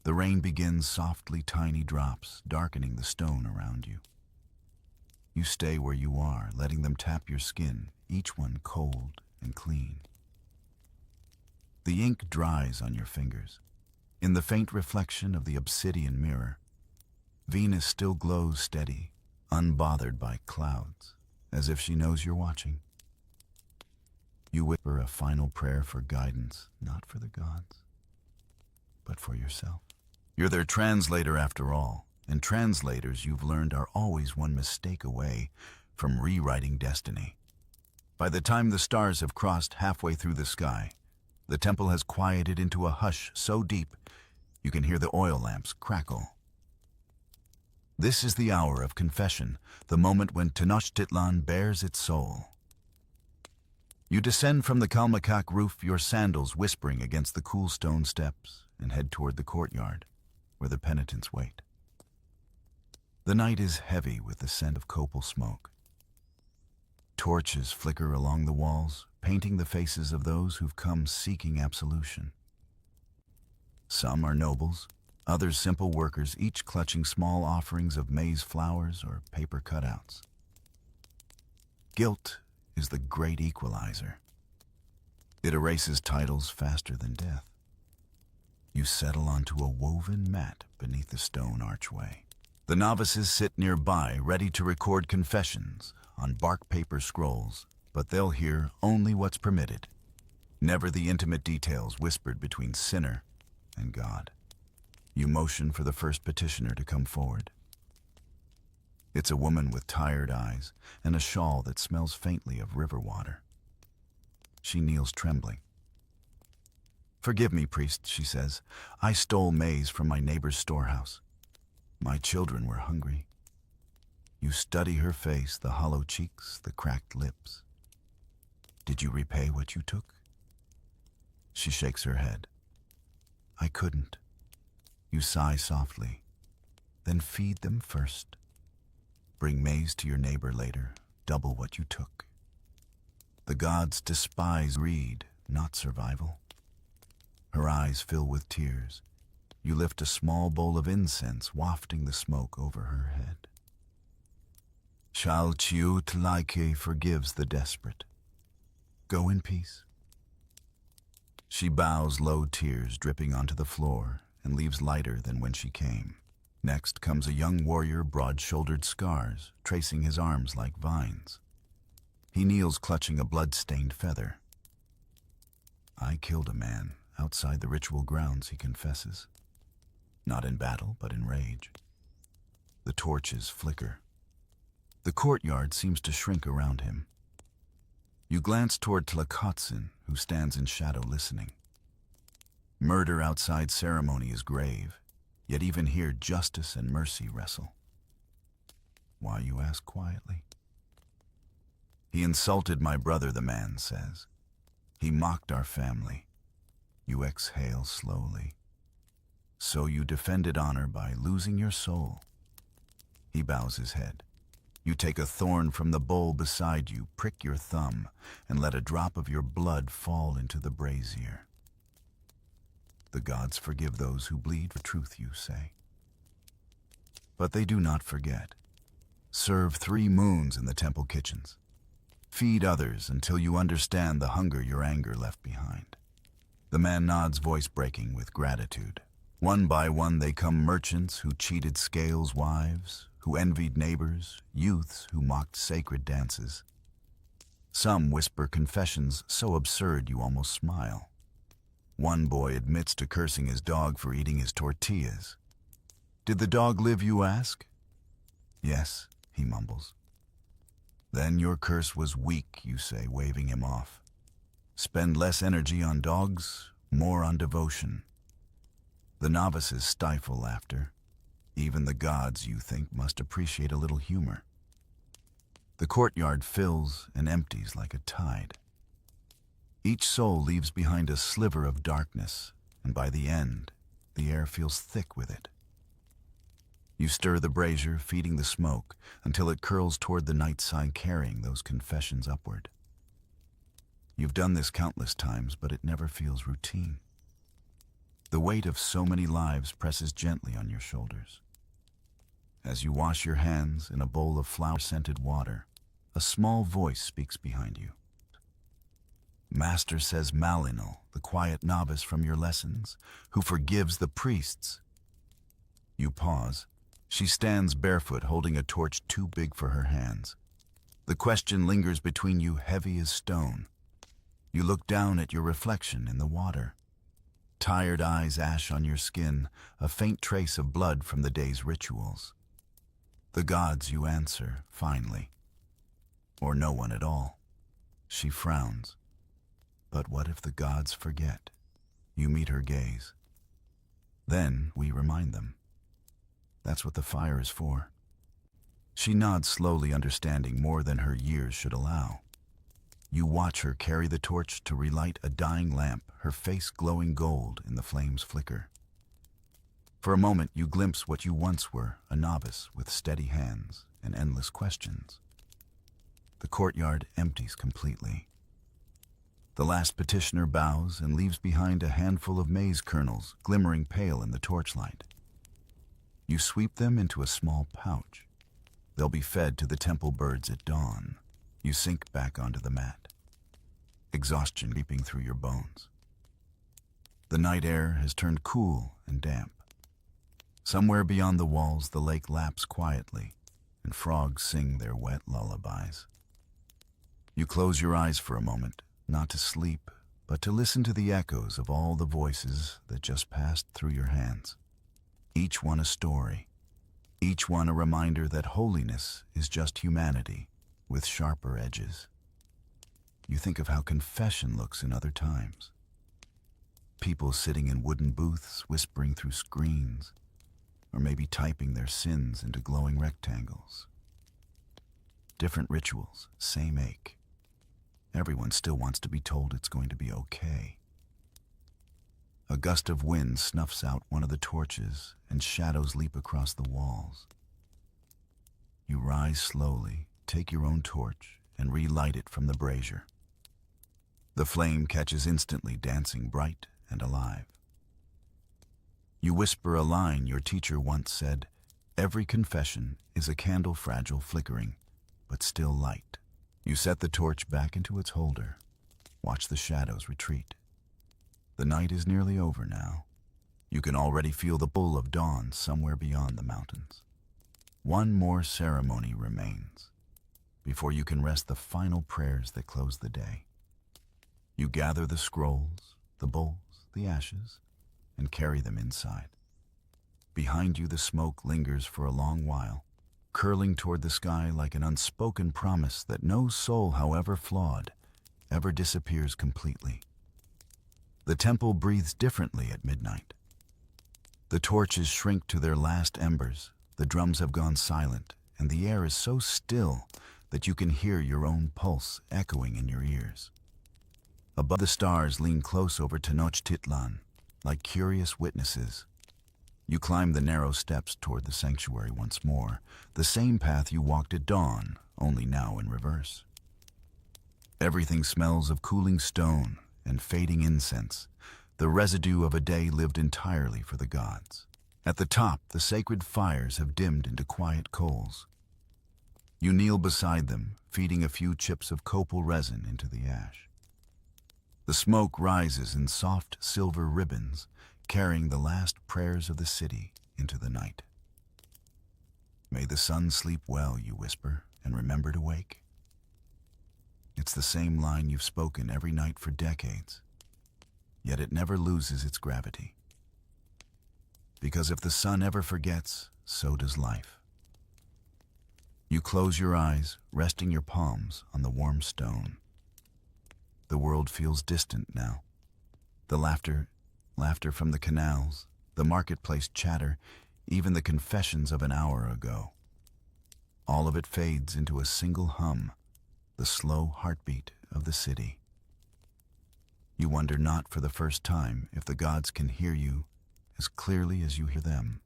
The rain begins softly, tiny drops, darkening the stone around you. You stay where you are, letting them tap your skin, each one cold and clean. The ink dries on your fingers. In the faint reflection of the obsidian mirror, Venus still glows steady, unbothered by clouds, as if she knows you're watching. You whisper a final prayer for guidance, not for the gods, but for yourself. You're their translator after all, and translators, you've learned, are always one mistake away from rewriting destiny. By the time the stars have crossed halfway through the sky, the temple has quieted into a hush so deep you can hear the oil lamps crackle. This is the hour of confession, the moment when Tenochtitlan bears its soul. You descend from the Kalmakak roof, your sandals whispering against the cool stone steps, and head toward the courtyard, where the penitents wait. The night is heavy with the scent of copal smoke. Torches flicker along the walls, painting the faces of those who've come seeking absolution. Some are nobles, others simple workers, each clutching small offerings of maize flowers or paper cutouts. Guilt is the great equalizer. It erases titles faster than death. You settle onto a woven mat beneath the stone archway. The novices sit nearby, ready to record confessions on bark paper scrolls, but they'll hear only what's permitted, never the intimate details whispered between sinner and God. You motion for the first petitioner to come forward. It's a woman with tired eyes and a shawl that smells faintly of river water. She kneels trembling. "Forgive me, priest," she says. "I stole maize from my neighbor's storehouse. My children were hungry." You study her face, the hollow cheeks, the cracked lips. "Did you repay what you took?" She shakes her head. "I couldn't." You sigh softly. "Then feed them first. Bring maize to your neighbor later, double what you took." The gods despise greed, not survival. Her eyes fill with tears. You lift a small bowl of incense, wafting the smoke over her head. Chalchiutlike forgives the desperate. Go in peace. She bows, low tears dripping onto the floor, and leaves lighter than when she came. Next comes a young warrior, broad-shouldered scars, tracing his arms like vines. He kneels clutching a blood-stained feather. "I killed a man outside the ritual grounds," he confesses. Not in battle, but in rage. The torches flicker. The courtyard seems to shrink around him. You glance toward Tlakotzin, who stands in shadow listening. Murder outside ceremony is grave, yet even here justice and mercy wrestle. "Why?" you ask quietly. "He insulted my brother," the man says. "He mocked our family." You exhale slowly. "So you defended honor by losing your soul." He bows his head. You take a thorn from the bowl beside you, prick your thumb, and let a drop of your blood fall into the brazier. "The gods forgive those who bleed for truth," you say. But they do not forget. Serve 3 moons in the temple kitchens. Feed others until you understand the hunger your anger left behind. The man nods, voice breaking with gratitude. One by one they come, merchants who cheated scales' wives, who envied neighbors, youths who mocked sacred dances. Some whisper confessions so absurd you almost smile. One boy admits to cursing his dog for eating his tortillas. "Did the dog live?" you ask. "Yes," he mumbles. "Then your curse was weak," you say, waving him off. "Spend less energy on dogs, more on devotion." The novices stifle laughter. Even the gods, you think, must appreciate a little humor. The courtyard fills and empties like a tide. Each soul leaves behind a sliver of darkness, and by the end, the air feels thick with it. You stir the brazier, feeding the smoke, until it curls toward the night side, carrying those confessions upward. You've done this countless times, but it never feels routine. The weight of so many lives presses gently on your shoulders. As you wash your hands in a bowl of flower-scented water, a small voice speaks behind you. "Master says Malinal, the quiet novice from your lessons, who forgives the priests." You pause. She stands barefoot, holding a torch too big for her hands. The question lingers between you, heavy as stone. You look down at your reflection in the water. Tired eyes, ash on your skin, a faint trace of blood from the day's rituals. "The gods," you answer, finally. "Or no one at all." She frowns. "But what if the gods forget?" You meet her gaze. "Then we remind them. That's what the fire is for. She nods slowly, understanding more than her years should allow. You watch her carry the torch to relight a dying lamp, her face glowing gold in the flame's flicker. For a moment, you glimpse what you once were, a novice with steady hands and endless questions. The courtyard empties completely. The last petitioner bows and leaves behind a handful of maize kernels glimmering pale in the torchlight. You sweep them into a small pouch. They'll be fed to the temple birds at dawn. You sink back onto the mat, exhaustion creeping through your bones. The night air has turned cool and damp. Somewhere beyond the walls, the lake laps quietly, and frogs sing their wet lullabies. You close your eyes for a moment, not to sleep, but to listen to the echoes of all the voices that just passed through your hands. Each one a story, each one a reminder that holiness is just humanity with sharper edges. You think of how confession looks in other times. People sitting in wooden booths, whispering through screens, or maybe typing their sins into glowing rectangles. Different rituals, same ache. Everyone still wants to be told it's going to be okay. A gust of wind snuffs out one of the torches, and shadows leap across the walls. You rise slowly, take your own torch, and relight it from the brazier. The flame catches instantly, dancing bright and alive. You whisper a line your teacher once said, "Every confession is a candle fragile flickering, but still light." You set the torch back into its holder, watch the shadows retreat. The night is nearly over now. You can already feel the pull of dawn somewhere beyond the mountains. One more ceremony remains before you can rest the final prayers that close the day. You gather the scrolls, the bowls, the ashes, and carry them inside. Behind you, the smoke lingers for a long while, curling toward the sky like an unspoken promise that no soul, however flawed, ever disappears completely. The temple breathes differently at midnight. The torches shrink to their last embers, the drums have gone silent, and the air is so still that you can hear your own pulse echoing in your ears. Above, the stars lean close over Tenochtitlan, like curious witnesses. You climb the narrow steps toward the sanctuary once more, the same path you walked at dawn, only now in reverse. Everything smells of cooling stone and fading incense, the residue of a day lived entirely for the gods. At the top, the sacred fires have dimmed into quiet coals. You kneel beside them, feeding a few chips of copal resin into the ash. The smoke rises in soft silver ribbons, carrying the last prayers of the city into the night. "May the sun sleep well," you whisper, "and remember to wake." It's the same line you've spoken every night for decades, yet it never loses its gravity. Because if the sun ever forgets, so does life. You close your eyes, resting your palms on the warm stone. The world feels distant now. The laughter from the canals, the marketplace chatter, even the confessions of an hour ago. All of it fades into a single hum, the slow heartbeat of the city. You wonder, not for the first time, if the gods can hear you as clearly as you hear them.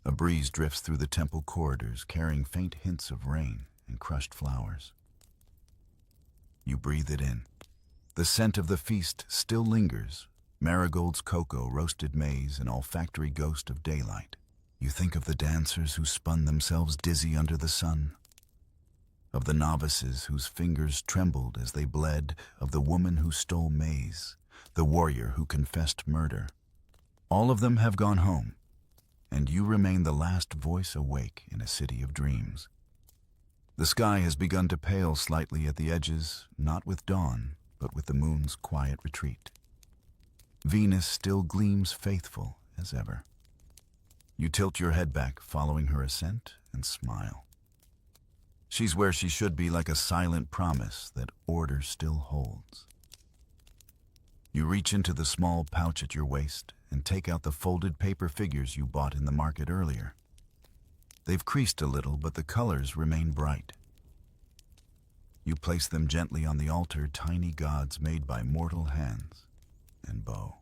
A breeze drifts through the temple corridors, carrying faint hints of rain and crushed flowers. You breathe it in. The scent of the feast still lingers, marigolds, cocoa, roasted maize, an olfactory ghost of daylight. You think of the dancers who spun themselves dizzy under the sun, of the novices whose fingers trembled as they bled, of the woman who stole maize, the warrior who confessed murder. All of them have gone home, and you remain the last voice awake in a city of dreams. The sky has begun to pale slightly at the edges, not with dawn, but with the moon's quiet retreat. Venus still gleams faithful as ever. You tilt your head back, following her ascent, and smile. She's where she should be, like a silent promise that order still holds. You reach into the small pouch at your waist and take out the folded paper figures you bought in the market earlier. They've creased a little, but the colors remain bright. You place them gently on the altar, tiny gods made by mortal hands and bow.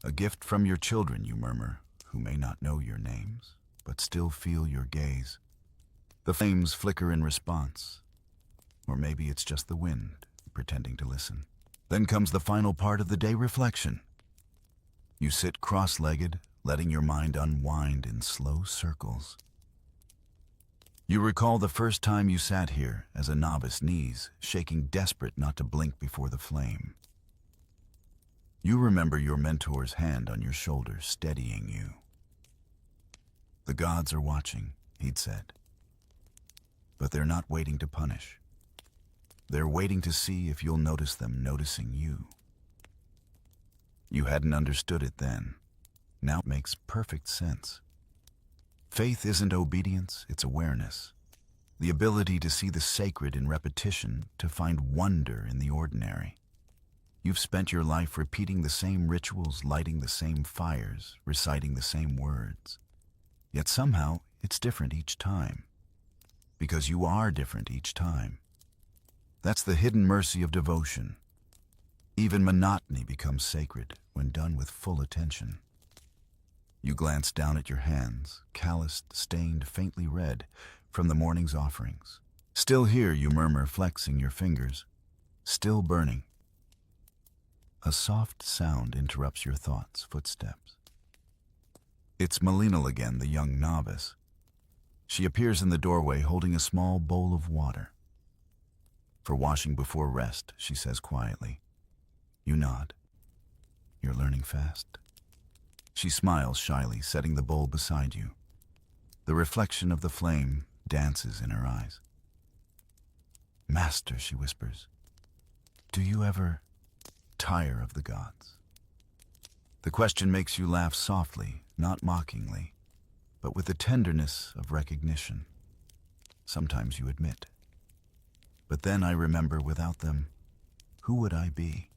A gift from your children, you murmur, who may not know your names, but still feel your gaze. The flames flicker in response, or maybe it's just the wind pretending to listen. Then comes the final part of the day, reflection. You sit cross-legged, letting your mind unwind in slow circles. You recall the first time you sat here as a novice, knees shaking, desperate not to blink before the flame. You remember your mentor's hand on your shoulder, steadying you. The gods are watching, he'd said. But they're not waiting to punish. They're waiting to see if you'll notice them noticing you. You hadn't understood it then. Now it makes perfect sense. Faith isn't obedience, it's awareness. The ability to see the sacred in repetition, to find wonder in the ordinary. You've spent your life repeating the same rituals, lighting the same fires, reciting the same words. Yet somehow, it's different each time. Because you are different each time. That's the hidden mercy of devotion. Even monotony becomes sacred when done with full attention. You glance down at your hands, calloused, stained, faintly red, from the morning's offerings. Still here, you murmur, flexing your fingers. Still burning. A soft sound interrupts your thoughts, footsteps. It's Melinal again, the young novice. She appears in the doorway holding a small bowl of water. For washing before rest, she says quietly. You nod. You're learning fast. She smiles shyly, setting the bowl beside you. The reflection of the flame dances in her eyes. Master, she whispers, do you ever tire of the gods? The question makes you laugh softly, not mockingly, but with the tenderness of recognition. Sometimes you admit. But then I remember, without them, who would I be?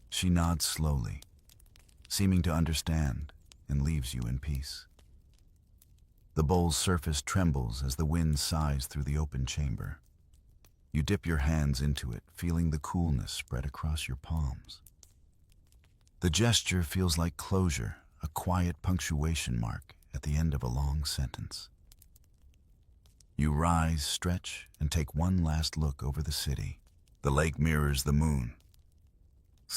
She nods slowly, seeming to understand, and leaves you in peace. The bowl's surface trembles as the wind sighs through the open chamber. You dip your hands into it, feeling the coolness spread across your palms. The gesture feels like closure, a quiet punctuation mark at the end of a long sentence. You rise, stretch, and take one last look over the city. The lake mirrors the moon.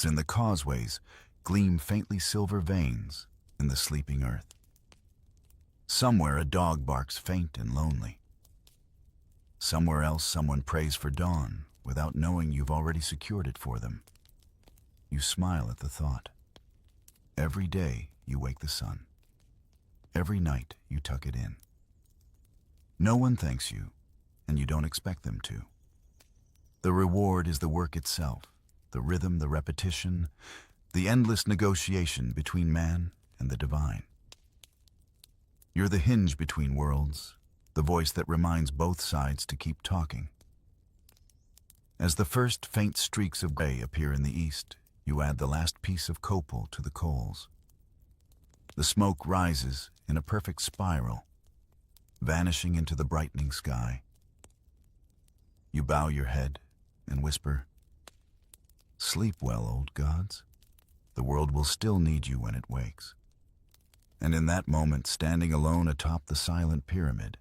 In the causeways gleam faintly silver veins in the sleeping earth. Somewhere a dog barks faint and lonely. Somewhere else someone prays for dawn without knowing you've already secured it for them. You smile at the thought. Every day you wake the sun. Every night you tuck it in. No one thanks you, and you don't expect them to. The reward is the work itself, the rhythm, the repetition, the endless negotiation between man and the divine. You're the hinge between worlds, the voice that reminds both sides to keep talking. As the first faint streaks of gray appear in the east, you add the last piece of copal to the coals. The smoke rises in a perfect spiral, vanishing into the brightening sky. You bow your head and whisper, "Sleep well, old gods. The world will still need you when it wakes." And in that moment, standing alone atop the silent pyramid,